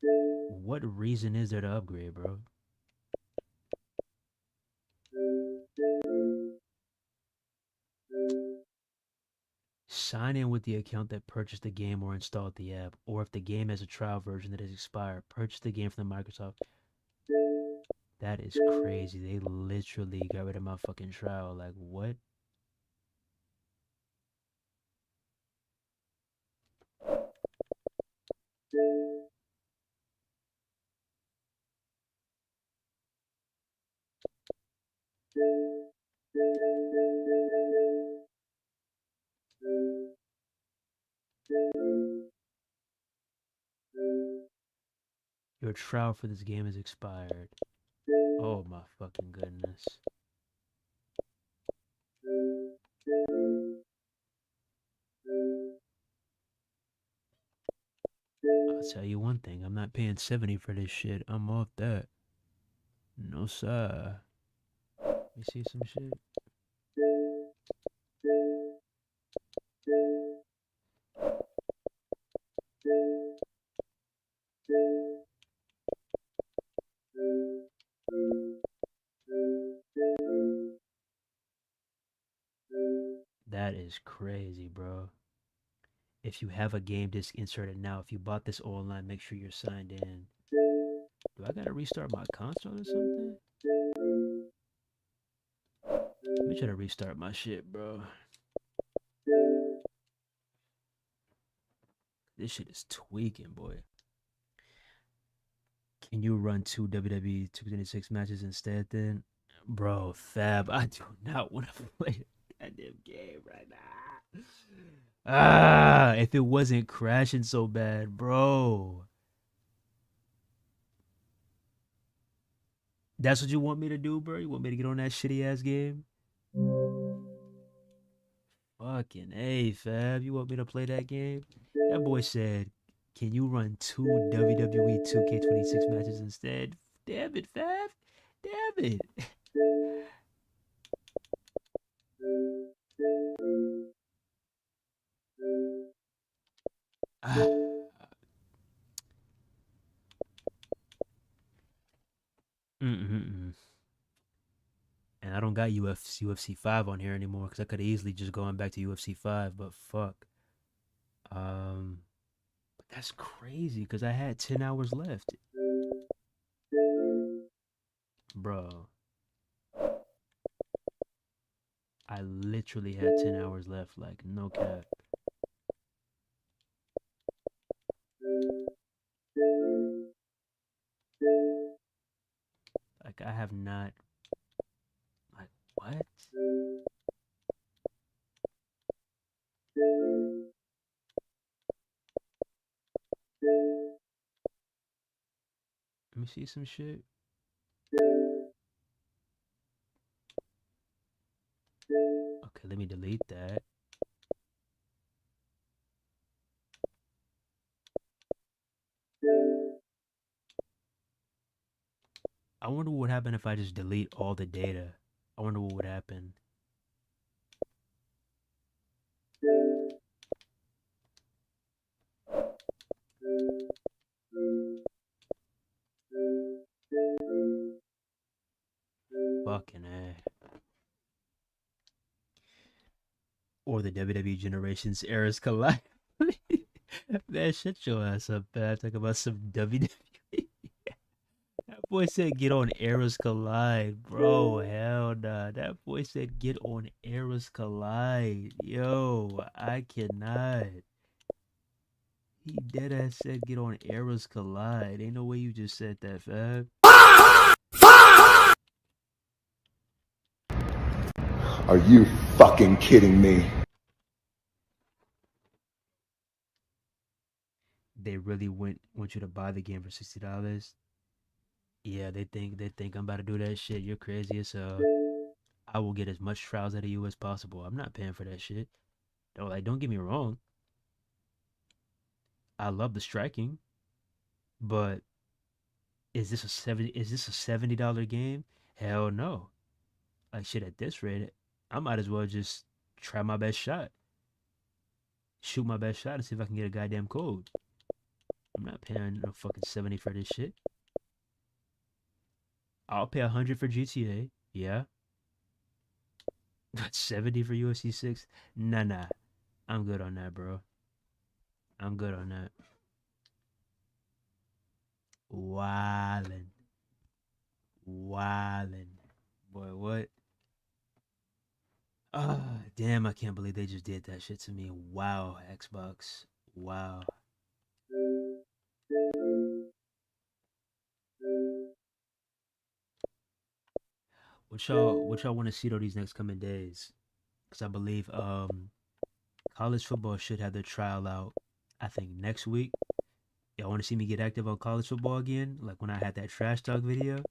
reason is there to upgrade, bro? Sign in with the account that purchased the game or installed the app, or if the game has a trial version that has expired, purchase the game from the Microsoft. That is crazy. They literally got rid of my fucking trial. Like, what? Your trial for this game is expired. Oh my fucking goodness. I'll tell you one thing, I'm not paying 70 for this shit. I'm off that. No sir. Let me see some shit. That is crazy, bro. If you have a game disc inserted now, if you bought this online, make sure you're signed in. Do I gotta restart my console or something? Let me try to restart my shit, bro. This shit is tweaking, boy. Can you run 2 WWE 226 matches instead then? Bro, Fab, I do not want to play that damn game right now. If it wasn't crashing so bad, bro. That's what you want me to do, bro? You want me to get on that shitty ass game? Fucking A, Fab. You want me to play that game? That boy said, can you run 2 WWE 2K26 matches instead? Damn it, Fab. Damn it. Ah, mm-mm-mm. And I don't got UFC 5 on here anymore because I could have easily just gone back to UFC 5, but fuck. But that's crazy because I had 10 hours left. Bro, I literally had 10 hours left, like no cap. Like I have not like what? Let me see some shit. Okay, let me delete that. I wonder what would happen if I just delete all the data. I wonder what would happen. Fucking A. Or the WWE Generations eras collide. Man, shut your ass up, man. Talk about some WWE. That boy said get on Eras Collide, bro. Hell nah. That boy said get on Eras Collide. Yo, I cannot. He dead ass said get on Eras Collide. Ain't no way you just said that, fam. Are you fucking kidding me? They really want you to buy the game for $60. Yeah, they think I'm about to do that shit. You're crazy as hell. I will get as much trials out of you as possible. I'm not paying for that shit. Don't get me wrong. I love the striking, but is this a $70 game? Hell no. Like shit at this rate, I might as well just try my best shot. Shoot my best shot and see if I can get a goddamn code. I'm not paying no fucking 70 for this shit. I'll pay 100 for GTA. Yeah. But 70 for UFC 6? Nah. I'm good on that, bro. I'm good on that. Wildin'. Wildin'. Boy, what? Ah, damn, I can't believe they just did that shit to me. Wow, Xbox. Wow. What y'all want to see though these next coming days? Because I believe college football should have their trial out, I think next week. Y'all want to see me get active on college football again? Like when I had that trash talk video?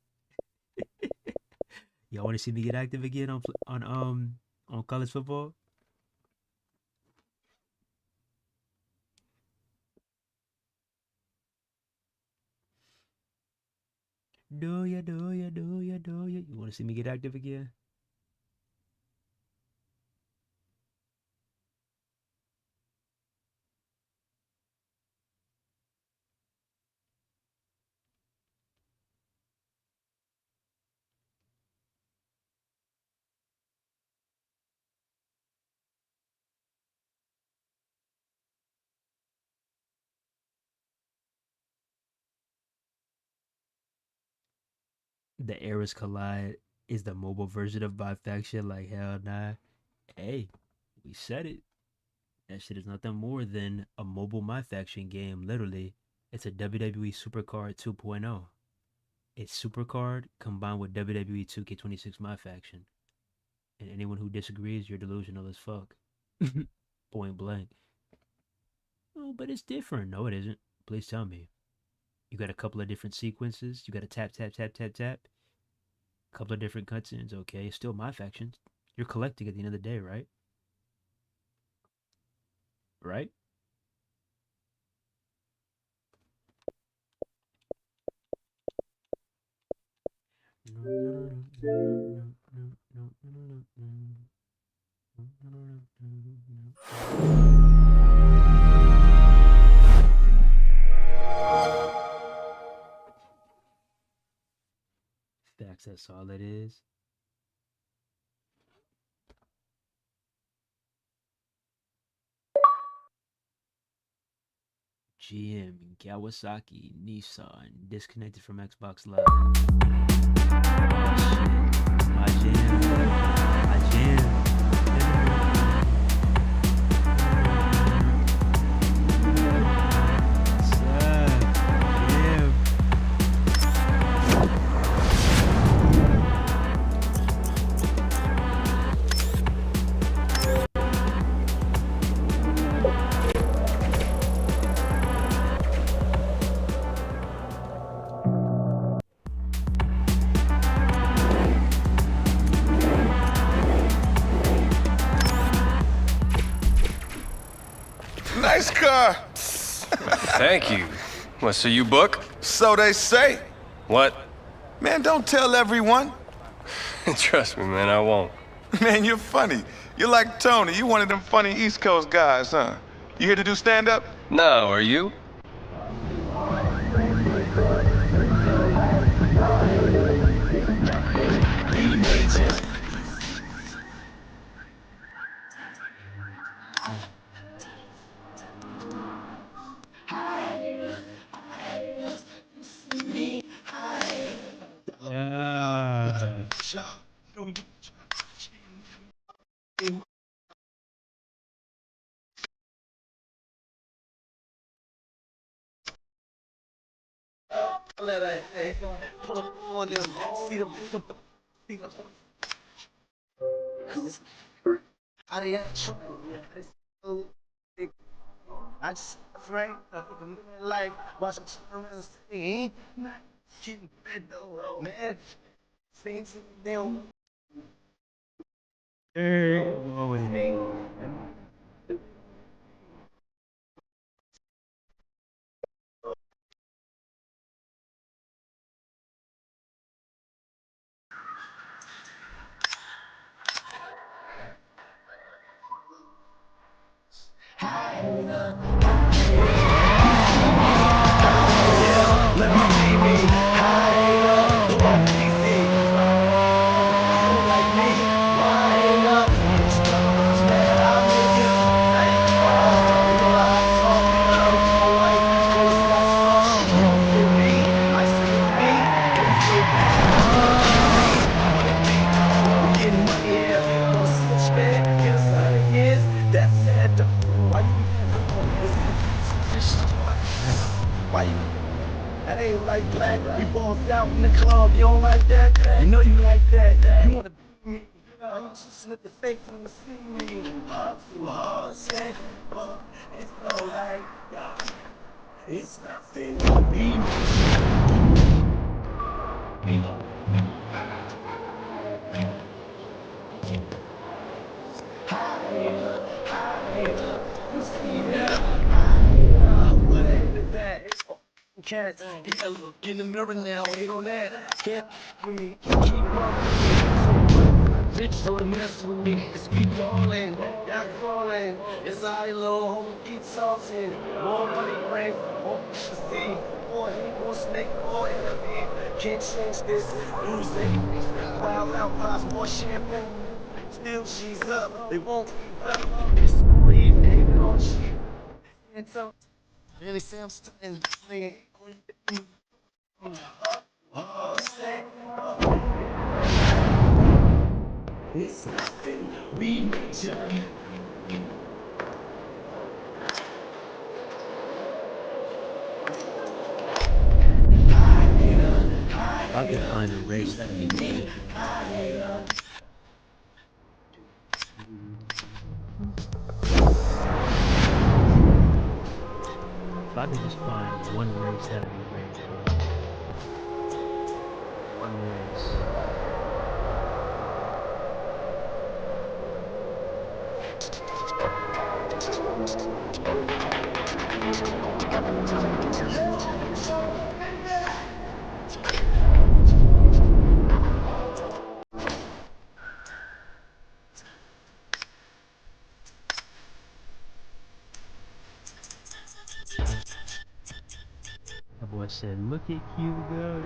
Y'all want to see me get active again on college football? Do ya? You want to see me get active again? The Eras Collide is the mobile version of my faction. Like hell nah. Hey, we said it. That shit is nothing more than a mobile My Faction game, literally. It's a WWE Supercard 2.0. It's Supercard combined with WWE 2K26 My Faction. And anyone who disagrees, you're delusional as fuck. Point blank. Oh, but it's different. No, it isn't. Please tell me. You got a couple of different sequences. You got to tap. Couple of different cutscenes. Okay, it's still My Faction. You're collecting at the end of the day, right? Right? stacks, that's all it is. GM, Kawasaki, Nissan, disconnected from Xbox Live. Oh shit, my jam, my jam. What's up, jam? Nice car. Thank you. What, so you book? So they say. What? Man, don't tell everyone. Trust me, man, I won't. Man, you're funny. You're like Tony. You one of them funny East Coast guys, huh? You here to do stand-up? No, are you? I just afraid of like watching sermons ain't not getting fed though, man. Things they don't. Why you? That ain't like black. We both out in the club. You don't like that? You know you like that. You wanna be me? You just let the fake from the see me. Hard to hard, say, but it's no like God. It's nothing to be. Cats, look in the mirror now, hate on that. Can't with me, keep up with me. Bitch, so mess with me, it's me falling, y'all falling. It's I low, keep salting. More money, brain, more to see. Boy, he won't snake, boy, can't change this. Music, wild out, pops, more champagne. Still, she's up, they won't keep up. It's leave, they don't shit. And so, really, Sam, and singing. It's nothing we measure. I can find a race that be good. If I could just find one race that'd be great, bro. One race. That boy said, "Look at you go."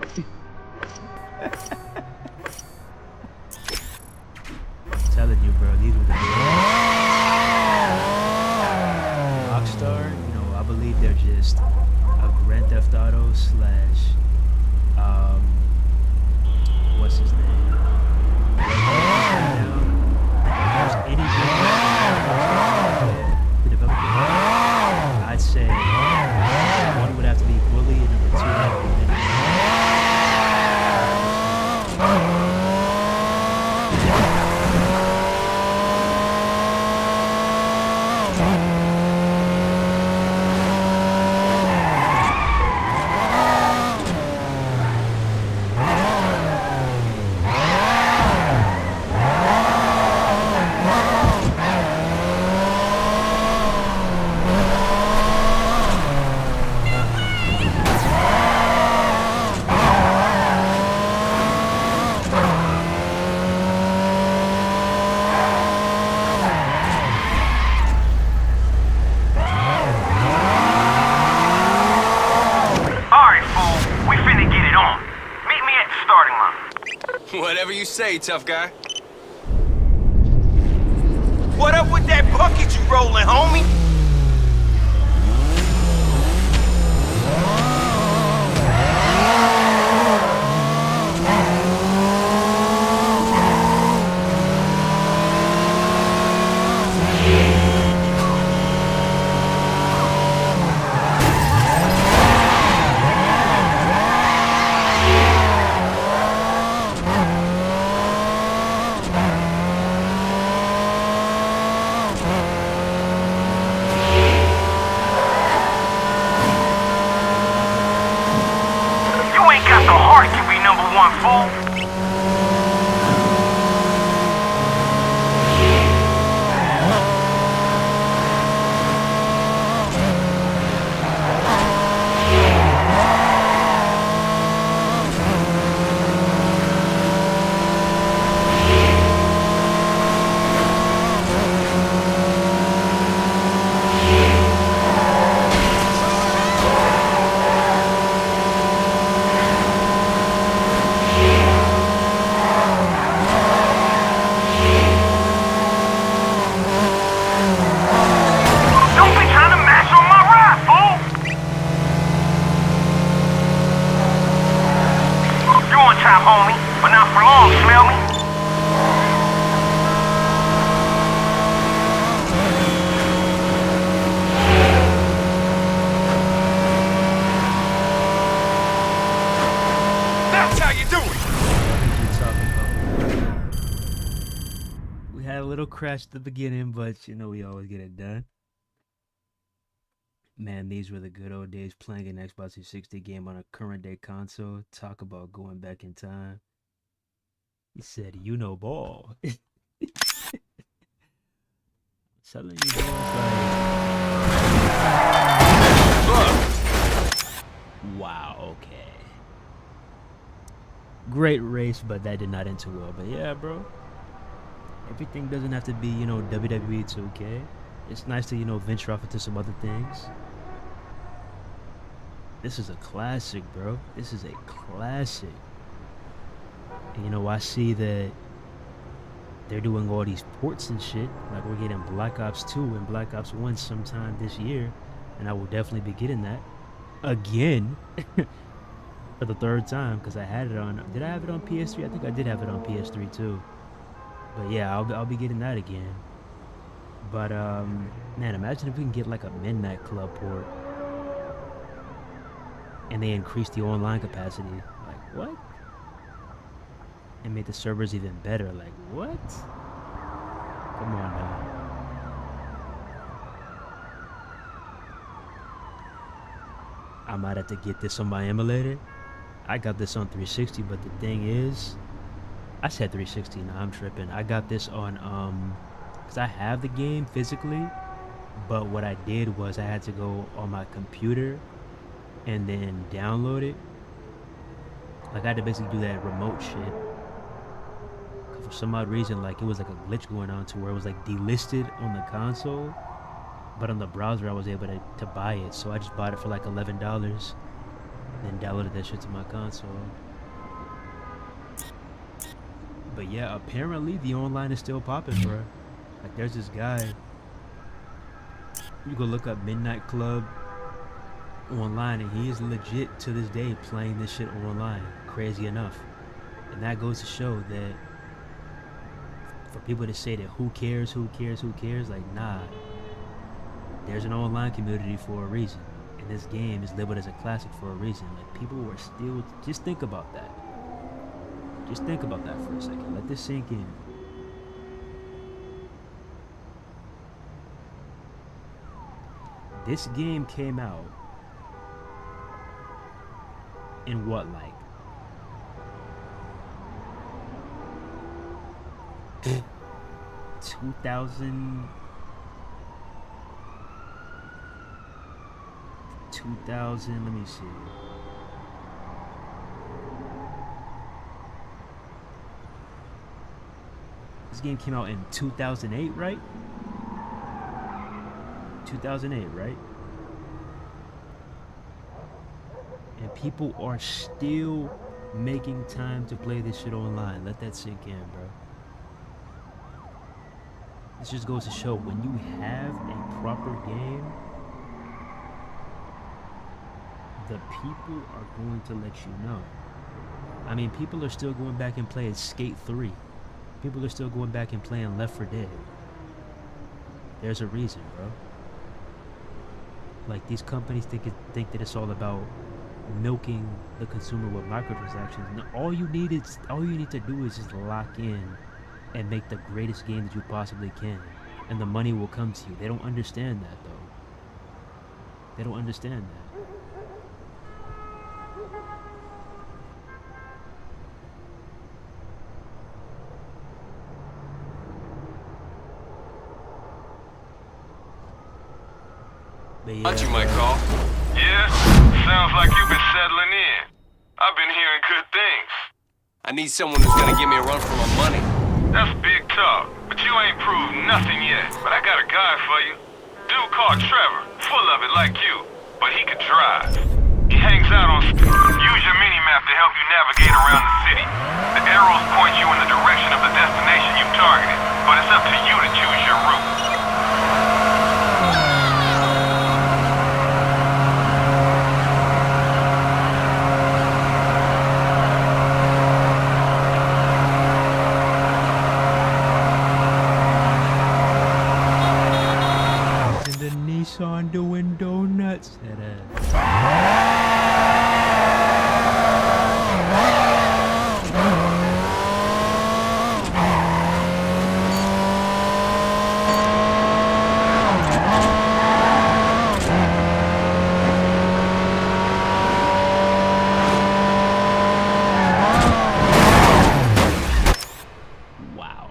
starting line? Whatever you say, tough guy. What up with that bucket you rolling, homie? Got the heart to be #1, fool. Homie, but not for long, smell me? That's how you do it. We had a little crash at the beginning, but you know we always get it done. Man, these were the good old days playing an Xbox 360 game on a current day console. Talk about going back in time. He said, you know ball. Telling you, boys, wow, okay. Great race, but that did not end too well. But yeah, bro. Everything doesn't have to be, you know, WWE 2K. It's nice to, you know, venture off into some other things. This is a classic, bro. This is a classic. And, you know, I see that they're doing all these ports and shit. Like, we're getting Black Ops 2 and Black Ops 1 sometime this year. And I will definitely be getting that. Again. For the third time. Because I had it on... Did I have it on PS3? I think I did have it on PS3 too. But yeah, I'll be getting that again. But, man, imagine if we can get, like, a Midnight Club port. And they increase the online capacity. Like, what? And made the servers even better. Like, what? Come on now. I might have to get this on my emulator. I got this on 360, but the thing is... I said 360, now I'm tripping. I got this on, because I have the game physically, but what I did was I had to go on my computer and then download it. Like, I had to basically do that remote shit. For some odd reason, like, it was like a glitch going on to where it was like delisted on the console, but on the browser I was able to buy it. So I just bought it for like $11, then downloaded that shit to my console. But yeah, apparently the online is still popping, bro. Like, there's this guy. You go look up Midnight Club online, and he is legit to this day playing this shit online. Crazy enough. And that goes to show that for people to say that who cares, like, nah. There's an online community for a reason. And this game is labeled as a classic for a reason. Like, people were still... Just think about that. Just think about that for a second. Let this sink in. This game came out in what, like 2000, let me see. This game came out in 2008, right? 2008, right? And people are still making time to play this shit online. Let that sink in, bro. This just goes to show when you have a proper game, the people are going to let you know. I mean, people are still going back and playing Skate 3. People are still going back and playing Left 4 Dead. There's a reason, bro. Like, these companies think that it's all about milking the consumer with microtransactions. No, all you need to do is just lock in and make the greatest game that you possibly can, and the money will come to you. They don't understand that, though. They don't understand that. But yeah, What you might call? Yeah? Sounds like you've been settling in. I've been hearing good things. I need someone who's gonna give me a run for my money. That's big talk, but you ain't proved nothing yet. But I got a guy for you. Dude called Trevor, full of it like you, but he could drive. He hangs out on... Use your mini-map to help you navigate around the city. The arrows point you in the direction of the destination you've targeted, but it's up to you to choose your route. Nissan doing donuts. That wow.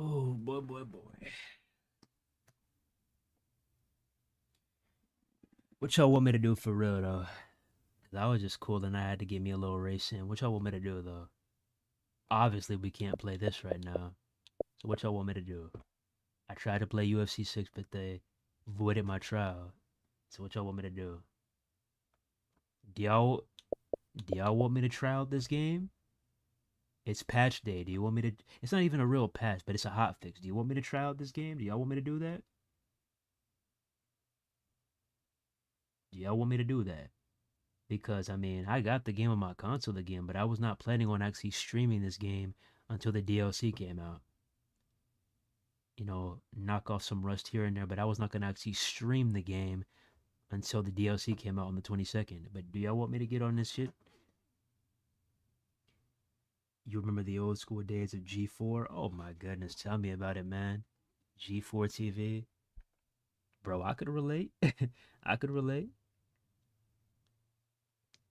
Oh boy, boy, boy. What y'all want me to do for real though? Cause I was just cool and I had to get me a little race in. What y'all want me to do though? Obviously we can't play this right now. So what y'all want me to do? I tried to play UFC 6, but they voided my trial. So what y'all want me to do? Do y'all want me to try out this game? It's patch day. Do you want me to? It's not even a real patch, but it's a hot fix. Do you want me to try out this game? Do y'all want me to do that? Do y'all want me to do that? Because I mean, I got the game on my console again, but I was not planning on actually streaming this game until the DLC came out. You know, knock off some rust here and there, but I was not gonna actually stream the game until the DLC came out on the 22nd. But do y'all want me to get on this shit? You remember the old school days of G4? Oh my goodness, tell me about it, man. G4 TV. Bro, I could relate. I could relate.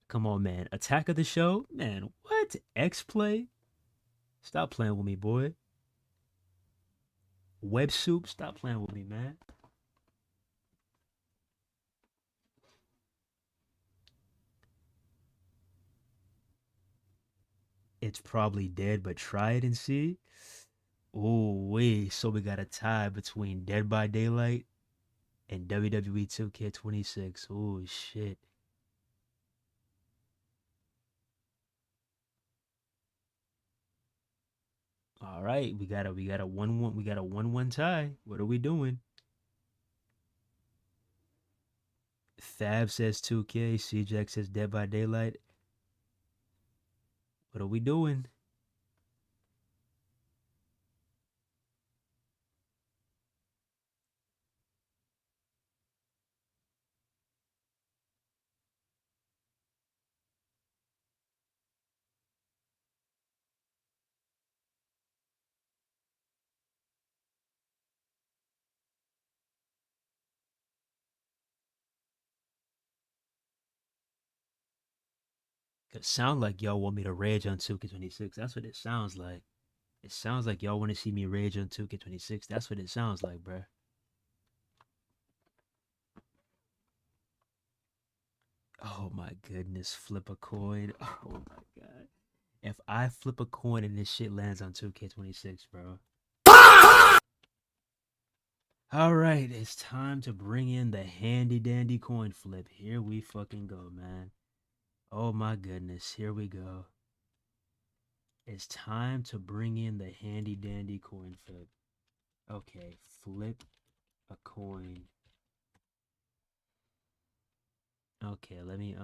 Come on, man. Attack of the Show? Man, what? X-Play? Stop playing with me, boy. Web Soup? Stop playing with me, man. It's probably dead, but try it and see. Oh, wait. So we got a tie between Dead by Daylight and WWE 2K26. Oh, shit. All right, we got a 1-1, we got a 1-1 tie. What are we doing? Fab says 2K, CJack says Dead by Daylight. What are we doing? It sound like y'all want me to rage on 2K26. That's what it sounds like. It sounds like y'all want to see me rage on 2K26. That's what it sounds like, bruh. Oh my goodness, flip a coin. Oh my god. If I flip a coin and this shit lands on 2K26, bro. Alright, it's time to bring in the handy dandy coin flip. Here we fucking go, man. Oh my goodness, here we go. It's time to bring in the handy dandy coin flip. Okay, flip a coin. Okay, let me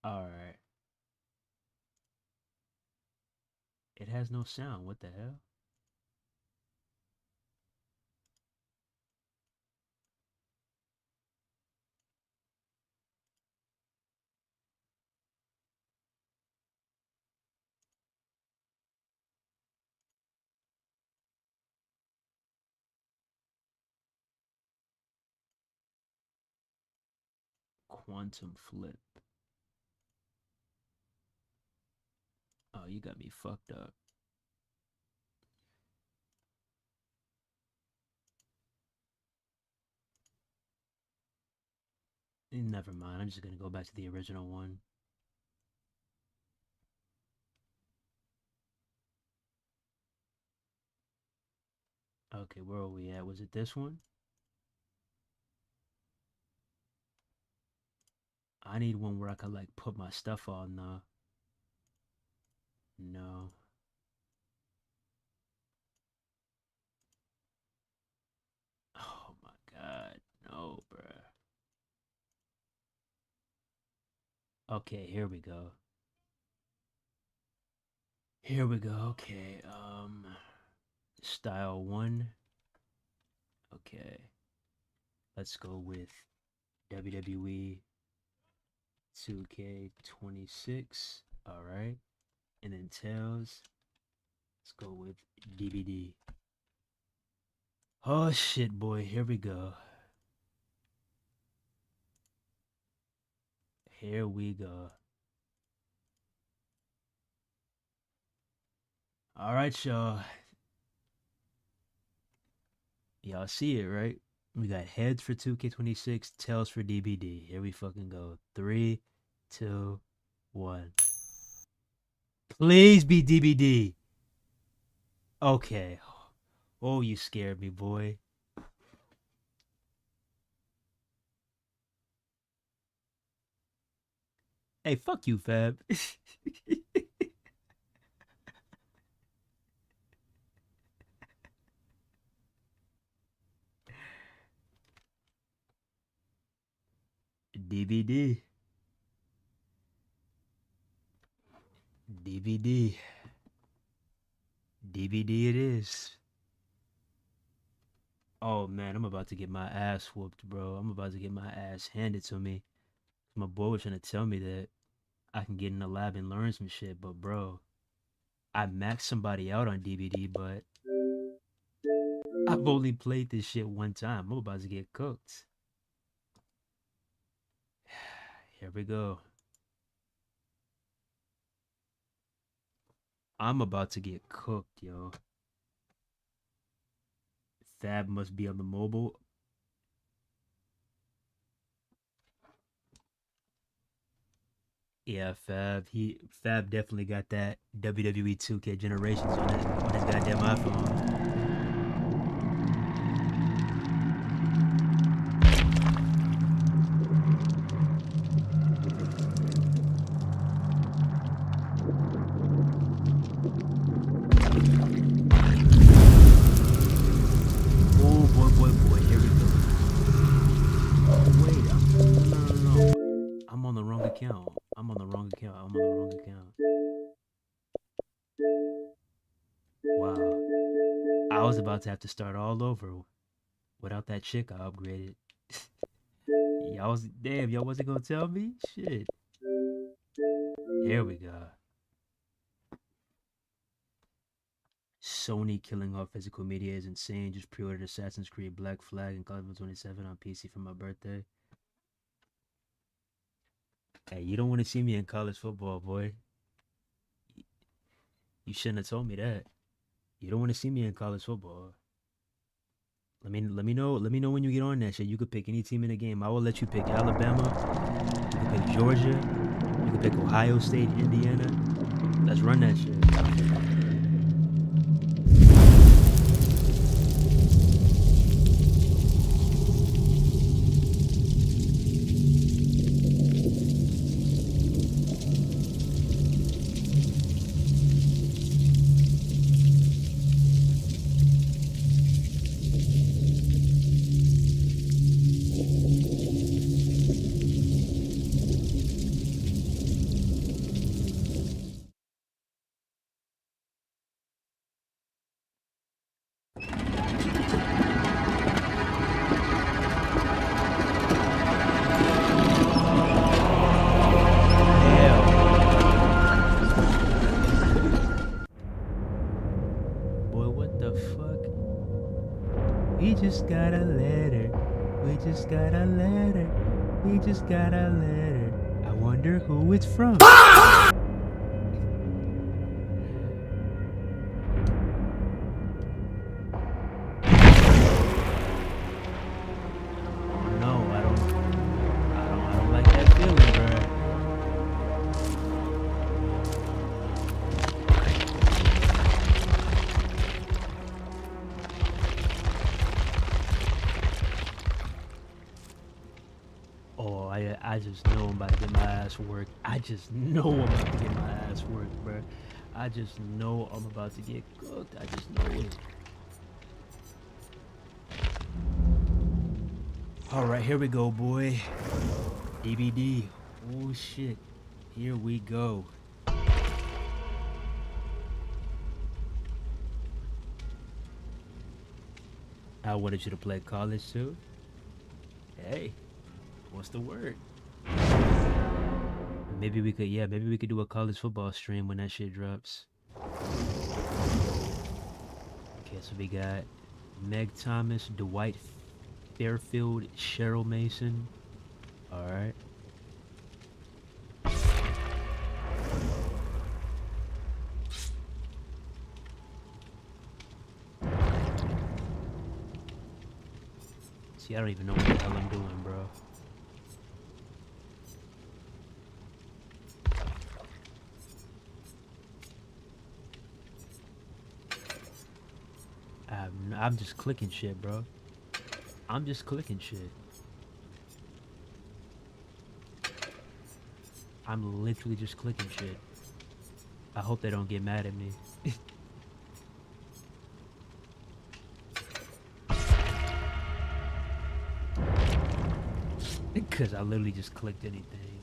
alright. It has no sound. What the hell? Quantum flip. Oh, you got me fucked up. Never mind. I'm just gonna go back to the original one. Okay, where are we at? Was it this one? I need one where I could like put my stuff on. No. Oh my god. No, bruh. Okay, here we go. Here we go. Okay. Style 1. Okay. Let's go with WWE 2K26. All right. And then tails. Let's go with DVD. Oh shit, boy. Here we go. Here we go. All right, y'all. Y'all see it, right? We got heads for 2K26, tails for DBD. Here we fucking go. 3, 2, 1. Please be DBD. Okay. Oh, you scared me, boy. Hey, fuck you, Fab. DVD. DVD. DVD it is. Oh man, I'm about to get my ass whooped, bro. I'm about to get my ass handed to me. My boy was trying to tell me that I can get in the lab and learn some shit, but bro, I maxed somebody out on DVD, but I've only played this shit one time. I'm about to get cooked. Here we go. I'm about to get cooked, yo. Fab must be on the mobile. Yeah, Fab definitely got that WWE 2K Generations on his goddamn iPhone. Oh boy, here we go. Oh wait, no. I'm on the wrong account. I'm on the wrong account. Wow. I was about to have to start all over without that chick I upgraded. Y'all wasn't gonna tell me? Shit. Here we go. Sony killing off physical media is insane. Just pre-ordered Assassin's Creed Black Flag and Call of Duty 27 on PC for my birthday. Hey, you don't want to see me in college football, boy. You shouldn't have told me that. You don't want to see me in college football. Let me know when you get on that shit. You could pick any team in the game. I will let you pick Alabama. You can pick Georgia. You can pick Ohio State, Indiana. Let's run that shit. We just got a letter. We just got a letter. We just got a letter. I wonder who it's from. No, I don't like that feeling, bro. Oh, I just know I'm about to get my ass worked. I just know I'm about to get my ass worked, bro. I just know I'm about to get cooked. I just know it. Alright, here we go, boy. EBD. Oh, shit. Here we go. I wanted you to play college, too. Hey. What's the word? Maybe we could do a college football stream when that shit drops. Okay, so we got Meg Thomas, Dwight Fairfield, Cheryl Mason. Alright. See, I don't even know what the hell I'm doing, bro. I'm just clicking shit, bro. I'm just clicking shit. I'm literally just clicking shit. I hope they don't get mad at me. Because I literally just clicked anything.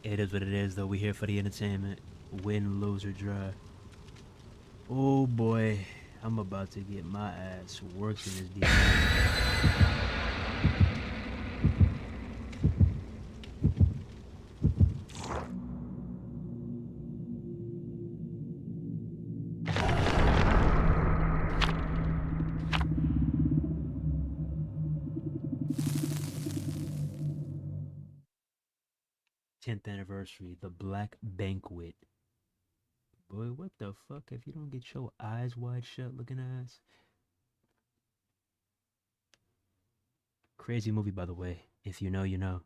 It is what it is, though. We're here for the entertainment. Win, lose, or draw. Oh boy, I'm about to get my ass worked in this defense. '10th anniversary, the Black Banquet. Boy, what the fuck? If you don't get your eyes wide shut looking ass. Crazy movie, by the way. If you know, you know.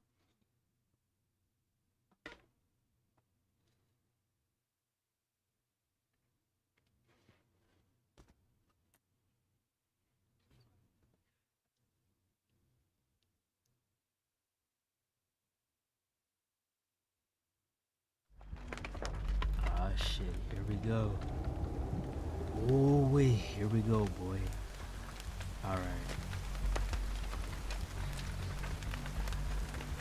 Ah, shit. Here we go. Oh, wait. Here we go, boy. Alright.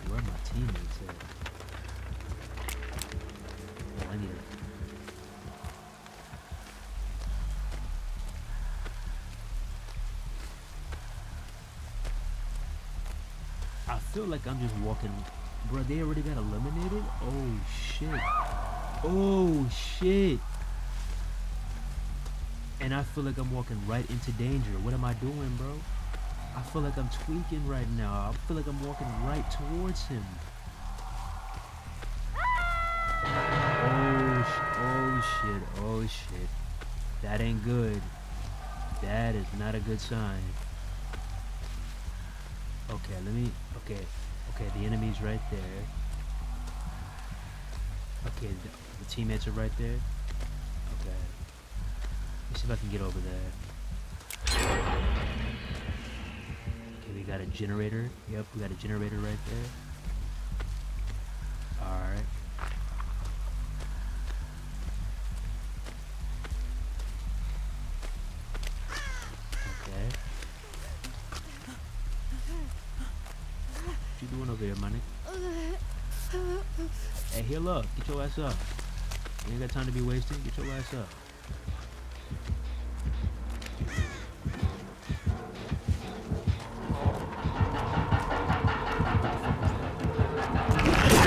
Where are my teammates at? Oh, I need to... I feel like I'm just walking... Bro, they already got eliminated? Oh, shit. Oh, shit. And I feel like I'm walking right into danger. What am I doing, bro? I feel like I'm tweaking right now. I feel like I'm walking right towards him. Oh shit. That ain't good. That is not a good sign. Okay, okay, the enemy's right there. Okay, the teammates are right there. Okay. Let's see if I can get over there. Okay, we got a generator. Yep, we got a generator right there. Alright. Okay. What you doing over here, money? Hey, heal up. Get your ass up. You ain't got time to be wasting. Get your ass up.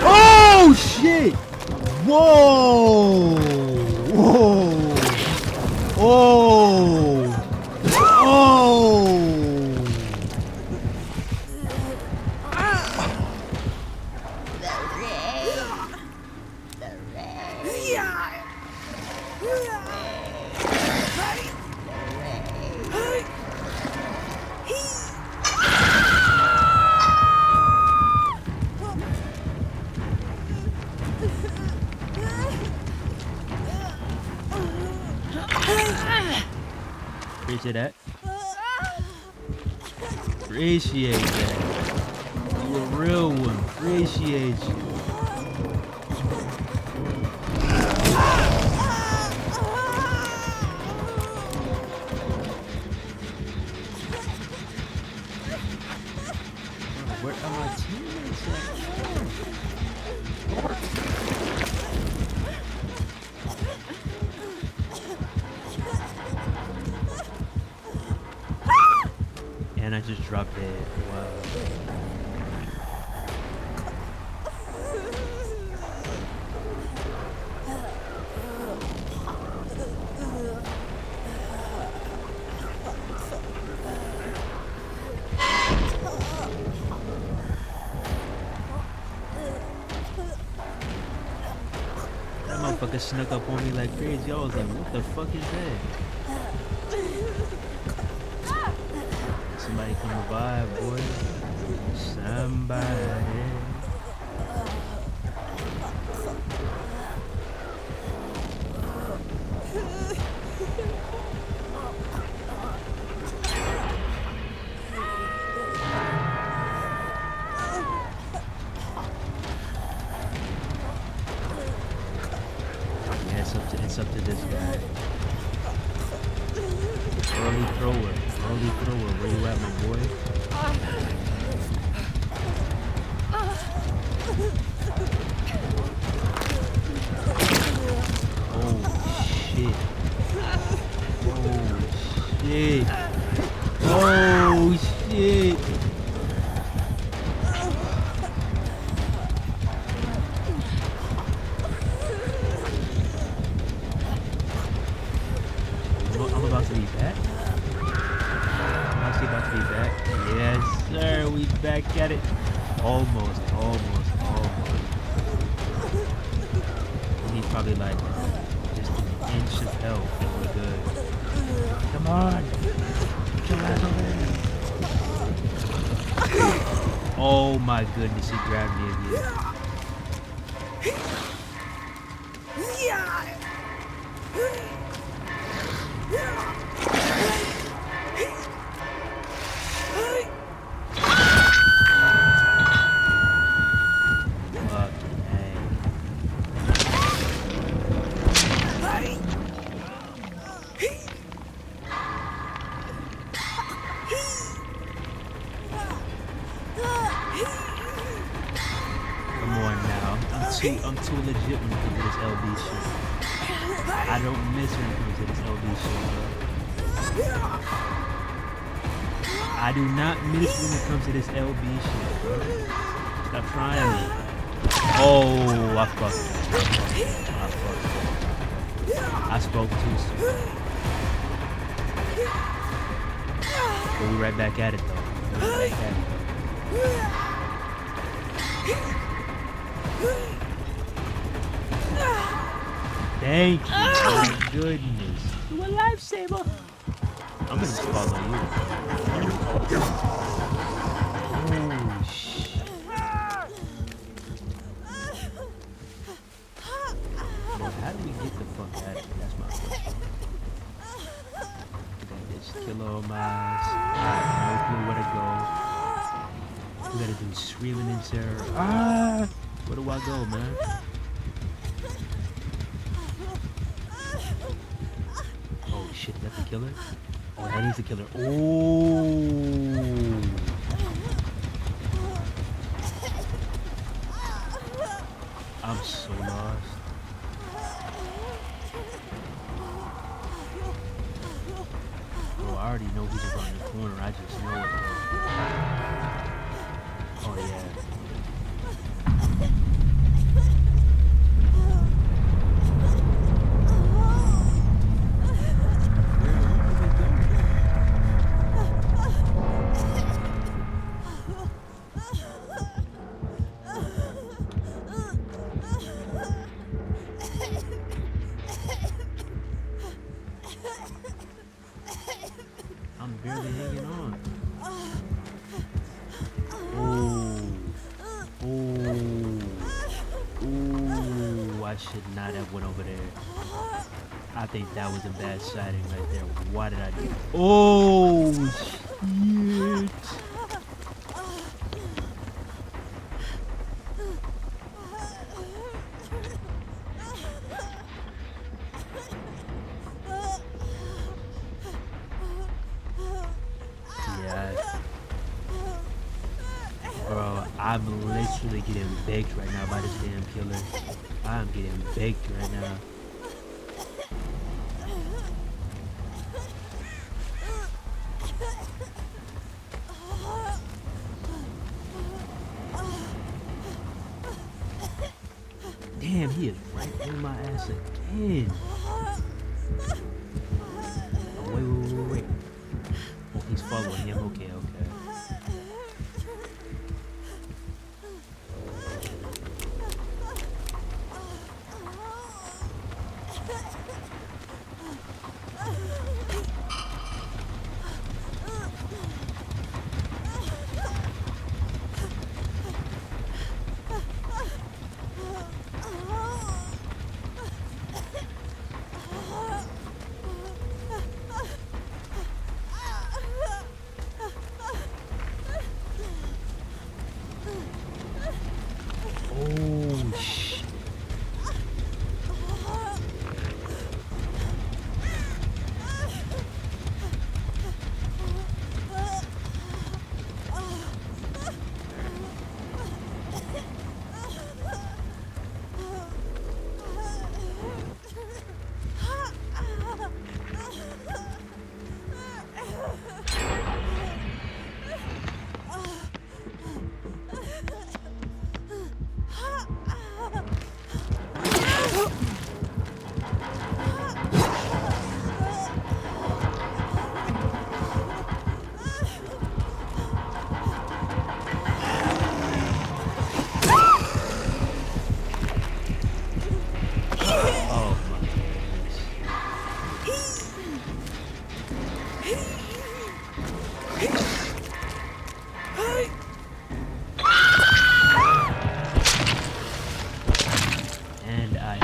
Oh shit! Whoa! Whoa! Oh! Oh! Appreciate that. Appreciate that. You a real one. Appreciate you. Where are my teammates at? And I just dropped it. Wow. That motherfucker snuck up on me like crazy. I was like, what the fuck is that? Somebody come revive, boy. Somebody. Yeah, it's up to this guy. Early thrower, where you at, my boy? Oh shit! I'm about to be back. About to be back. Yes, sir. We back at it. Almost. We need probably like just an inch of health and we're good. Come on. Get your ass over there. Oh my goodness, he grabbed me again. I'm too legit when it comes to this LB shit. I don't miss when it comes to this LB shit, bro. I do not miss when it comes to this LB shit, bro. Stop trying me. Oh, I fucked. I spoke too soon. But we right back at it though. Thank you. My goodness. You a lifesaver. I'm gonna just follow you. Oh shit. Bro, how do we get the fuck out of here? That's my question. We got this killer on my ass. I have no clue where to go. We gotta do screaming in terror. Ah! Where do I go, man? Oh shit, is that the killer? Oh, that is the killer. Oh! I'm so lost. Bro, I already know he's around the corner. I just know it. Oh yeah. I'm barely hanging on. Ooh, I should not have went over there. I think that was a bad sighting right there. Why did I do that? Oh, shit. Yeah. Bro, I'm literally getting baked right now by this damn killer. I'm getting baked right now. Damn, he is right in my ass again. Oh, wait. Oh, he's following him. Okay. Oh, shit. And I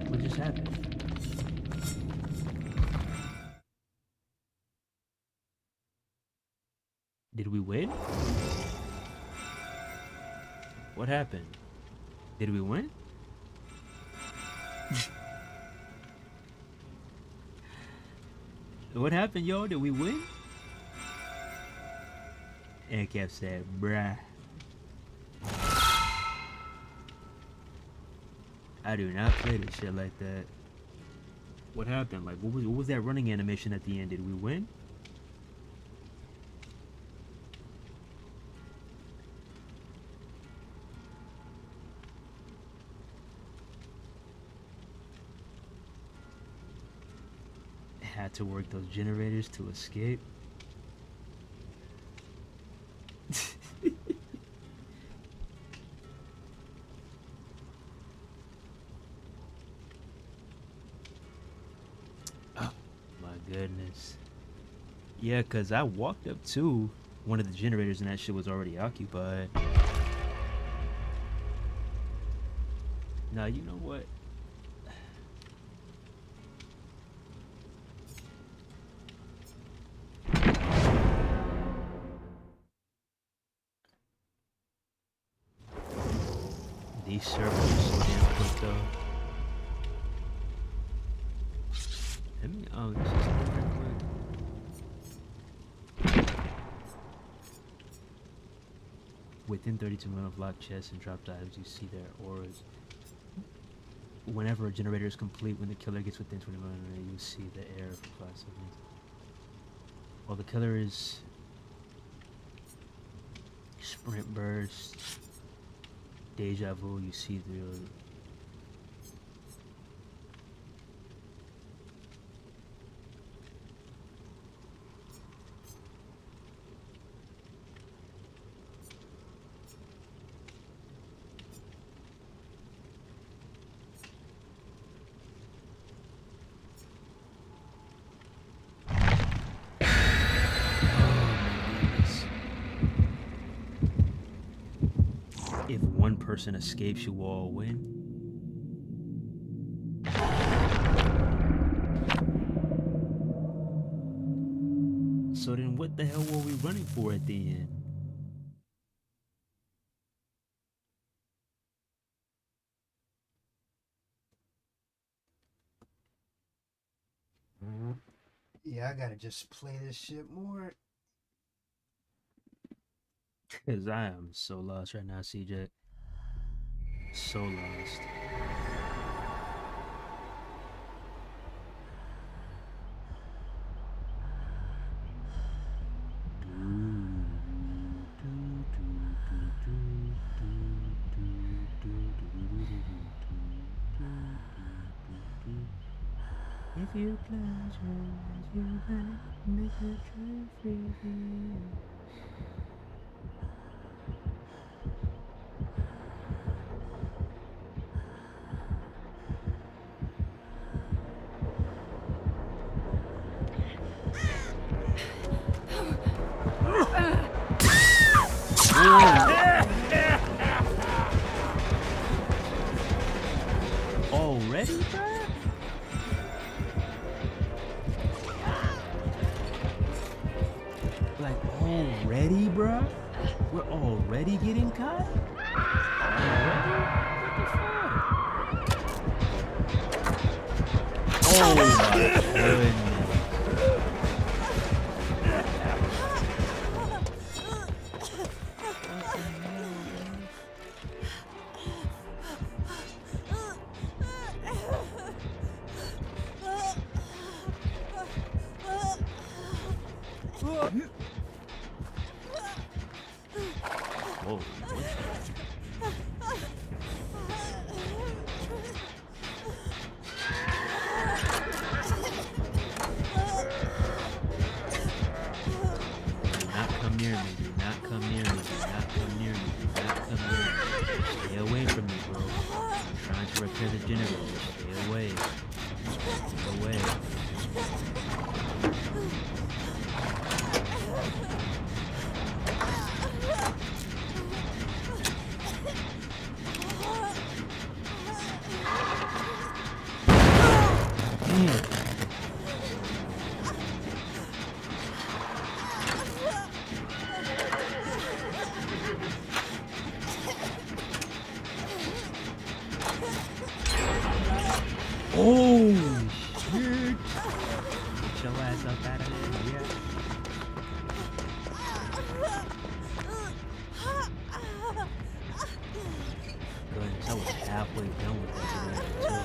What just happened? Did we win? What happened? Did we win? What happened, yo? Did we win? And kept saying, bruh. I do not play this shit like that. What happened? Like, what was that running animation at the end? Did we win? Had to work those generators to escape. Oh my goodness. Yeah, cause I walked up to one of the generators and that shit was already occupied. Now you know what? These servers are so damn quick though. Let me just real quick. Within 32 minutes of locked chests and dropped items, you see their auras. Whenever a generator is complete, when the killer gets within 20 minutes, you see the air for 5 seconds. While the killer is sprint burst, deja vu, you see the if one person escapes, you all win. So then what the hell were we running for at the end? Yeah, I gotta just play this shit more. Cause I am so lost right now, CJ. So lost. If you close your eyes, you might make the truth reveal. Already, bro? Like, already, bro? We're already getting caught? Already? What the fuck? Oh my goodness. Whoa, what? Do not come near me, do not come near me, do not come near me, do not come near me. Stay away from me, bro. I'm trying to repair the generator. Stay away. Stay away. Oh shit! Get your ass up out of there, yeah. Good, so I was halfway done with that generator too.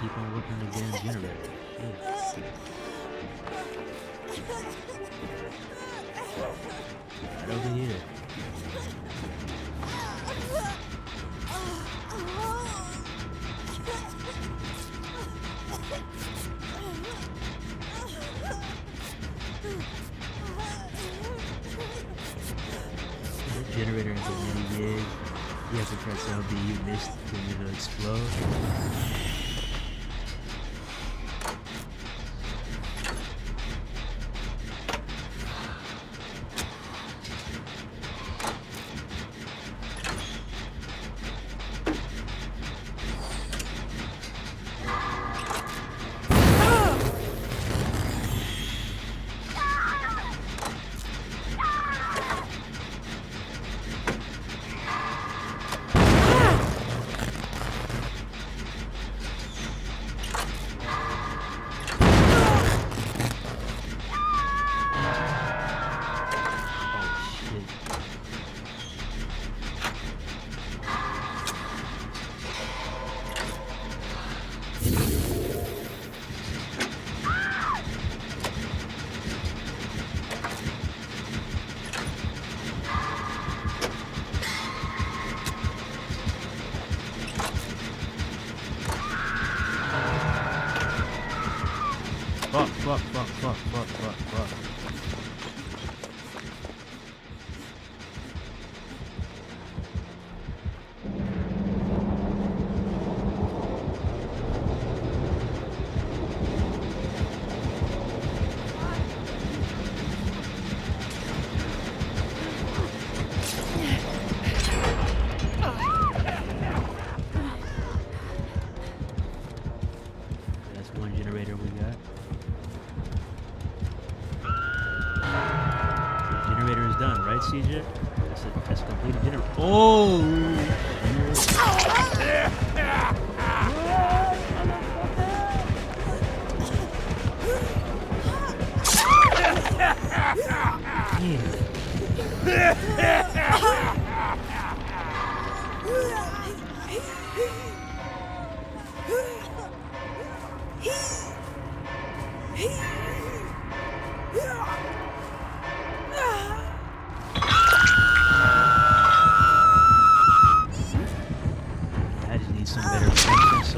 keep on working the damn generator. Right over here. The generator is a mini rig. You have to press LB, you missed, then it'll explode. Fuck. That's one generator we got. Generator is done, right, CJ? That's a completed generator. Oh! I just need some better focus,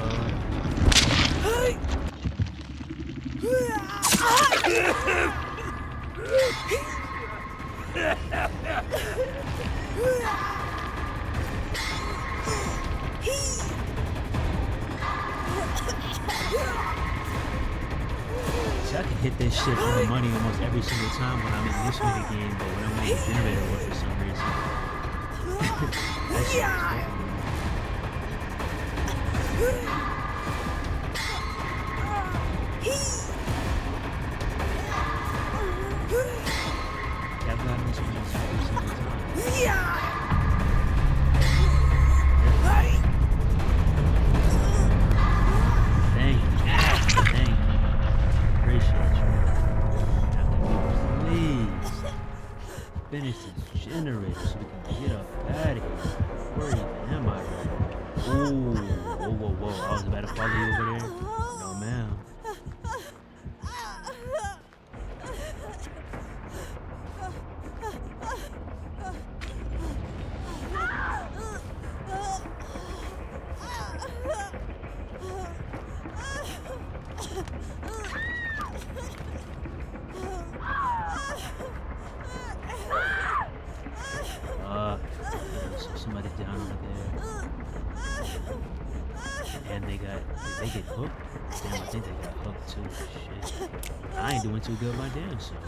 See, I can hit this shit for the money almost every single time when I'm in this mini game, but when I'm in the generator work for some reason. That shit is fucking I've gotten this one every single time. Thank you. Appreciate you. Now, please finish this generator so we can get up out of here. Where even am I right now? Ooh, whoa. I was about to follow you over there. No, ma'am. Somebody down over there. And they get hooked? Damn, I think they got hooked too. Shit. I ain't doing too good my damn self.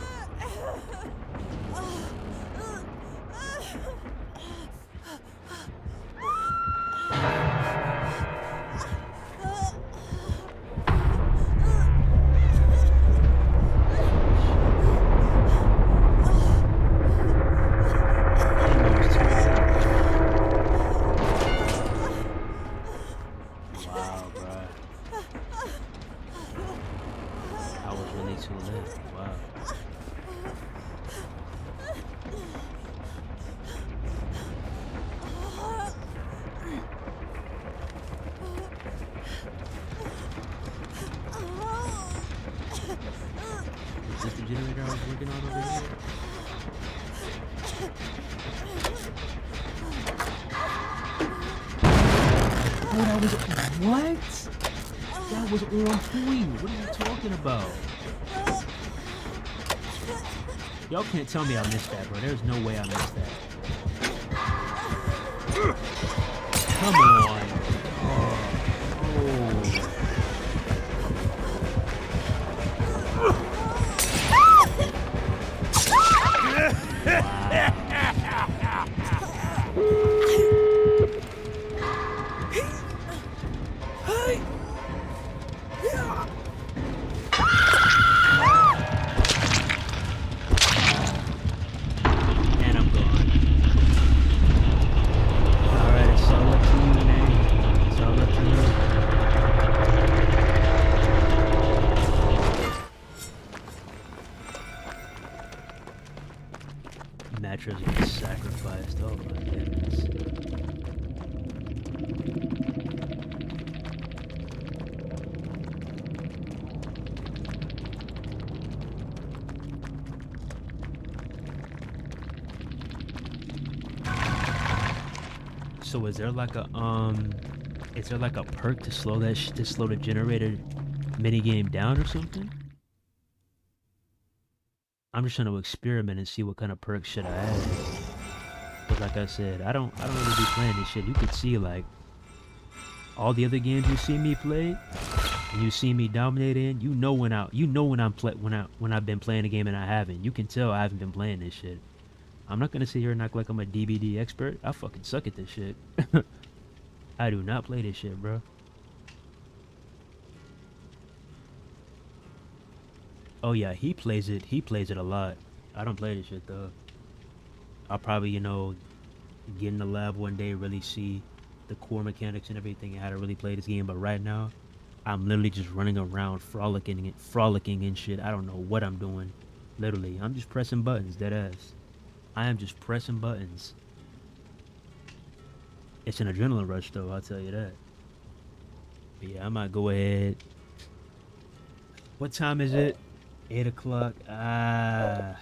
generator I was working on over here? Oh, that was what? That was on point. What are you talking about? Y'all can't tell me I missed that, bro. There's no way I missed that. Come on. And I'm gone. Alright, it's all up to you, man. It's all up to you. Mattress was sacrificed. Oh my goodness. So is there like a perk to slow that to slow the generator minigame down or something? I'm just trying to experiment and see what kind of perks should I add. But like I said, I don't really be playing this shit. You could see like all the other games you see me play, and you see me dominate in. You know when I've been playing a game and I haven't. You can tell I haven't been playing this shit. I'm not gonna sit here and act like I'm a DBD expert. I fucking suck at this shit. I do not play this shit, bro. Oh yeah, he plays it a lot. I don't play this shit though. I'll probably, you know, get in the lab one day, really see the core mechanics and everything and how to really play this game. But right now, I'm literally just running around frolicking and shit. I don't know what I'm doing. Literally, I'm just pressing buttons, dead ass. I am just pressing buttons. It's an adrenaline rush though, I'll tell you that. But yeah, I might go ahead. What time is it? 8 o'clock. I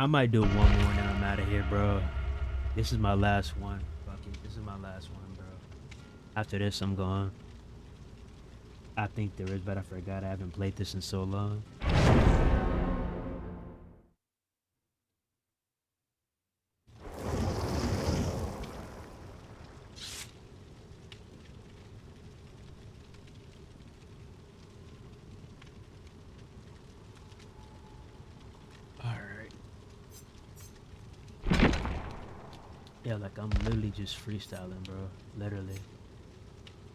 might do one more and then I'm out of here, bro. This is my last one. Fuck it. This is my last one, bro. After this, I'm gone. I think there is, but I forgot I haven't played this in so long. Alright. Yeah, like I'm literally just freestyling, bro. Literally.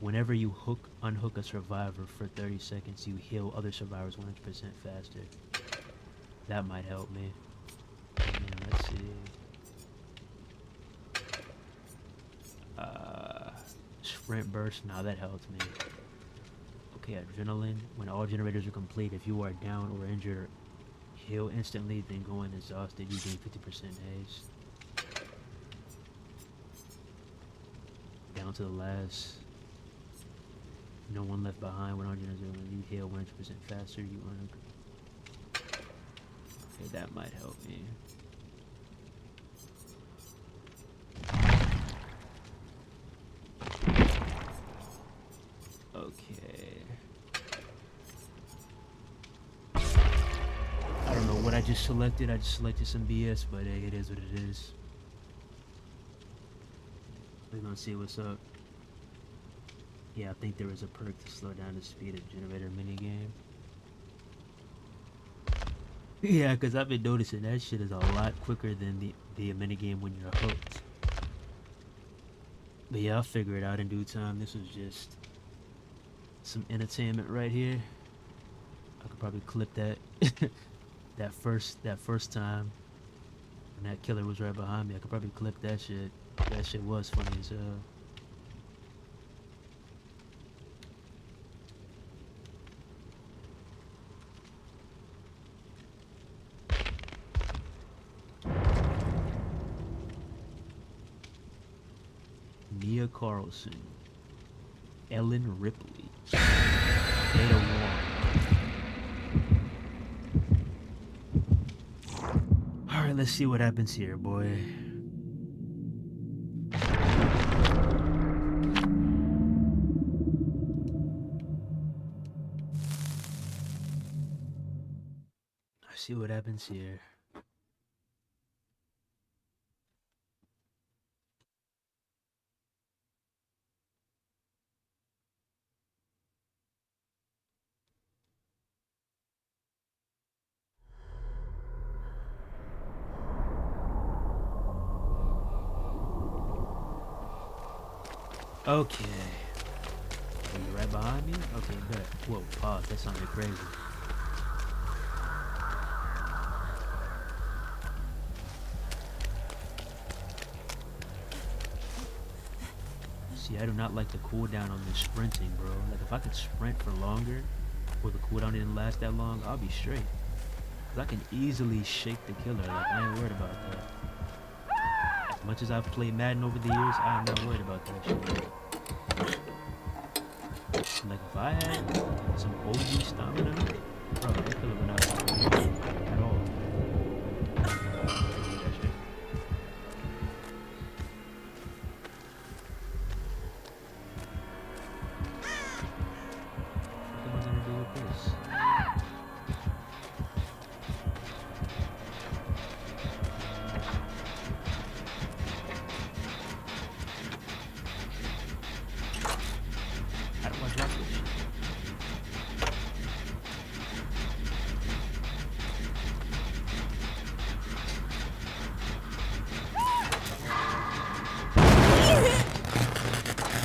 Whenever you unhook a survivor for 30 seconds, you heal other survivors 100% faster. That might help me. Yeah, let's see. Sprint burst, now that helps me. Okay, adrenaline. When all generators are complete, if you are down or injured, heal instantly, then go in exhausted, you gain 50% haste. Down to the last. No one left behind. When you heal 100% faster, you earn. Okay, that might help me. Okay. I don't know what I just selected. I just selected some BS, but hey, it is what it is. We're gonna see what's up. Yeah, I think there is a perk to slow down the speed of generator minigame. Yeah, because I've been noticing that shit is a lot quicker than the minigame when you're hooked. But yeah, I'll figure it out in due time. This was just some entertainment right here. I could probably clip that that first time when that killer was right behind me. I could probably clip that shit. That shit was funny as hell. Carlson. Ellen Ripley. Beta 1. Alright, let's see what happens here, boy. Let's see what happens here. Okay. Are you right behind me? Okay, good. Whoa, pause. That sounded crazy. See, I do not like the cooldown on this sprinting, bro. Like, if I could sprint for longer, or the cooldown didn't last that long, I'll be straight. Cause I can easily shake the killer. Like, I ain't worried about that. As much as I've played Madden over the years, I am not worried about that shit. Like, if I had some OG stamina, bro, that killer would not be at all. That shit. What am I gonna do with this? How do I drop this shit?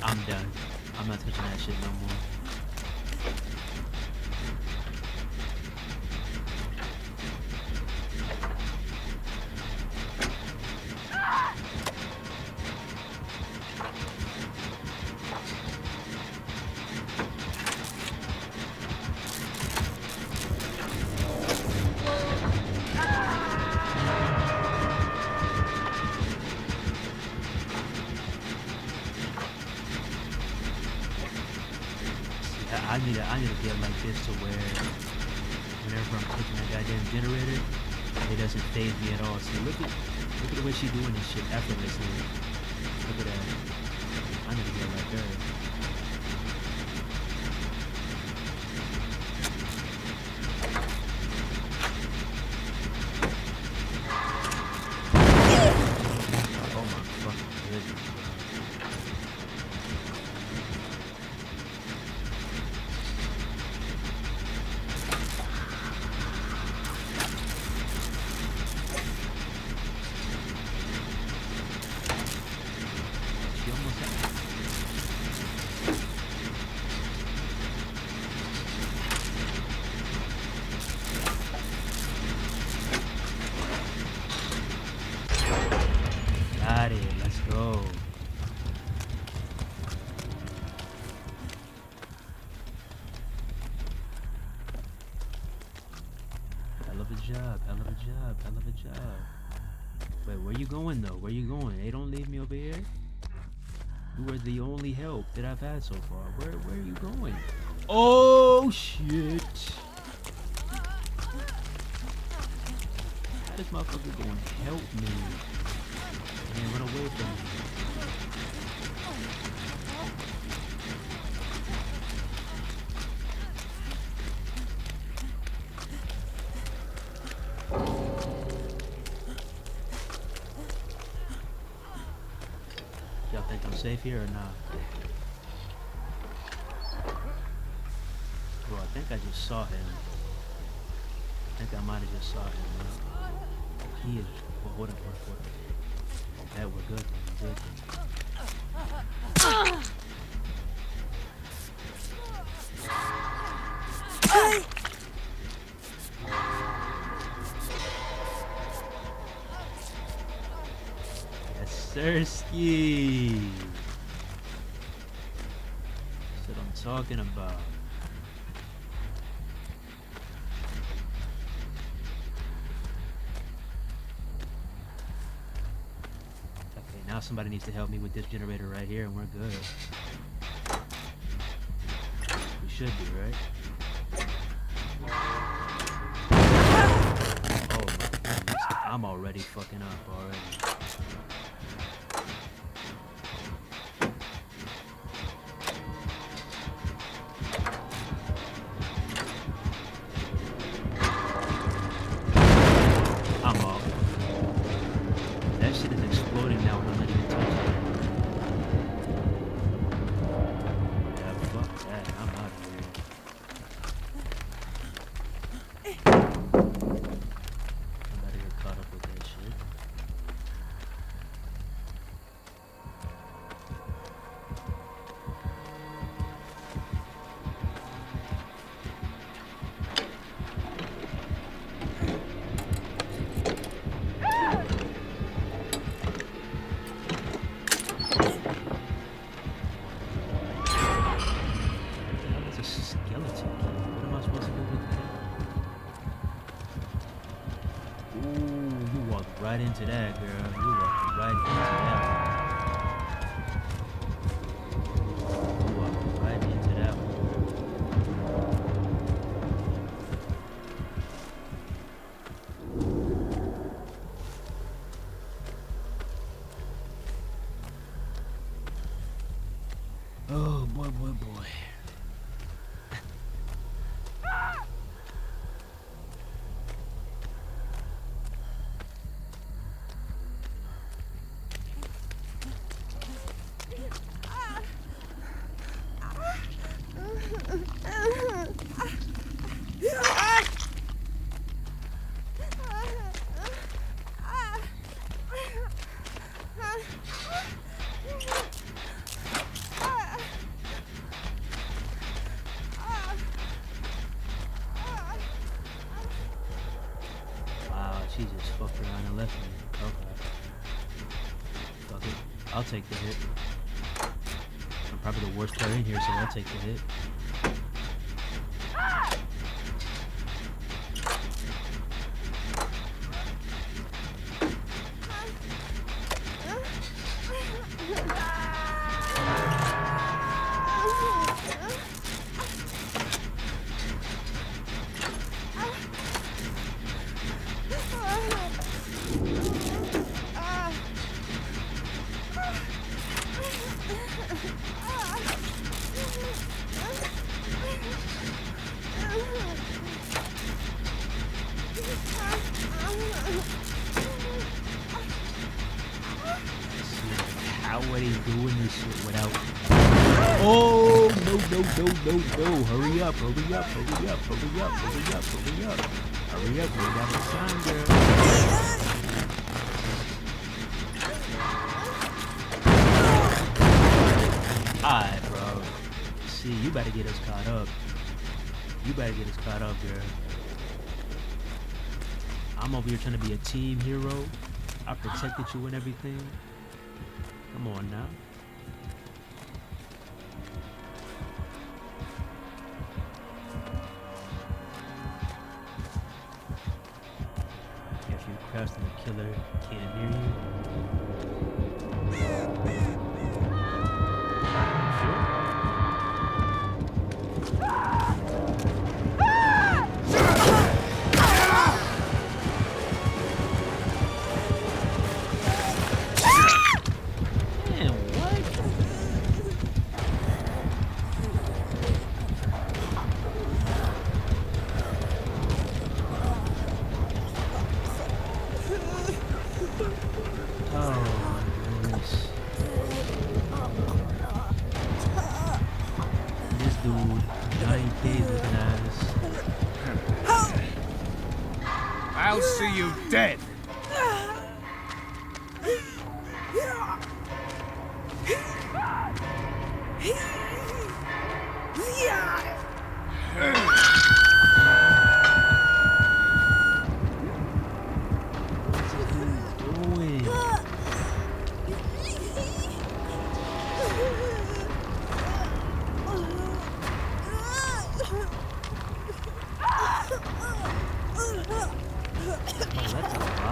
I'm done. I'm not touching that shit no more. I need to get like this to where whenever I'm clicking that goddamn generator, it doesn't phase me at all. So look at the way she's doing this shit effortlessly. Look at that. I need to get like her. Oh my fucking goodness, bro. She almost had it. Got it. Let's go. Hell of a job. Hell of a job. Hell of a job. Wait, where you going though? Where you going? Hey, don't leave me over here. You are the only help that I've had so far. Where are you going? Oh shit! How this motherfucker gonna help me and run away from me? Y'all think I'm safe here or not? Bro, I think I just saw him. I think I might have just saw him. He is. Well, hold up. Yeah, we're good. We're good. Yes, Sirski. That's what I'm talking about. Okay, now somebody needs to help me with this generator right here, and we're good. should be, right? Oh my goodness. I'm already fucking up already. I'm off. That shit is exploding now when I'm not even touching it. Yeah, fuck that. I'm out of here. I'm about to get caught up with that shit. That's a skeleton key. What am I supposed to do with that? Ooh, you walked right into that, girl. You walked right into that one. You walked right into that one. Oh, boy, boy, boy. Wow, she just fucked around and left me. Okay. Fuck it. I'll take the hit. I'm probably the worst player in here, so I'll take the hit. How are they doing this shit without... Oh, no. Hurry up. Hurry up. Hurry up. We got the sign, girl. Alright, bro. See, you better get us caught up. Girl. I'm over here trying to be a team hero. I protected you and everything. Come on now. If you're crafting the killer, can't hear you. I'll see you dead. That's a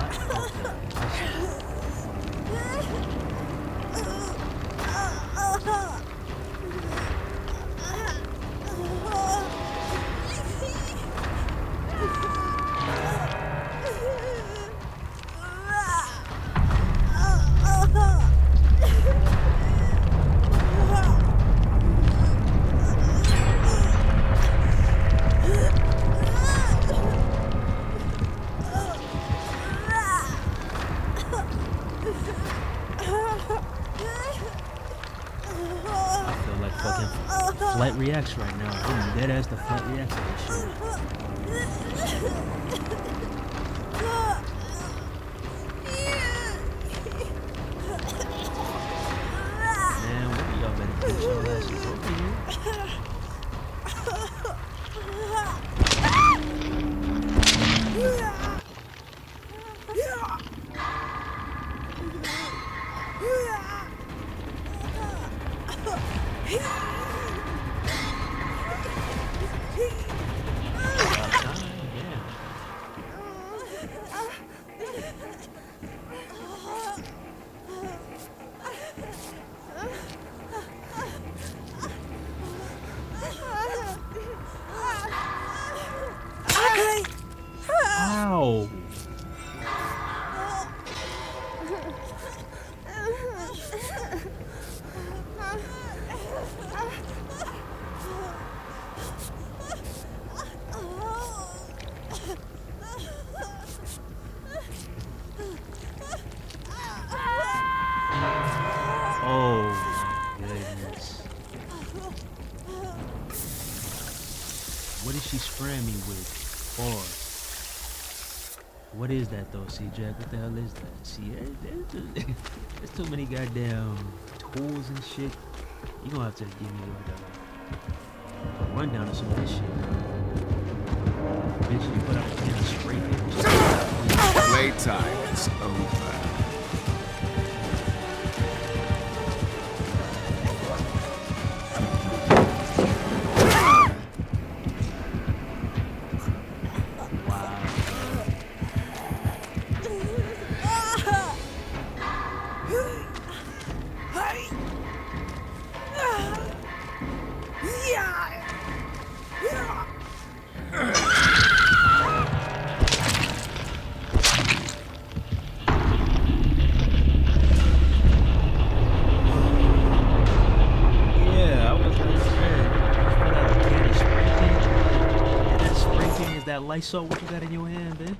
fucking flight reacts right now. I'm dead ass the flight reacts to this shit. Man, what are y'all better get your asses over here? Ow. Oh my goodness. What is she spraying me with? Pause. What is that though, C-Jack? What the hell is that? See, there's too many goddamn tools and shit. You gonna have to give me like a rundown of some of this shit. Bitch, you put out a can of spray paint. Playtime is over. That Lysol, what you got in your hand, man?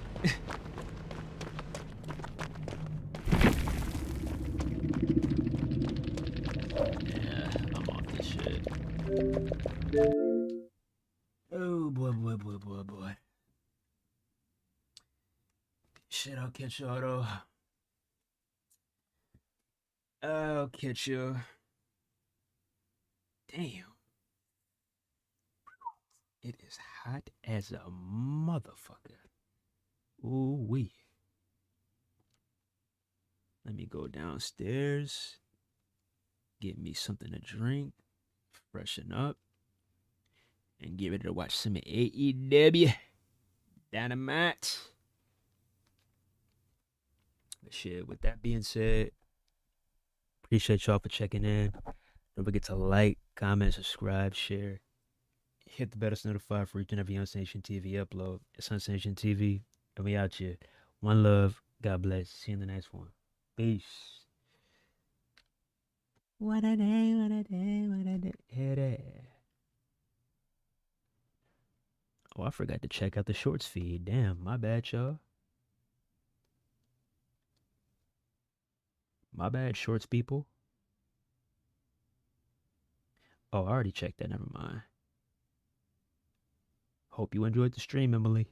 Yeah, I'm off this shit. Oh boy, boy, boy, boy, boy. Shit, I'll catch y'all though. I'll catch you. Damn. It is hot as a motherfucker. Ooh wee. Let me go downstairs. Get me something to drink. Freshen up. And get ready to watch some AEW. Dynamite. But shit, with that being said, appreciate y'all for checking in. Don't forget to like, comment, subscribe, share. Hit the bell to notify for each and every Unsanctioned TV upload. It's Unsanctioned TV, and we out here. One love. God bless. See you in the next one. Peace. What a day, what a day, what a day. Hit it. Oh, I forgot to check out the shorts feed. Damn, my bad, y'all. My bad, shorts people. Oh, I already checked that. Never mind. Hope you enjoyed the stream, Emily.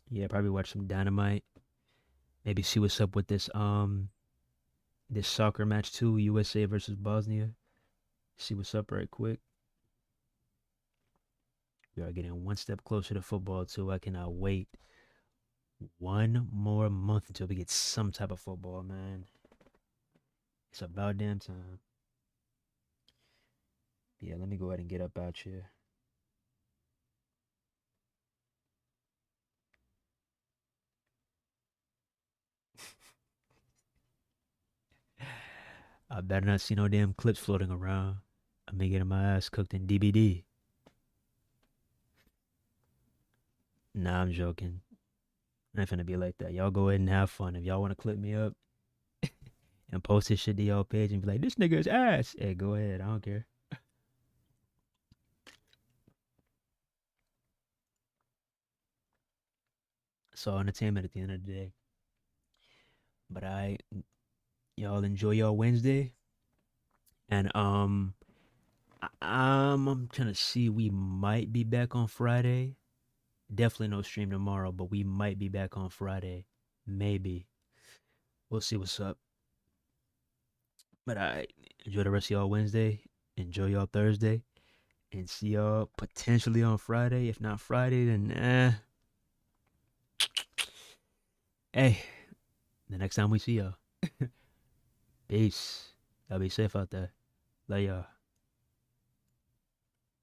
Yeah, probably watch some Dynamite. Maybe see what's up with this this soccer match too, USA versus Bosnia. See what's up right quick. We are getting one step closer to football too. I cannot wait one more month until we get some type of football, man. It's about damn time. Yeah, let me go ahead and get up out here. I better not see no damn clips floating around. I'm getting my ass cooked in DBD. Nah, I'm joking. I ain't finna be like that. Y'all go ahead and have fun. If y'all want to clip me up and post this shit to y'all page and be like, this nigga is ass. Hey, go ahead. I don't care. It's all entertainment at the end of the day. But y'all enjoy y'all Wednesday. And I'm trying to see, we might be back on Friday. Definitely no stream tomorrow, but we might be back on Friday. Maybe. We'll see what's up. But enjoy the rest of y'all Wednesday. Enjoy y'all Thursday. And see y'all potentially on Friday. If not Friday, then hey, the next time we see y'all. Peace. Y'all be safe out there. Love y'all.